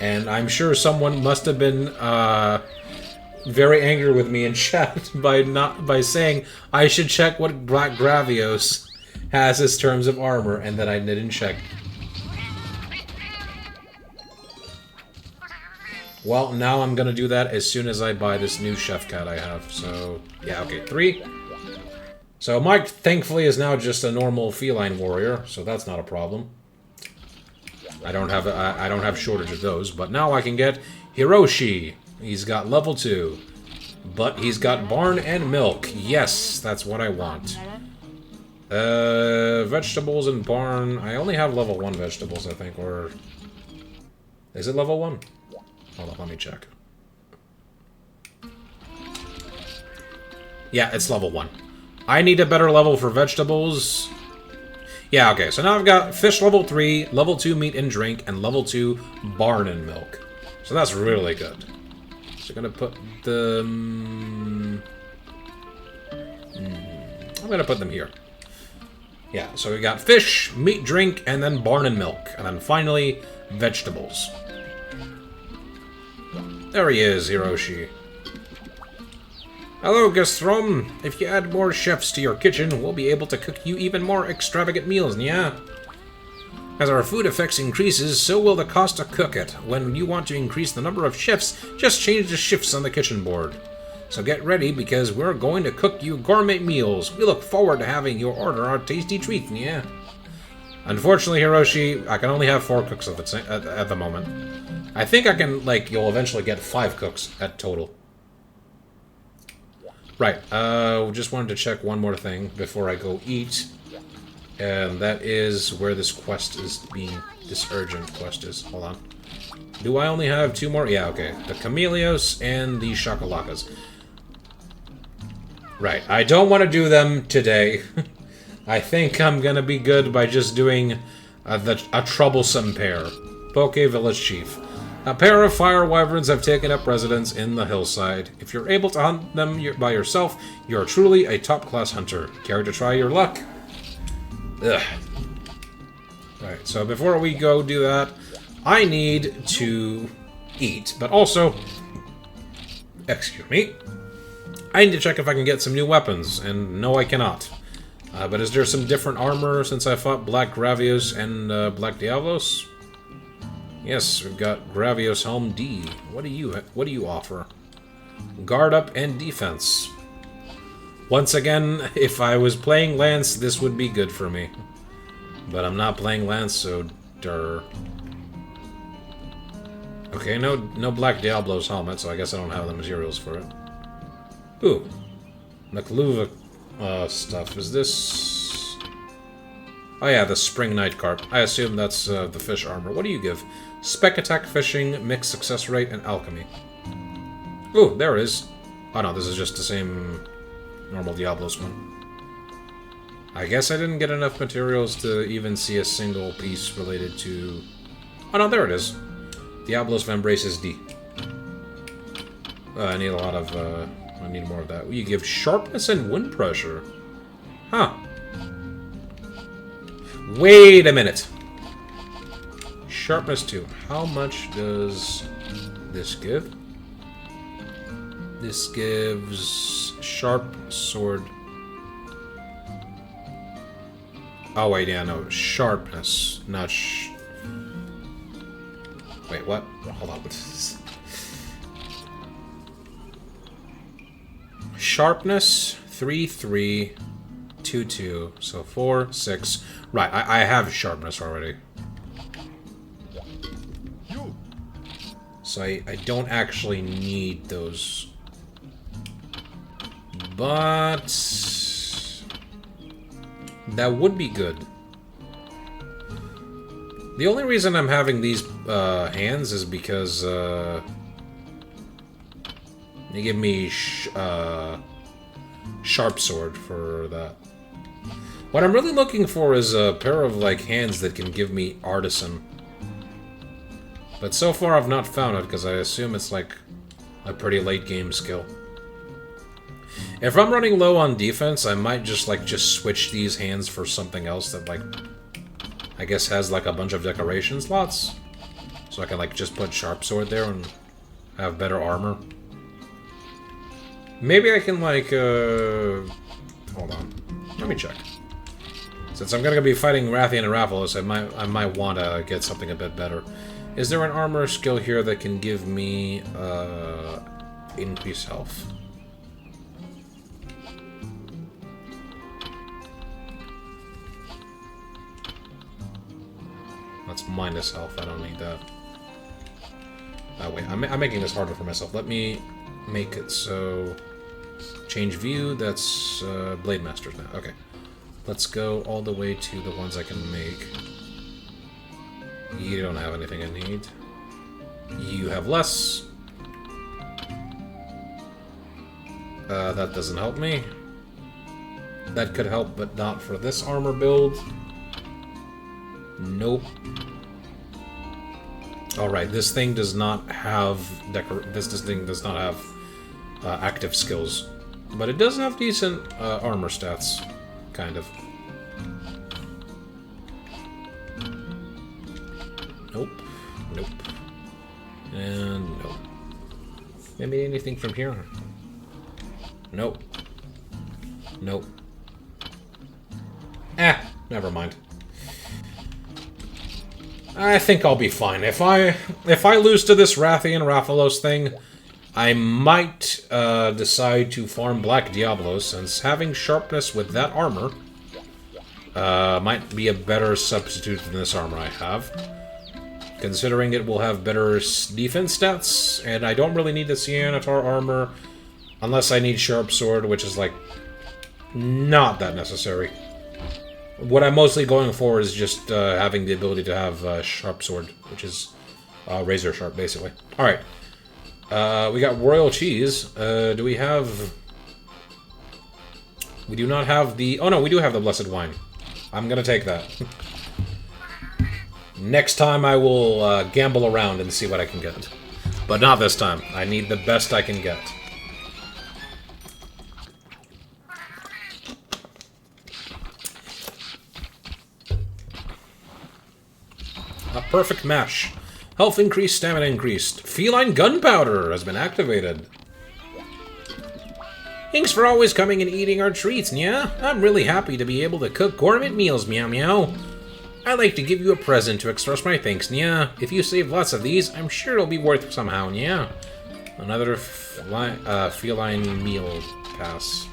And I'm sure someone must have been very angry with me in chat by saying I should check what Black Gravios has as terms of armor, and that I didn't check. Well, now I'm gonna do that as soon as I buy this new chef cat I have. So, yeah, okay, 3. So Mike, thankfully, is now just a normal feline warrior, so that's not a problem. I don't have shortage of those, but now I can get Hiroshi. He's got level 2, but he's got barn and milk. Yes, that's what I want. Vegetables and barn. I only have level 1 vegetables, I think, or is it level 1? Hold on, let me check. Yeah, it's level 1. I need a better level for vegetables. Yeah, okay, so now I've got fish level 3, level 2 meat and drink, and level 2 barn and milk. So that's really good. So I'm gonna put them... I'm gonna put them here. Yeah, so we got fish, meat, drink, and then barn and milk. And then finally, vegetables. There he is, Hiroshi. Hello, Gastrom. If you add more chefs to your kitchen, we'll be able to cook you even more extravagant meals, yeah? As our food effects increases, so will the cost to cook it. When you want to increase the number of chefs, just change the shifts on the kitchen board. So get ready, because we're going to cook you gourmet meals. We look forward to having you order our tasty treat, yeah. Unfortunately, Hiroshi, I can only have 4 cooks at the moment. I think I can, like, you'll eventually get 5 cooks at total. Right, just wanted to check one more thing before I go eat. And that is where this quest is being... This urgent quest is. Hold on. Do I only have 2 more? Yeah, okay. The Camellios and the Shakalakas. Right, I don't want to do them today. I think I'm gonna be good by just doing a troublesome pair. Poke Village Chief. A pair of fire wyverns have taken up residence in the hillside. If you're able to hunt them by yourself, you're truly a top-class hunter. Care to try your luck? Ugh. Alright, so before we go do that, I need to eat, but also... Excuse me. I need to check if I can get some new weapons, and no, I cannot. But is there some different armor since I fought Black Gravios and Black Diablos? Yes, we've got Gravios Helm D. What do you offer? Guard up and defense. Once again, if I was playing Lance, this would be good for me. But I'm not playing Lance, so durr. Okay, no Black Diablo's helmet, so I guess I don't have the materials for it. Ooh. Nakluva stuff. Is this... Oh yeah, the Spring Night Carp. I assume that's the fish armor. What do you give? Spec attack, fishing, mixed success rate, and alchemy. Ooh, there it is. Oh no, this is just the same normal Diablos one. I guess I didn't get enough materials to even see a single piece related to... Oh no, there it is. Diablos Vambraces D. I need a lot of... I need more of that. You give sharpness and wind pressure. Huh. Wait a minute. Sharpness 2. How much does this give? This gives sharp sword. Oh wait, yeah, no, sharpness, not Wait, what? Hold on. Sharpness 3, 3, 2, 2. So 4, 6. Right, I have sharpness already. So I don't actually need those. But that would be good. The only reason I'm having these hands is because they give me sharp sword for that. What I'm really looking for is a pair of like hands that can give me artisan. But so far I've not found it because I assume it's like a pretty late game skill. If I'm running low on defense, I might just switch these hands for something else that like I guess has like a bunch of decoration slots. So I can like just put sharp sword there and have better armor. Maybe I can like hold on. Let me check. Since I'm gonna be fighting Rathian and Rathalos, I might want to get something a bit better. Is there an armor skill here that can give me increased health? That's minus health. I don't need that. Oh wait, I'm making this harder for myself. Let me make it so... Change view, that's Blade Masters now. Okay. Let's go all the way to the ones I can make. You don't have anything I need. You have less. That doesn't help me. That could help, but not for this armor build. Nope. Alright, this thing does not have this thing does not have active skills. But it does have decent armor stats. Kind of. Nope. Nope. And nope. Maybe anything from here? Nope. Nope. Never mind. I think I'll be fine. If I lose to this Rathian Rathalos thing, I might decide to farm Black Diablos, since having sharpness with that armor might be a better substitute than this armor I have. Considering it will have better defense stats, and I don't really need the Cyanatar armor unless I need Sharp Sword, which is, like, not that necessary. What I'm mostly going for is just having the ability to have Sharp Sword, which is razor sharp, basically. Alright. We got Royal Cheese. Do we have... We do not have the... Oh no, we do have the Blessed Wine. I'm gonna take that. Next time I will gamble around and see what I can get. But not this time. I need the best I can get. A perfect match. Health increased, stamina increased. Feline gunpowder has been activated. Thanks for always coming and eating our treats, yeah? I'm really happy to be able to cook gourmet meals, meow meow. I'd like to give you a present to express my thanks, yeah? If you save lots of these, I'm sure it'll be worth somehow, yeah? Another feline meal pass.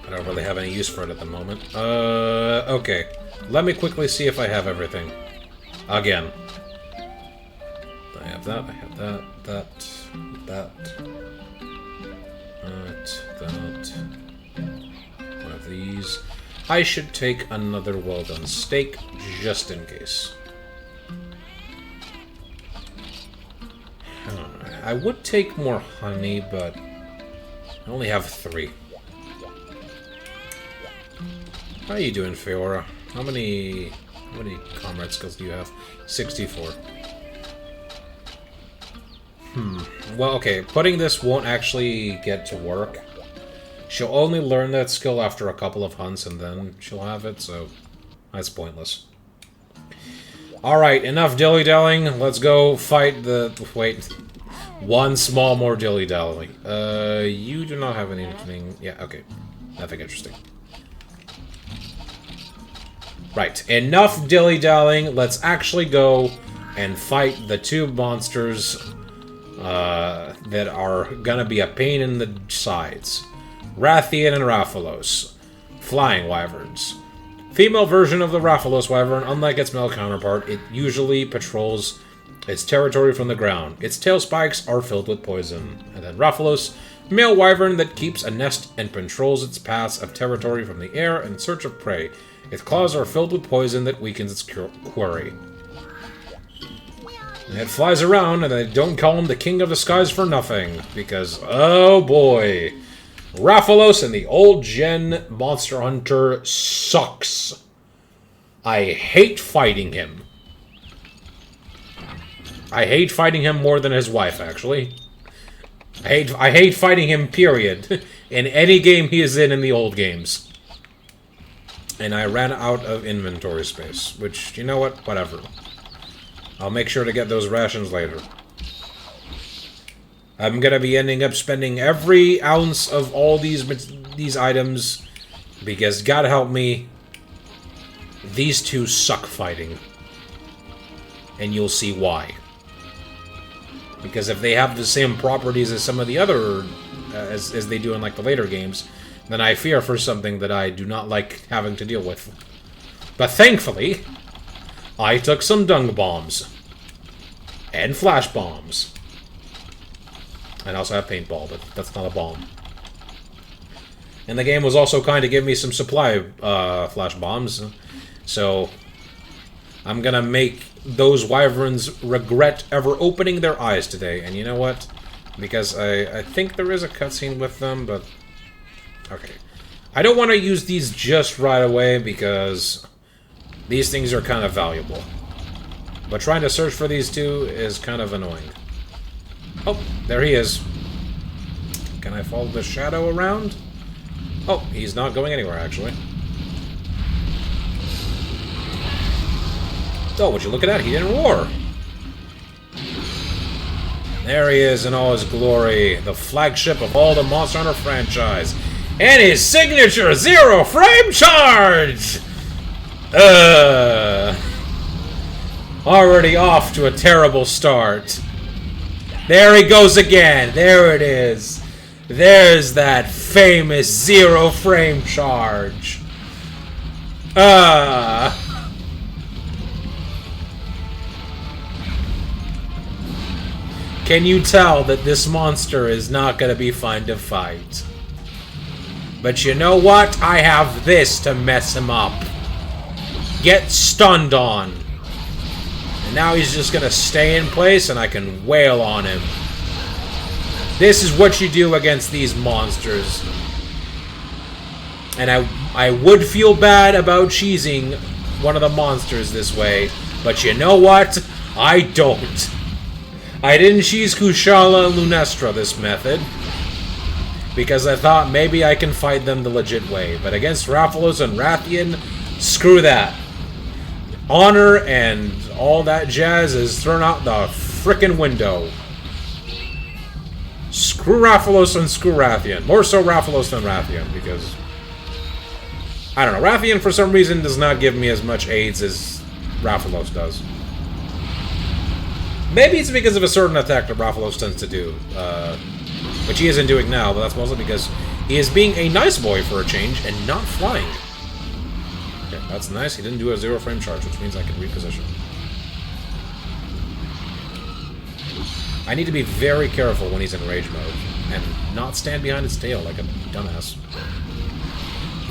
I don't really have any use for it at the moment. Okay. Let me quickly see if I have everything. Again. I have that, I have that, that. One of these. I should take another well-done steak, just in case. I would take more honey, but I only have 3. How are you doing, Feora? How many comrade skills do you have? 64. Well, okay, putting this won't actually get to work. She'll only learn that skill after a couple of hunts, and then she'll have it, so that's pointless. Alright, enough dilly-dallying. Let's go fight the... Wait. One small more dilly-dally. You do not have anything... Yeah, okay. Nothing interesting. Right, enough dilly-dallying. Let's actually go and fight the 2 monsters that are gonna be a pain in the sides. Rathian and Rathalos. Flying wyverns. Female version of the Rathalos wyvern, unlike its male counterpart, it usually patrols its territory from the ground. Its tail spikes are filled with poison. And then Rathalos, male wyvern that keeps a nest and patrols its paths of territory from the air in search of prey. Its claws are filled with poison that weakens its quarry. And it flies around, and they don't call him the King of the Skies for nothing. Because, oh boy, Rathalos and the old-gen Monster Hunter sucks. I hate fighting him. I hate fighting him more than his wife, actually. I hate fighting him, period. In any game he is in the old games. And I ran out of inventory space, which, you know what? Whatever. I'll make sure to get those rations later. I'm gonna be ending up spending every ounce of all these items, because, God help me, these 2 suck fighting. And you'll see why. Because if they have the same properties as some of the other, as they do in, like, the later games, then I fear for something that I do not like having to deal with. But thankfully, I took some dung bombs. And flash bombs. And I also have paintball, but that's not a bomb. And the game was also kind of giving me some supply flash bombs. So I'm gonna make those wyverns regret ever opening their eyes today. And you know what? Because I think there is a cutscene with them, but... Okay. I don't want to use these just right away, because these things are kind of valuable. But trying to search for these 2 is kind of annoying. Oh, there he is. Can I follow the shadow around? Oh, he's not going anywhere, actually. Oh, would you look at that? He didn't roar. There he is in all his glory. The flagship of all the Monster Hunter franchise. And his signature 0 frame charge! Already off to a terrible start. There he goes again. There it is. There's that famous 0 frame charge. Can you tell that this monster is not going to be fun to fight? But you know what? I have this to mess him up. Get stunned on. And now he's just going to stay in place and I can wail on him. This is what you do against these monsters. And I would feel bad about cheesing one of the monsters this way. But you know what? I don't. I didn't cheese Kushala and Lunestra this method. Because I thought maybe I can fight them the legit way. But against Rathalos and Rathian, screw that. Honor and all that jazz is thrown out the frickin' window. Screw Rathalos and screw Rathian. More so Rathalos than Rathian, because... I don't know, Rathian for some reason does not give me as much aids as Rathalos does. Maybe it's because of a certain attack that Rathalos tends to do. Which he isn't doing now, but that's mostly because he is being a nice boy for a change and not flying. Okay, that's nice. He didn't do a 0 frame charge, which means I can reposition. I need to be very careful when he's in rage mode and not stand behind his tail like a dumbass.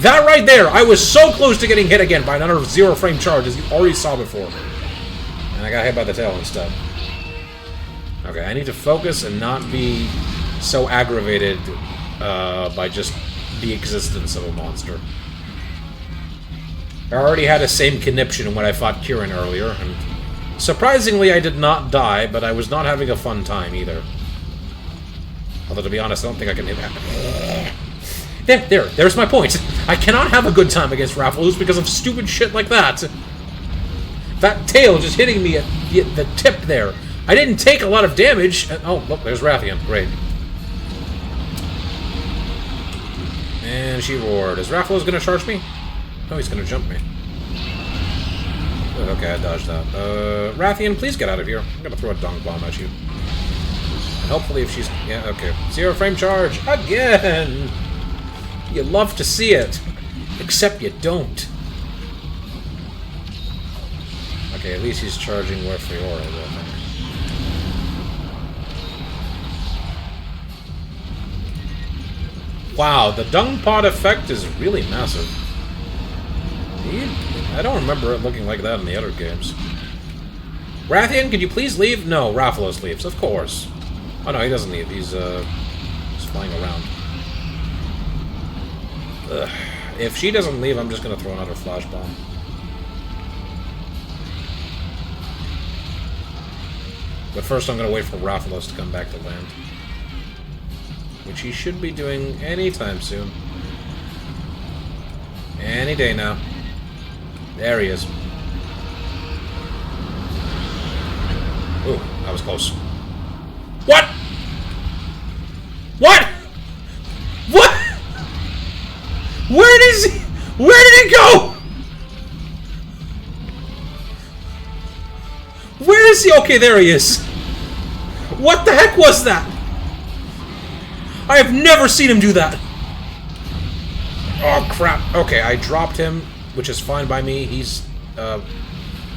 That right there! I was so close to getting hit again by another 0 frame charge, as you already saw before. And I got hit by the tail instead. Okay, I need to focus and not be so aggravated by just the existence of a monster. I already had the same conniption when I fought Kirin earlier, and surprisingly I did not die, but I was not having a fun time either. Although, to be honest, I don't think I can hit that. There's my point. I cannot have a good time against Rathalos because of stupid shit like that. That tail just hitting me at the tip there. I didn't take a lot of damage. Oh, look, there's Rathian. Great. And she roared. Is Rathalos going to charge me? No, he's going to jump me. Okay, I dodged that. Rathian, please get out of here. I'm going to throw a dunk bomb at you. And hopefully if she's... Yeah, okay. 0 frame charge. Again! You love to see it. Except you don't. Okay, at least he's charging where Fiora is, I think. Wow, the dung pot effect is really massive. I don't remember it looking like that in the other games. Rathian, could you please leave? No, Rathalos leaves, of course. Oh no, he doesn't leave. He's flying around. Ugh. If she doesn't leave, I'm just gonna throw another flash bomb. But first I'm gonna wait for Rathalos to come back to land. Which he should be doing anytime soon. Any day now. There he is. Ooh, that was close. What? What? What? Where is he? Where did he go? Where is he? Okay, there he is. What the heck was that? I have never seen him do that. Oh, crap. Okay, I dropped him, which is fine by me. He's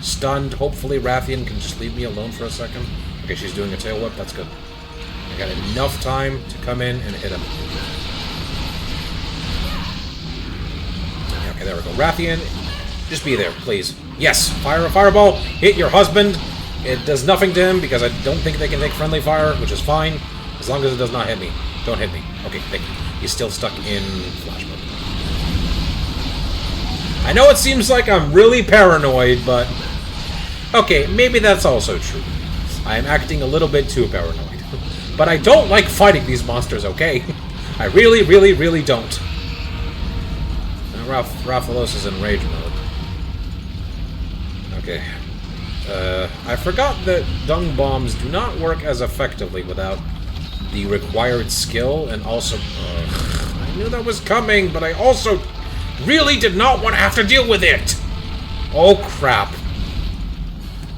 stunned. Hopefully Rathian can just leave me alone for a second. Okay, she's doing a tail whip. That's good. I got enough time to come in and hit him. Okay, there we go. Rathian, just be there, please. Yes, fire a fireball. Hit your husband. It does nothing to him because I don't think they can take friendly fire, which is fine. As long as it does not hit me. Don't hit me. Okay, thank you. He's still stuck in flash mode. I know it seems like I'm really paranoid, but... Okay, maybe that's also true. I'm acting a little bit too paranoid. But I don't like fighting these monsters, okay? I really, really, really don't. Now Rathalos is in rage mode. Okay. I forgot that dung bombs do not work as effectively without the required skill, and also... I knew that was coming, but I also really did not want to have to deal with it! Oh, crap.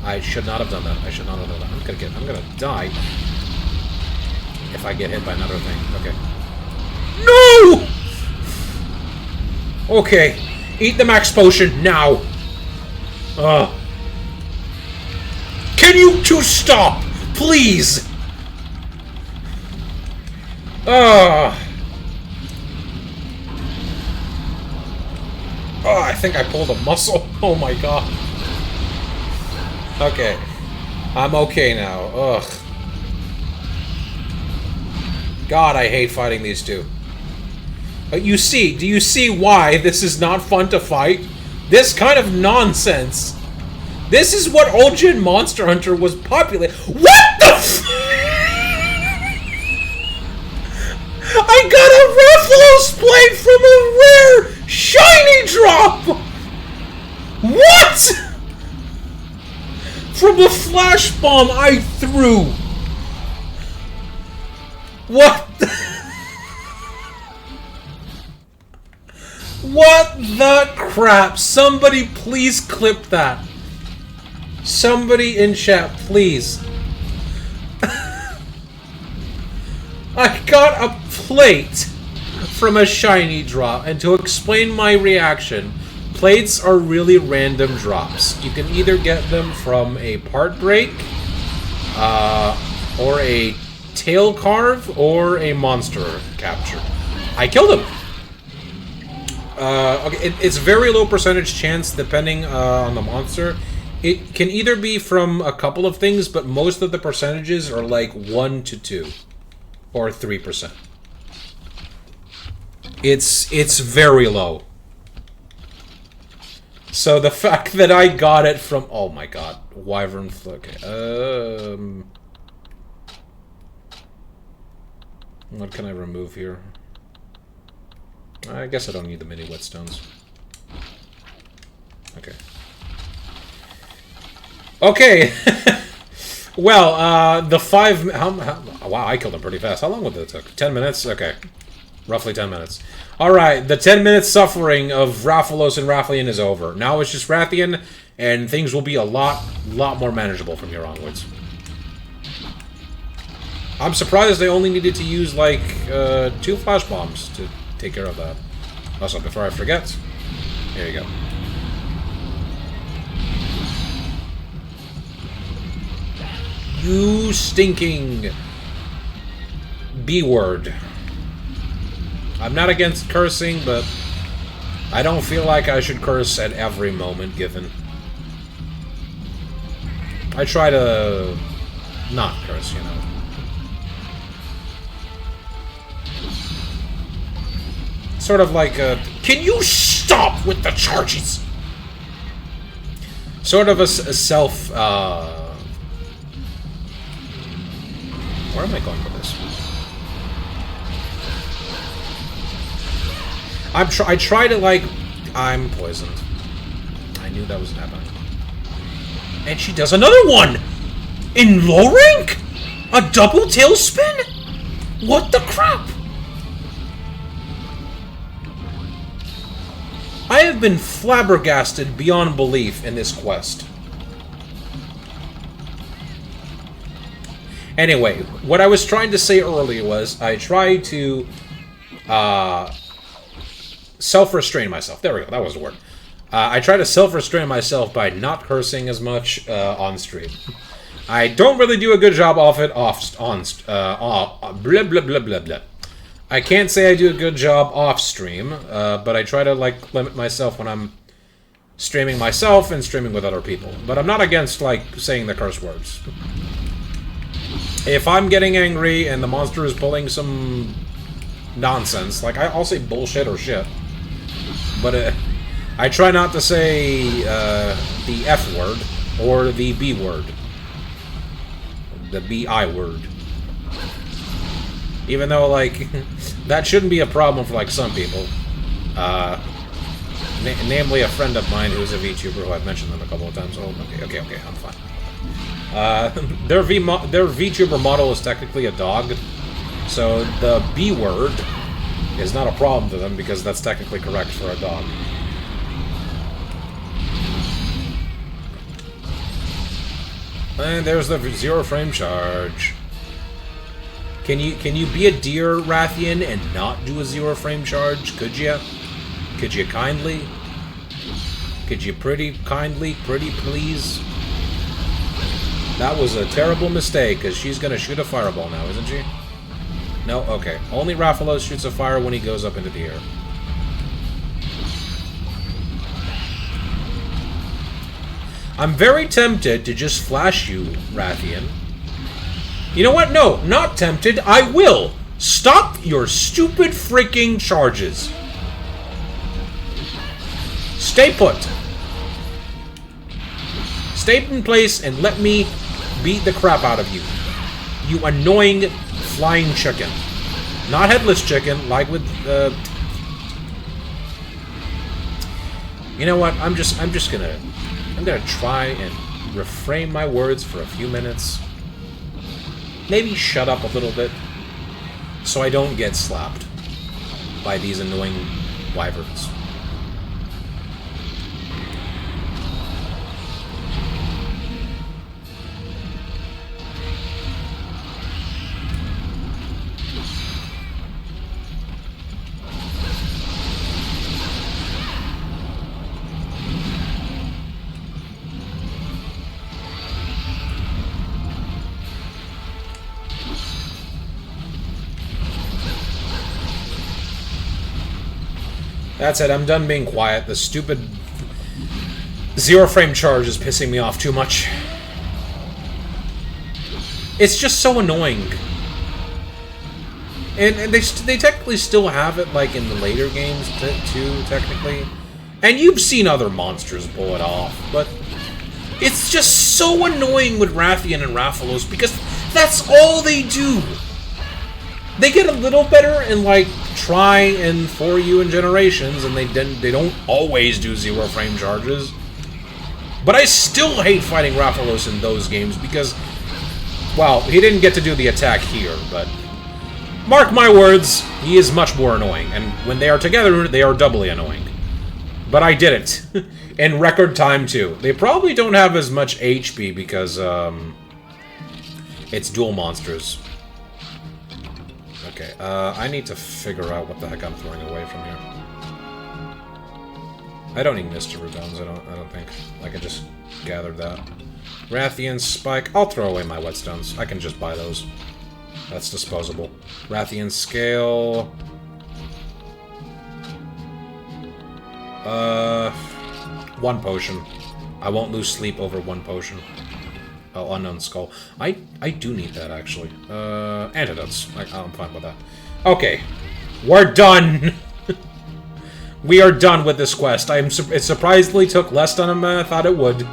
I should not have done that. I should not have done that. I'm gonna die. If I get hit by another thing. Okay. No! Okay. Eat the max potion now. Can you two stop? Please! Oh, I think I pulled a muscle. Oh my god. Okay. I'm okay now. Ugh. God, I hate fighting these two. But do you see why this is not fun to fight? This kind of nonsense. This is what old-gen Monster Hunter was popular. What the f- I got a Rathalos blade from a rare shiny drop! What?! From the flash bomb I threw! What the What the crap? Somebody please clip that. Somebody in chat, please. I got a plate from a shiny drop, and to explain my reaction, plates are really random drops. You can either get them from a part break, or a tail carve, or a monster capture. I killed him! Okay, it's very low percentage chance depending on the monster. It can either be from a couple of things, but most of the percentages are like 1 to 2 or 3%. It's very low. So the fact that I got it from, oh my god, Wyvern Flick. What can I remove here? I guess I don't need the mini whetstones. Okay. Okay! Well, the 5... wow, I killed him pretty fast. How long would that take? 10 minutes? Okay. Roughly 10 minutes. Alright, the 10-minute suffering of Rathalos and Rathian is over. Now it's just Rathian, and things will be a lot more manageable from here onwards. I'm surprised they only needed to use, like, 2 flash bombs to take care of that. Also, before I forget, here you go. You stinking B-word. I'm not against cursing, but I don't feel like I should curse at every moment given. I try to not curse, you know. Sort of like a... Can you stop with the charges? Sort of a self... Where am I going with this? I try to, like... I'm poisoned. I knew that was happening. And she does another one! In low rank? A double tailspin? What the crap? I have been flabbergasted beyond belief in this quest. Anyway, what I was trying to say earlier was I tried to self-restrain myself. There we go, that was the word. I try to self-restrain myself by not cursing as much on stream. I don't really do a good job of it blah blah blah blah blah. I can't say I do a good job off stream, but I try to like limit myself when I'm streaming myself and streaming with other people. But I'm not against like saying the curse words. If I'm getting angry and the monster is pulling some nonsense, like I'll say bullshit or shit. But I try not to say the F word or the B word. The B-I word. Even though, like, that shouldn't be a problem for, like, some people. Namely a friend of mine who's a VTuber who I've mentioned them a couple of times. Oh, okay, I'm fine. Their VTuber model is technically a dog, so the B word is not a problem to them because that's technically correct for a dog. And there's the 0 frame charge. Can you be a deer, Rathian, and not do a 0 frame charge? Could you? Could you kindly? Could you pretty please? That was a terrible mistake, because she's going to shoot a fireball now, isn't she? No? Okay. Only Rathalos shoots a fire when he goes up into the air. I'm very tempted to just flash you, Rathian. You know what? No, not tempted. I will. Stop your stupid freaking charges. Stay put. Stay in place and let me beat the crap out of you. You annoying flying chicken. Not headless chicken, like with You know what? I'm gonna try and refrain my words for a few minutes. Maybe shut up a little bit so I don't get slapped by these annoying wyverns. That's it, I'm done being quiet. The stupid 0 frame charge is pissing me off too much. It's just so annoying. And they technically still have it, like, in the later games, too, technically. And you've seen other monsters pull it off, but it's just so annoying with Rathian and Rathalos, because that's all they do. They get a little better in, like, Try and For You and Generations, and they don't always do 0 frame charges. But I still hate fighting Rathalos in those games because, well, he didn't get to do the attack here, but mark my words, he is much more annoying, and when they are together, they are doubly annoying. But I did it. In record time, too. They probably don't have as much HP because, it's dual monsters. Okay, I need to figure out what the heck I'm throwing away from here. I don't need mystery bones, I don't think. I can just gather that. Rathian Spike, I'll throw away my whetstones. I can just buy those. That's disposable. Rathian Scale. 1 potion. I won't lose sleep over 1 potion. Oh, Unknown Skull. I do need that, actually. Antidotes. I'm fine with that. Okay. We're done! We are done with this quest. It surprisingly took less than I thought it would.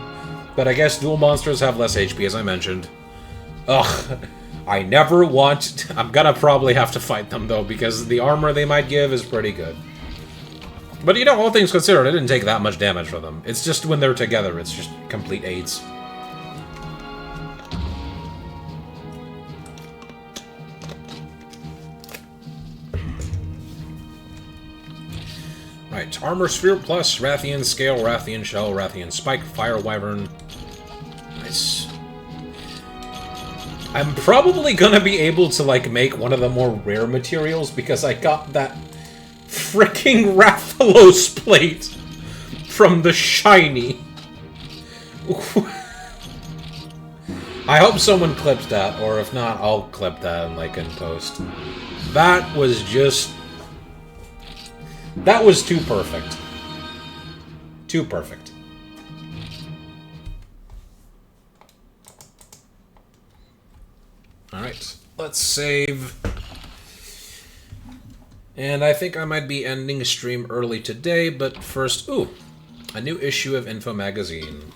But I guess dual monsters have less HP, as I mentioned. Ugh. I never want... I'm gonna probably have to fight them, though, because the armor they might give is pretty good. But, you know, all things considered, I didn't take that much damage from them. It's just when they're together, it's just complete AIDS. Right, Armor Sphere plus Rathian Scale, Rathian Shell, Rathian Spike, Fire Wyvern. Nice. I'm probably gonna be able to, like, make one of the more rare materials because I got that fricking Rathalos plate from the shiny. I hope someone clips that, or if not, I'll clip that and, like, in post. That was just... That was too perfect. Too perfect. Alright, let's save. And I think I might be ending the stream early today, but first, ooh, a new issue of Info Magazine.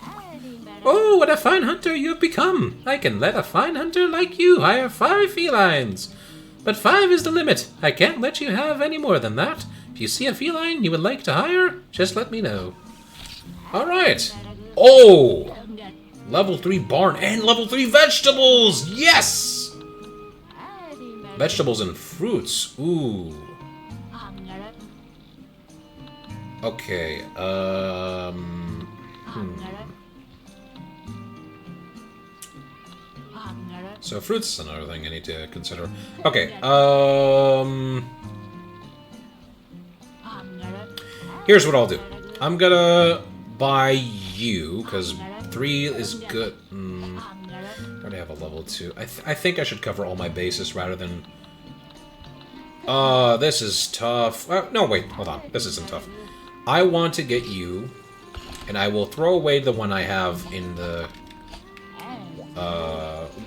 Oh, what a fine hunter you have become! I can let a fine hunter like you hire 5 felines. But 5 is the limit. I can't let you have any more than that. If you see a feline you would like to hire, just let me know. Alright. Oh! Level 3 barn and level 3 vegetables! Yes! Vegetables and fruits. Ooh. Okay, So fruits is another thing I need to consider. Okay, here's what I'll do. I'm gonna buy you, because 3 is good. I already have a level 2. I think I should cover all my bases rather than... this is tough. No, wait, hold on. This isn't tough. I want to get you, and I will throw away the one I have in the...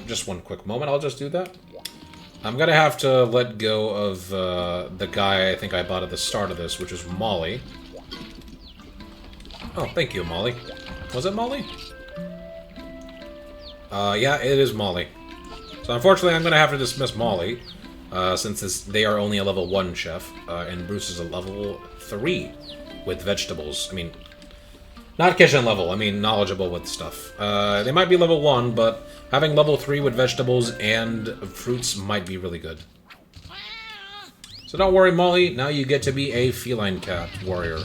just one quick moment, I'll just do that. I'm gonna have to let go of the guy I think I bought at the start of this, which is Molly. Oh, thank you, Molly. Was it Molly? Yeah, it is Molly. So unfortunately, I'm gonna have to dismiss Molly, since they are only a level 1 chef, and Bruce is a level 3 with vegetables. I mean, not kitchen level, I mean knowledgeable with stuff. They might be level 1, but having level 3 with vegetables and fruits might be really good. So don't worry, Molly, now you get to be a feline cat warrior.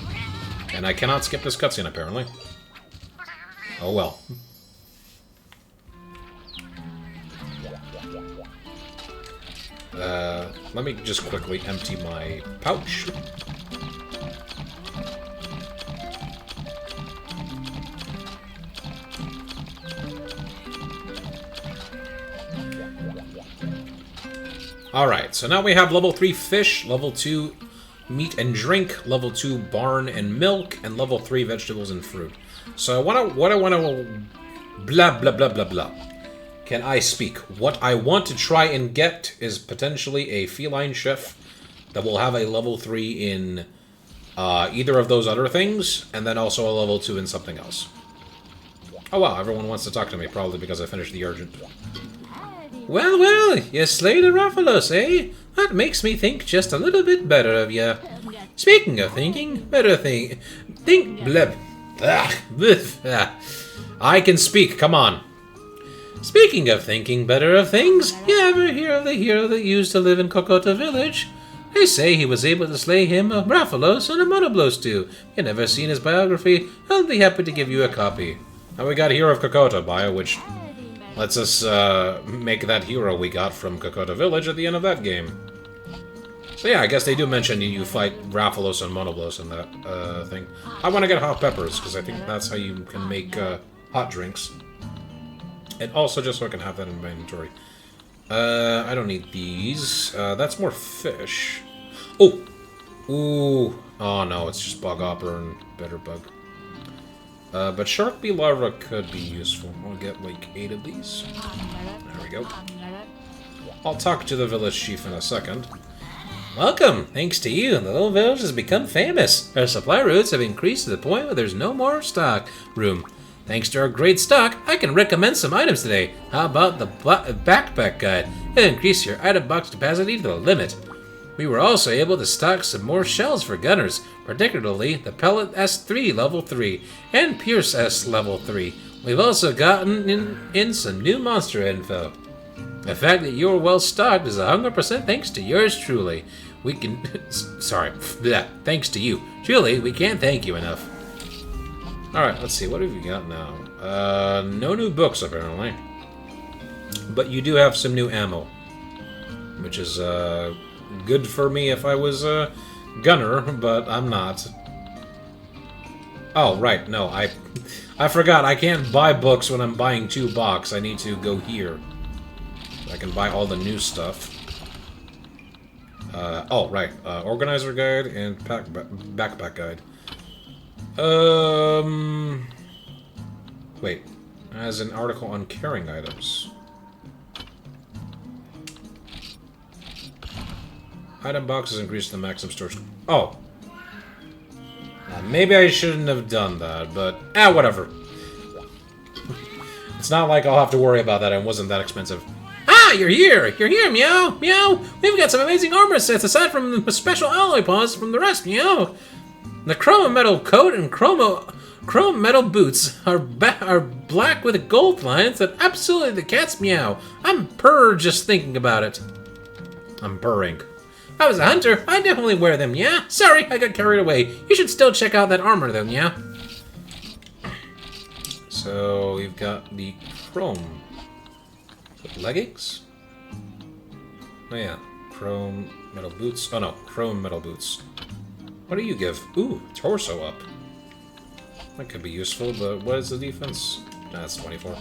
And I cannot skip this cutscene, apparently. Oh well. Let me just quickly empty my pouch. Alright, so now we have level 3 fish, level 2 meat and drink, level 2 barn and milk, and level 3 vegetables and fruit. So what I want to... blah, blah, blah, blah, blah. Can I speak? What I want to try and get is potentially a feline chef that will have a level 3 in either of those other things, and then also a level 2 in something else. Oh wow, everyone wants to talk to me, probably because I finished the urgent. Well, well, you slayed a Rathalos, eh? That makes me think just a little bit better of you. Speaking of thinking, bleb. I can speak, come on. Speaking of thinking better of things, you ever hear of the hero that used to live in Kokota village? They say he was able to slay him a Rathalos and a Monoblos too. You never seen his biography? I'll be happy to give you a copy. Now we got Hero of Kokota bio, which lets us make that hero we got from Kokota Village at the end of that game. So yeah, I guess they do mention you fight Rathalos and Monoblos in that thing. I want to get hot peppers, because I think that's how you can make hot drinks. And also just so I can have that in my inventory. I don't need these. That's more fish. Oh! Ooh! Oh no, it's just bug hopper and better bug. But shark bee larva could be useful. I'll get like 8 of these. There we go. I'll talk to the village chief in a second. Welcome! Thanks to you, the little village has become famous. Our supply routes have increased to the point where there's no more stock room. Thanks to our great stock, I can recommend some items today. How about the backpack guide? It'll increase your item box capacity to the limit. We were also able to stock some more shells for gunners, particularly the Pellet S3 level 3 and Pierce S level 3. We've also gotten in some new monster info. The fact that you're well stocked is 100% thanks to yours truly. We can... sorry. Thanks to you. Truly, we can't thank you enough. Alright, let's see. What have you got now? No new books, apparently. But you do have some new ammo. Which is, good for me if I was a gunner, but I'm not. Oh, right. No, I forgot. I can't buy books when I'm buying 2 box. I need to go here. I can buy all the new stuff. Oh, right. Organizer guide and backpack guide. Wait. As an article on carrying items. Item boxes increase the maximum storage. Oh. Maybe I shouldn't have done that, but... whatever. It's not like I'll have to worry about that. It wasn't that expensive. Ah, you're here! You're here, Meow! Meow! We've got some amazing armor sets aside from the special alloy paws from the rest, Meow! The chrome metal coat and chrome metal boots are black with gold lines that absolutely the cat's meow. I'm purr just thinking about it. I'm purring. If I was a hunter, I'd definitely wear them, yeah? Sorry, I got carried away. You should still check out that armor, though, yeah? So, we've got the chrome. Leggings? Oh yeah. Chrome metal boots. Oh no, chrome metal boots. What do you give? Ooh, torso up. That could be useful, but what is the defense? That's 24.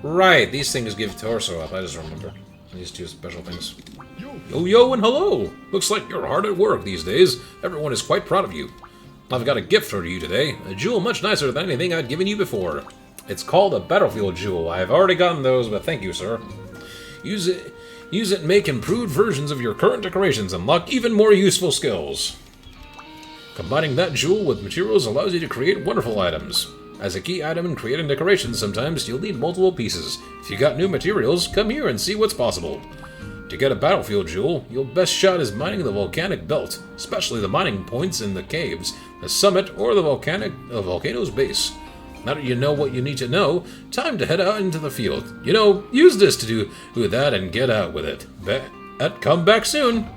Right, these things give torso up. I just remember. These two special things. Yo, and hello! Looks like you're hard at work these days. Everyone is quite proud of you. I've got a gift for you today. A jewel much nicer than anything I'd given you before. It's called a battlefield jewel. I've already gotten those, but thank you, sir. Use it and make improved versions of your current decorations and unlock even more useful skills. Combining that jewel with materials allows you to create wonderful items. As a key item in creating decorations, sometimes you'll need multiple pieces. If you got new materials, come here and see what's possible. To get a battlefield jewel, your best shot is mining the volcanic belt, especially the mining points in the caves, the summit, or the volcano's base. Now that you know what you need to know, time to head out into the field. You know, use this to do that and get out with it. Come back soon.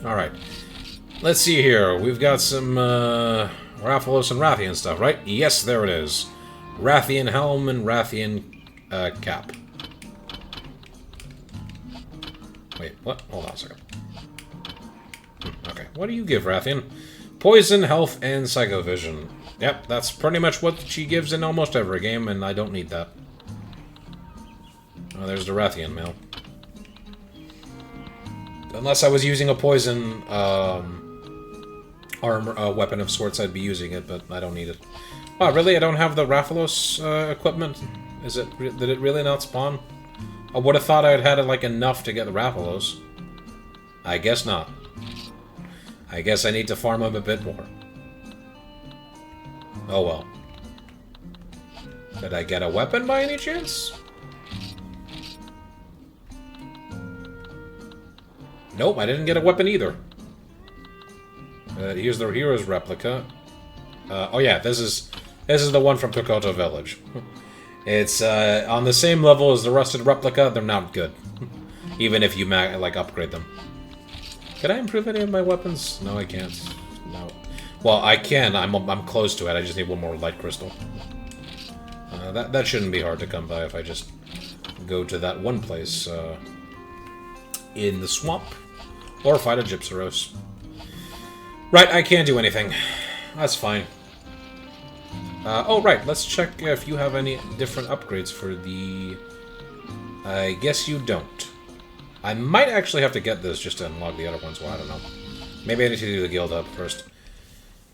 Alright. Let's see here. We've got some Rathalos and Rathian stuff, right? Yes, there it is. Rathian helm and Rathian cap. Wait, what? Hold on a second. Okay, what do you give, Rathian? Poison, health, and psychovision. Yep, that's pretty much what she gives in almost every game, and I don't need that. Oh, there's the Rathian mail. Unless I was using a poison armor weapon of sorts, I'd be using it, but I don't need it. Oh, really? I don't have the Rathalos equipment? Did it really not spawn? I would have thought I'd had like enough to get the Rathalos. I guess not. I guess I need to farm them a bit more. Oh well. Did I get a weapon by any chance? Nope, I didn't get a weapon either. Here's the hero's replica. Oh yeah, this is the one from Kokoto Village. It's on the same level as the rusted replica. They're not good, even if you like upgrade them. Can I improve any of my weapons? No, I can't. No. Well, I can. I'm close to it. I just need one more light crystal. That shouldn't be hard to come by if I just go to that one place in the swamp, or fight a Gypsaros. Right, I can't do anything. That's fine. Oh, right, let's check if you have any different upgrades for the... I guess you don't. I might actually have to get this just to unlock the other ones. Well, I don't know. Maybe I need to do the guild up first.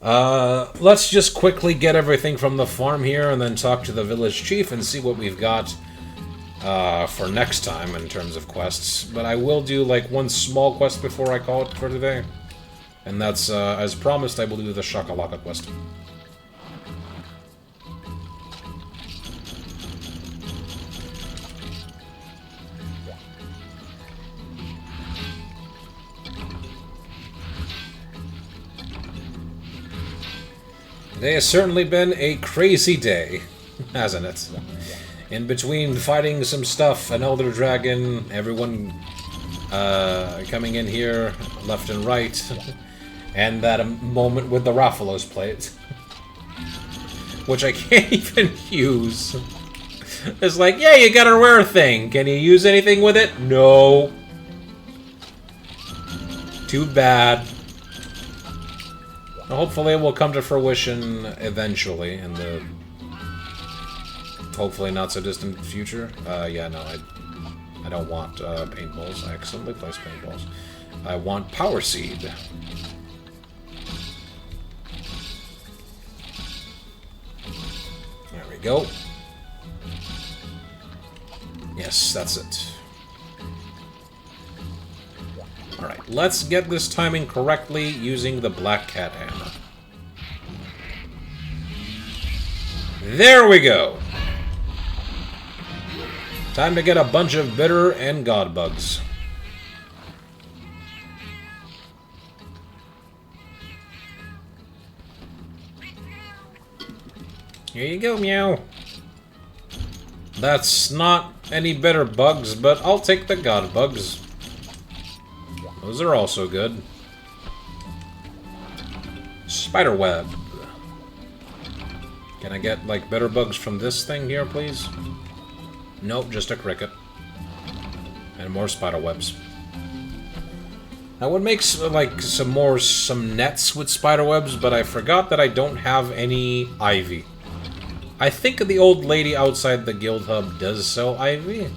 Let's just quickly get everything from the farm here and then talk to the village chief and see what we've got for next time in terms of quests. But I will do, like, one small quest before I call it for today. And that's, as promised, I will do the Shakalaka quest. Today has certainly been a crazy day, hasn't it? In between fighting some stuff, an Elder Dragon, everyone coming in here left and right, and that moment with the Rathalos plate, which I can't even use. It's like, yeah, you got a rare thing. Can you use anything with it? No. Too bad. Hopefully it will come to fruition eventually in the hopefully not so distant future. Yeah, no, I don't want paintballs. I accidentally placed paintballs. I want Power Seed. There we go. Yes, that's it. Alright, let's get this timing correctly using the Black Cat Hammer. There we go! Time to get a bunch of bitter and god bugs. Here you go, meow. That's not any bitter bugs, but I'll take the god bugs. Those are also good. Spiderweb. Can I get, like, better bugs from this thing here, please? Nope, just a cricket. And more spider webs. I would make, like, some nets with spider webs, but I forgot that I don't have any ivy. I think the old lady outside the guild hub does sell ivy.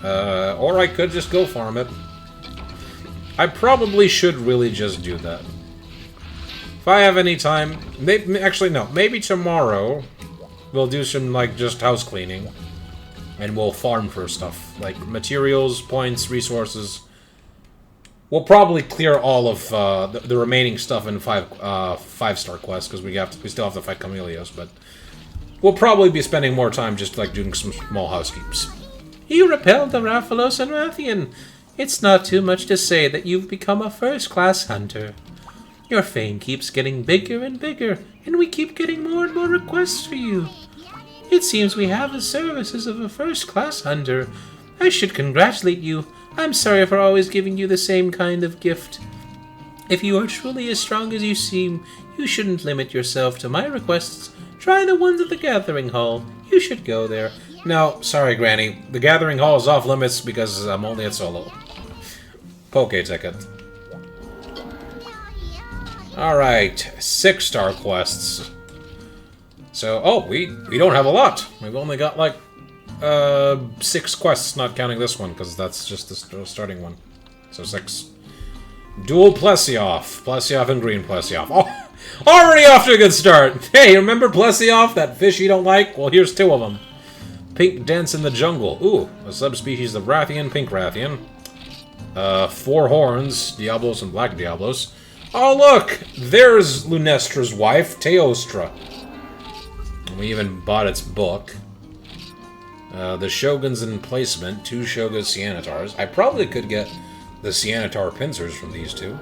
Or I could just go farm it. I probably should really just do that. If I have any time... actually, no. Maybe tomorrow we'll do some, like, just house cleaning. And we'll farm for stuff. Like, materials, points, resources. We'll probably clear all of the remaining stuff in five-star quests, because we still have to fight Chameleos, but... We'll probably be spending more time just, like, doing some small housekeeps. You repelled the Rathalos and Rathian. It's not too much to say that you've become a first-class hunter. Your fame keeps getting bigger and bigger, and we keep getting more and more requests for you. It seems we have the services of a first-class hunter. I should congratulate you. I'm sorry for always giving you the same kind of gift. If you are truly as strong as you seem, you shouldn't limit yourself to my requests. Try the ones at the Gathering Hall. You should go there. No, sorry, Granny. The Gathering Hall is off limits because I'm only at solo. Poke ticket. Alright, 6-star quests. So, oh, we don't have a lot. We've only got, like, 6 quests, not counting this one, because that's just the starting one. So 6. Dual Plesioff. Plesioff and Green Plesioff. Oh, already off to a good start! Hey, remember Plesioff? That fish you don't like? Well, here's 2 of them. Pink Dance in the Jungle. Ooh, a subspecies of Rathian, Pink Rathian. 4 horns, Diablos and Black Diablos. Oh, look! There's Lunestra's wife, Teostra. And we even bought its book. The Shogun's in placement, 2 Shogun Cyanitars. I probably could get the Cyanitar pincers from these 2.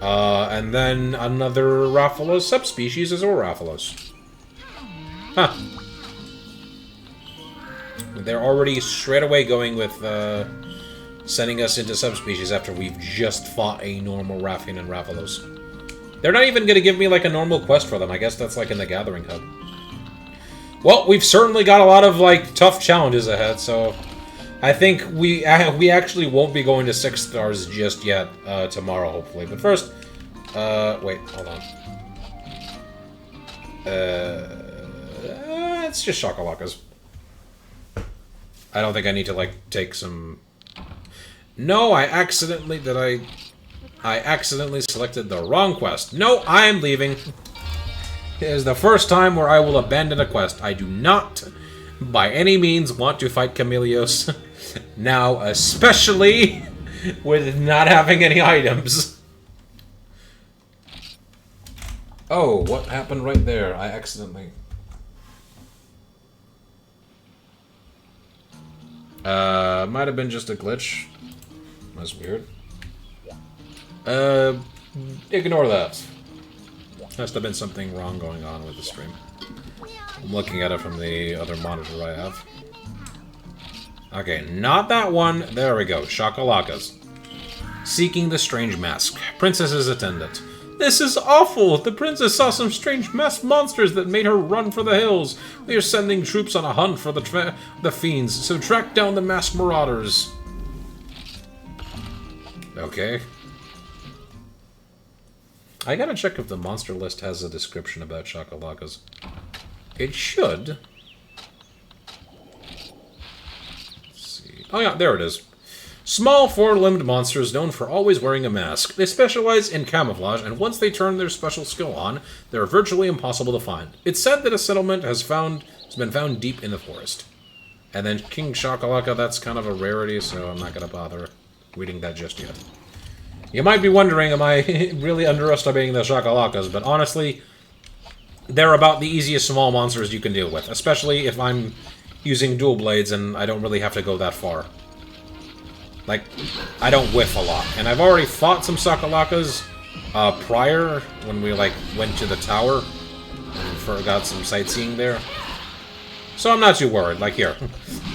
And then another Rathalos subspecies is a Rathalos. Huh. They're already straight away going with, sending us into subspecies after we've just fought a normal Rathian and Rathalos. They're not even going to give me, like, a normal quest for them. I guess that's, like, in the Gathering Hub. Well, we've certainly got a lot of, like, tough challenges ahead, so... I think we actually won't be going to 6 stars just yet, tomorrow, hopefully. But first... wait, hold on. It's just Shakalakas. I don't think I need to, like, take some... No, I accidentally selected the wrong quest. No, I am leaving. It is the first time where I will abandon a quest. I do not, by any means, want to fight Chameleos. Now, especially with not having any items. Oh, what happened right there? I accidentally... might have been just a glitch. That's weird. Ignore that. Must have been something wrong going on with the stream. I'm looking at it from the other monitor I have. Okay, not that one. There we go. Shakalakas. Seeking the strange mask. Princess's attendant. This is awful! The princess saw some strange masked monsters that made her run for the hills. We are sending troops on a hunt for the fiends, so track down the masked marauders. Okay. I gotta check if the monster list has a description about Shakalakas. It should. Let's see. Oh yeah, there it is. Small, four-limbed monsters known for always wearing a mask. They specialize in camouflage, and once they turn their special skill on, they are virtually impossible to find. It's said that a settlement has been found deep in the forest. And then King Shakalaka, that's kind of a rarity, so I'm not going to bother reading that just yet. You might be wondering, am I really underestimating the Shakalakas, but honestly, they're about the easiest small monsters you can deal with, especially if I'm using dual blades and I don't really have to go that far. Like, I don't whiff a lot. And I've already fought some Shakalakas prior, when we, like, went to the tower and got some sightseeing there. So I'm not too worried. Like, here.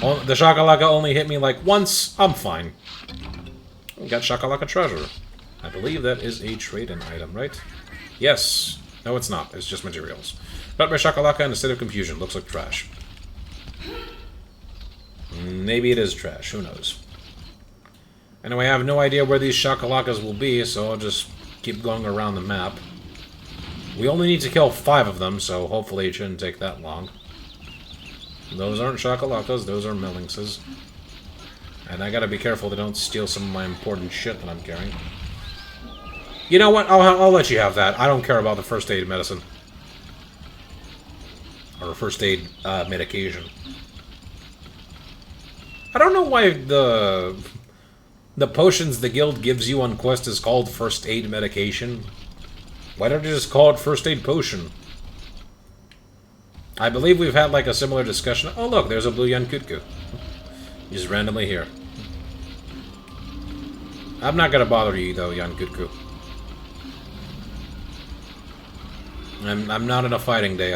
The Shakalaka only hit me, like, once. I'm fine. We got Shakalaka treasure. I believe that is a trade-in item, right? Yes. No, it's not. It's just materials. But my shakalaka in a state of confusion. Looks like trash. Maybe it is trash. Who knows? Anyway, I have no idea where these shakalakas will be, so I'll just keep going around the map. We only need to kill 5 of them, so hopefully it shouldn't take that long. Those aren't shakalakas, those are melinxes. And I gotta be careful they don't steal some of my important shit that I'm carrying. You know what? I'll let you have that. I don't care about the first aid medicine. Or first aid medication. I don't know why the potions the guild gives you on quest is called first aid medication. Why don't you just call it first aid potion? I believe we've had like a similar discussion. Oh look, there's a blue Yankutku. Just randomly here. I'm not gonna bother you though, Yankutku. I'm not in a fighting day.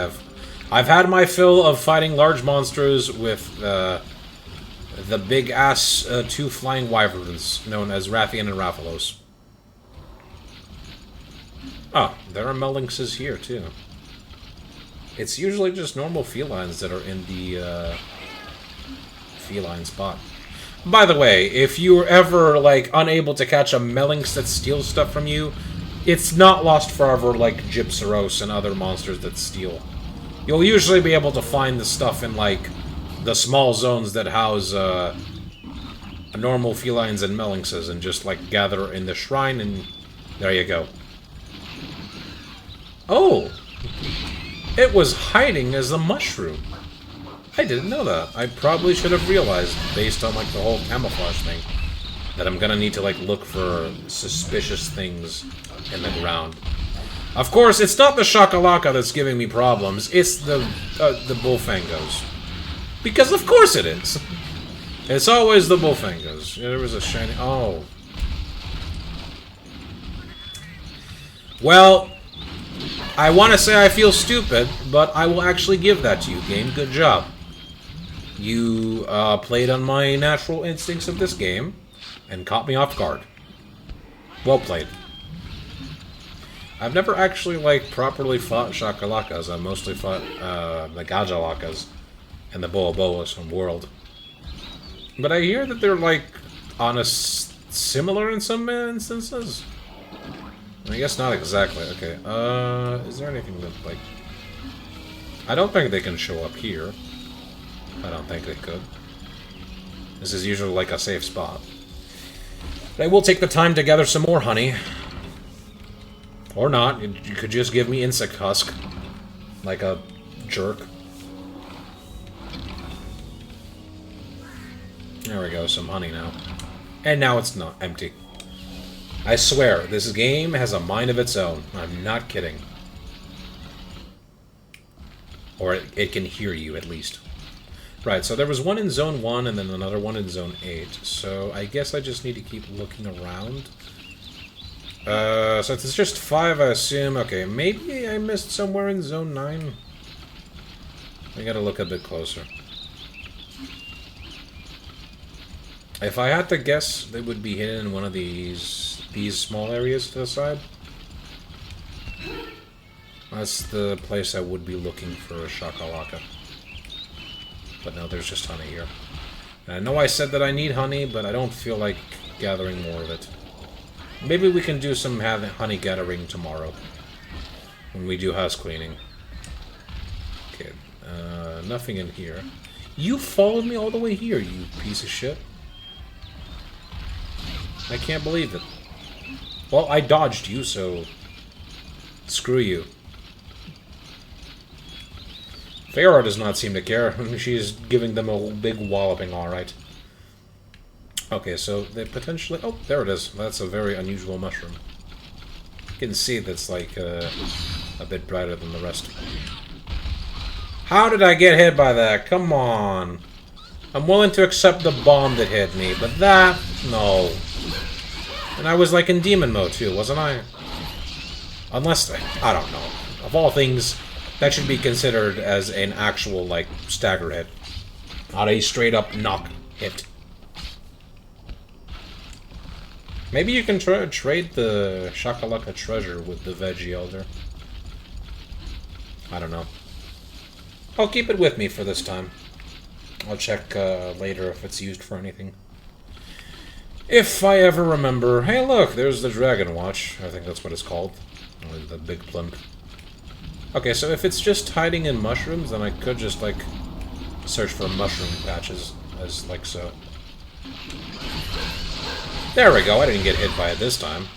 I've had my fill of fighting large monsters with the big ass 2 flying wyverns known as Rathian and Rathalos. Oh, there are melinxes here too. It's usually just normal felines that are in the feline spot. By the way, if you're ever like unable to catch a melinx that steals stuff from you, it's not lost forever like Gypsaros and other monsters that steal. You'll usually be able to find the stuff in like the small zones that house normal felines and melinxes, and just like gather in the shrine, and there you go. Oh! It was hiding as a mushroom. I didn't know that. I probably should have realized, based on like the whole camouflage thing, that I'm gonna need to like look for suspicious things in the ground. Of course, it's not the shakalaka that's giving me problems. It's the bullfangos. Because of course it is. It's always the bullfangos. There was a shiny... Oh. Well, I want to say I feel stupid, but I will actually give that to you, game. Good job. You played on my natural instincts of this game and caught me off guard. Well played. I've never actually, like, properly fought shakalakas. I've mostly fought the gajalakas and the boa-boas from World. But I hear that they're, like, similar in some instances. I guess not exactly. Okay, is there anything that, like... I don't think they can show up here. I don't think they could. This is usually, like, a safe spot. But I will take the time to gather some more honey. Or not. You could just give me insect husk. Like a jerk. There we go, some honey now. And now it's not empty. I swear, this game has a mind of its own. I'm not kidding. Or it can hear you, at least. Right, so there was one in Zone 1 and then another one in Zone 8. So I guess I just need to keep looking around. So it's just 5, I assume. Okay, maybe I missed somewhere in Zone 9. I gotta look a bit closer. If I had to guess, they would be hidden in one of these small areas to the side. That's the place I would be looking for a shakalaka. But no, there's just honey here. And I know I said that I need honey, but I don't feel like gathering more of it. Maybe we can do some honey gathering tomorrow. When we do house cleaning. Okay, nothing in here. You followed me all the way here, you piece of shit. I can't believe it. Well, I dodged you, so... Screw you. Farah does not seem to care. She's giving them a big walloping, alright. Okay, so they potentially... Oh, there it is. That's a very unusual mushroom. You can see that's like a bit brighter than the rest. How did I get hit by that? Come on. I'm willing to accept the bomb that hit me, but that... No. And I was like in demon mode too, wasn't I? Unless... I don't know. Of all things, that should be considered as an actual, like, stagger hit. Not a straight-up knock hit. Maybe you can trade the Shakalaka treasure with the Veggie Elder. I don't know. I'll keep it with me for this time. I'll check later if it's used for anything. If I ever remember... Hey, look, there's the Dragon Watch. I think that's what it's called. Or the big plimp. Okay, so if it's just hiding in mushrooms, then I could just, like, search for mushroom patches, as, like, so. There we go, I didn't get hit by it this time.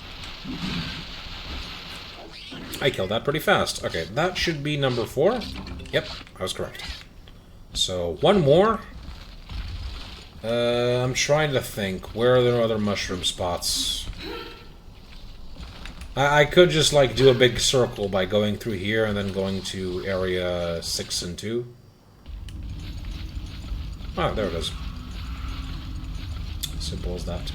I killed that pretty fast. Okay, that should be number 4. Yep, I was correct. So, one more. I'm trying to think. Where are there other mushroom spots? I could just, like, do a big circle by going through here and then going to area 6 and 2. Ah, there it is. Simple as that.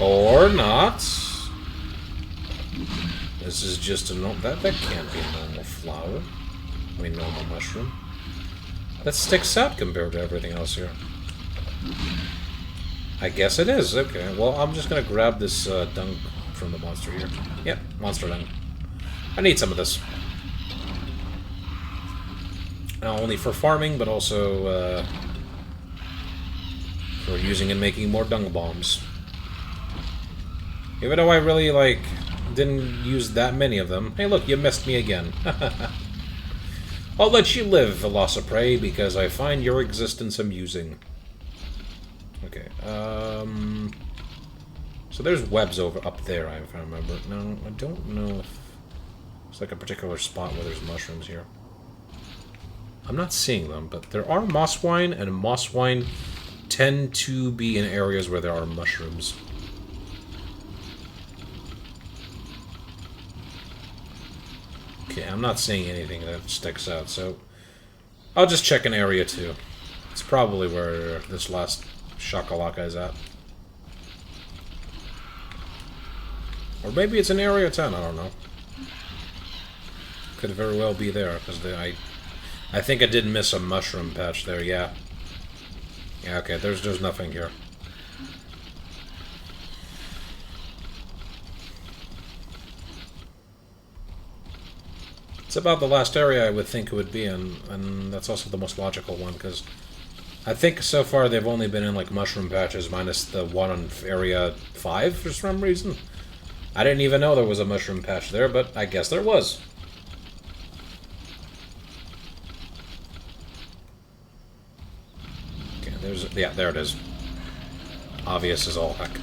Or not. This is just a that can't be a normal flower. I mean, normal mushroom. That sticks out compared to everything else here. I guess it is. Okay, well, I'm just gonna grab this dung from the monster here. Yep, monster dung. I need some of this. Not only for farming, but also for using and making more dung bombs. Even though I really, like, didn't use that many of them. Hey, look, you missed me again. I'll let you live, Velociprey, because I find your existence amusing. Okay, so there's webs over up there, if I remember. No, I don't know if it's like a particular spot where there's mushrooms here. I'm not seeing them, but there are mosswine, and mosswine tend to be in areas where there are mushrooms. Okay, I'm not seeing anything that sticks out, so I'll just check an area 2. It's probably where this last shakalaka is at. Or maybe it's in area 10, I don't know. Could very well be there, because I think I did miss a mushroom patch there, yeah. Yeah, okay, there's nothing here. It's about the last area I would think it would be in, and that's also the most logical one, because I think so far they've only been in, like, mushroom patches minus the one on area 5 for some reason. I didn't even know there was a mushroom patch there, but I guess there was. Okay, yeah, there it is. Obvious as all heck.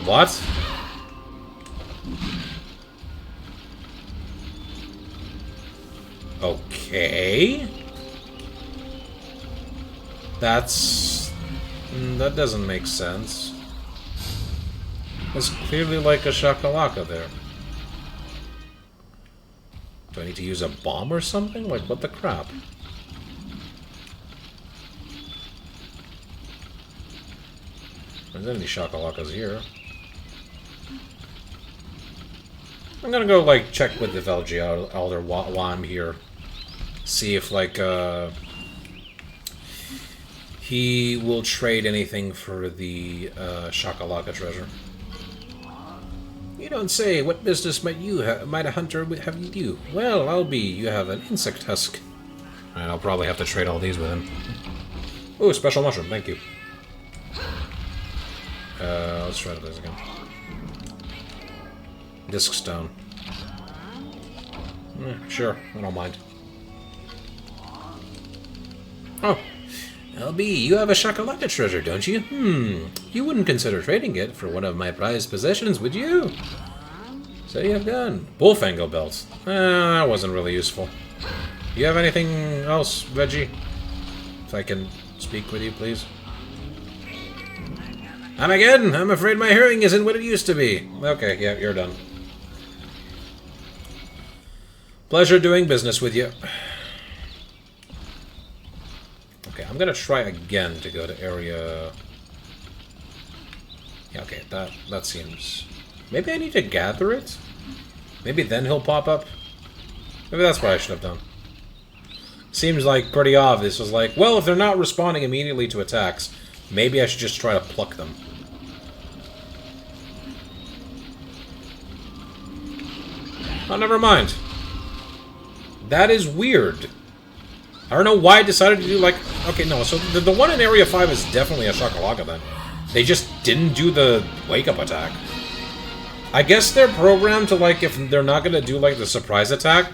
What? Okay. That doesn't make sense. There's clearly like a shakalaka there. Do I need to use a bomb or something? Like, what the crap? There's any shakalakas here. I'm gonna go, like, check with the Velgi Elder while I'm here. See if, like, he will trade anything for the shakalaka treasure. You don't say. What business might a hunter have you do? Well, I'll be. You have an insect husk. And I'll probably have to trade all these with him. Ooh, special mushroom. Thank you. Let's try this again. Disc stone. Sure, I don't mind. Oh, LB, you have a shakalaka treasure, don't you? You wouldn't consider trading it for one of my prized possessions, would you? So you have done. Bullfango belts. That wasn't really useful. Do you have anything else, Veggie? If I can speak with you, please. I'm afraid my hearing isn't what it used to be. Okay, yeah, you're done. Pleasure doing business with you. Okay, I'm gonna try again to go to area... Yeah, okay, that seems... Maybe I need to gather it? Maybe then he'll pop up? Maybe that's what I should have done. Seems like pretty obvious. It was like, well, if they're not responding immediately to attacks, maybe I should just try to pluck them. Oh, never mind. That is weird. I don't know why I decided to do, like... Okay, no, so the one in Area 5 is definitely a Shakalaka, then. They just didn't do the wake-up attack. I guess they're programmed to, like, if they're not gonna do, like, the surprise attack,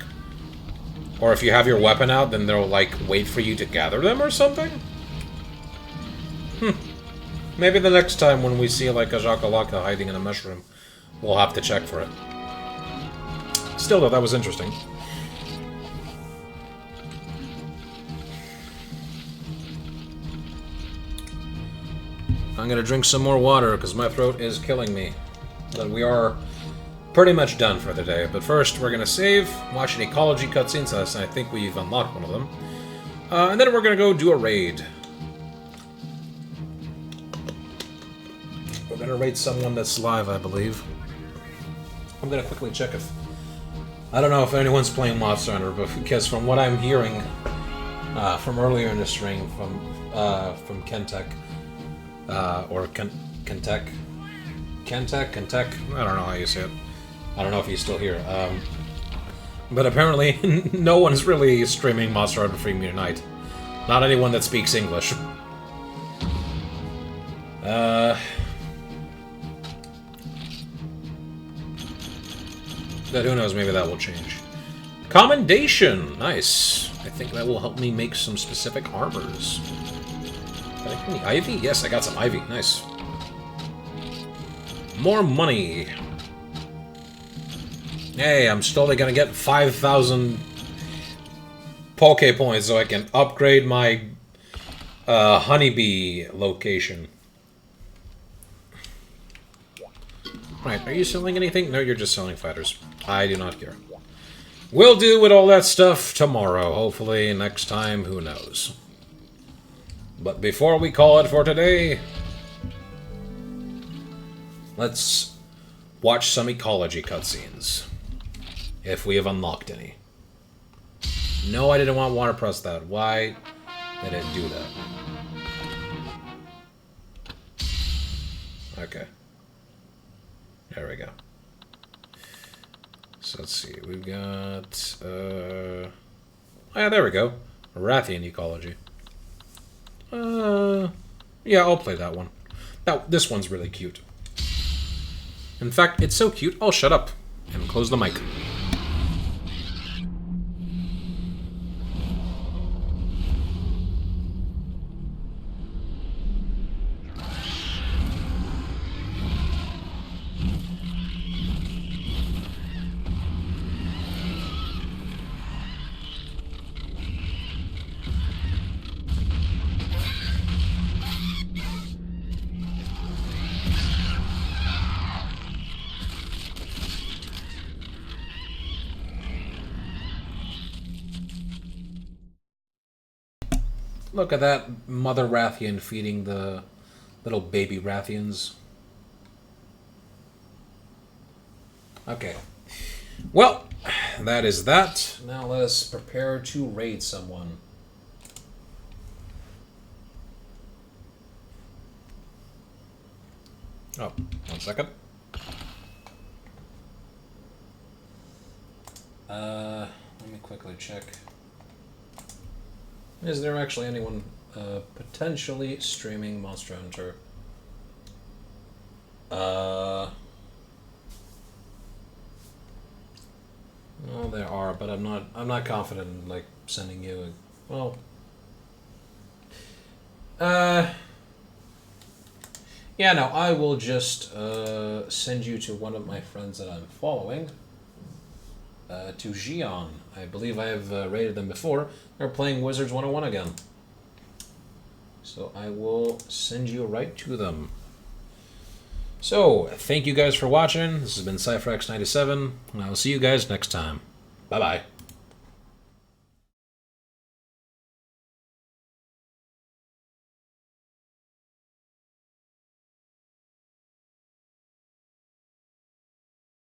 or if you have your weapon out, then they'll, like, wait for you to gather them or something? Maybe the next time when we see, like, a Shakalaka hiding in a mushroom, we'll have to check for it. Still, though, that was interesting. I'm gonna drink some more water, because my throat is killing me. But we are pretty much done for the day. But first, we're gonna save, watch an ecology cutscene, so I think we've unlocked one of them. And then we're gonna go do a raid. We're gonna raid someone that's live, I believe. I'm gonna quickly check if... I don't know if anyone's playing Monster Hunter, but because from what I'm hearing from earlier in the stream from Kentek, or Kentek, I don't know how you say it. I don't know if he's still here. But apparently, no one's really streaming Monster Hunter for me tonight. Not anyone that speaks English. But who knows, maybe that will change. Commendation! Nice. I think that will help me make some specific armors. Did I get any ivy? Yes, I got some ivy. Nice. More money. Hey, I'm still gonna get 5,000 Poke points so I can upgrade my honeybee location. Right, are you selling anything? No, you're just selling fighters. I do not care. We'll do with all that stuff tomorrow. Hopefully, next time, who knows. But before we call it for today, let's watch some ecology cutscenes. If we have unlocked any. No, I didn't want water press that. Why did it do that? Okay. There we go. So let's see. We've got... oh yeah, there we go. Rathian ecology. Yeah, I'll play that one. This one's really cute. In fact, it's so cute, I'll shut up and close the mic. Look at that mother Rathian feeding the little baby Rathians. Okay. Well, that is that. Now let us prepare to raid someone. Oh, 1 second. Let me quickly check. Is there actually anyone potentially streaming Monster Hunter? Well, there are, but I'm not confident in like sending you a, well. Yeah, no, I will just send you to one of my friends that I'm following. To Xion. I believe I have rated them before. They're playing Wizards 101 again. So I will send you right to them. So, thank you guys for watching. This has been CypherX97, and I will see you guys next time. Bye-bye.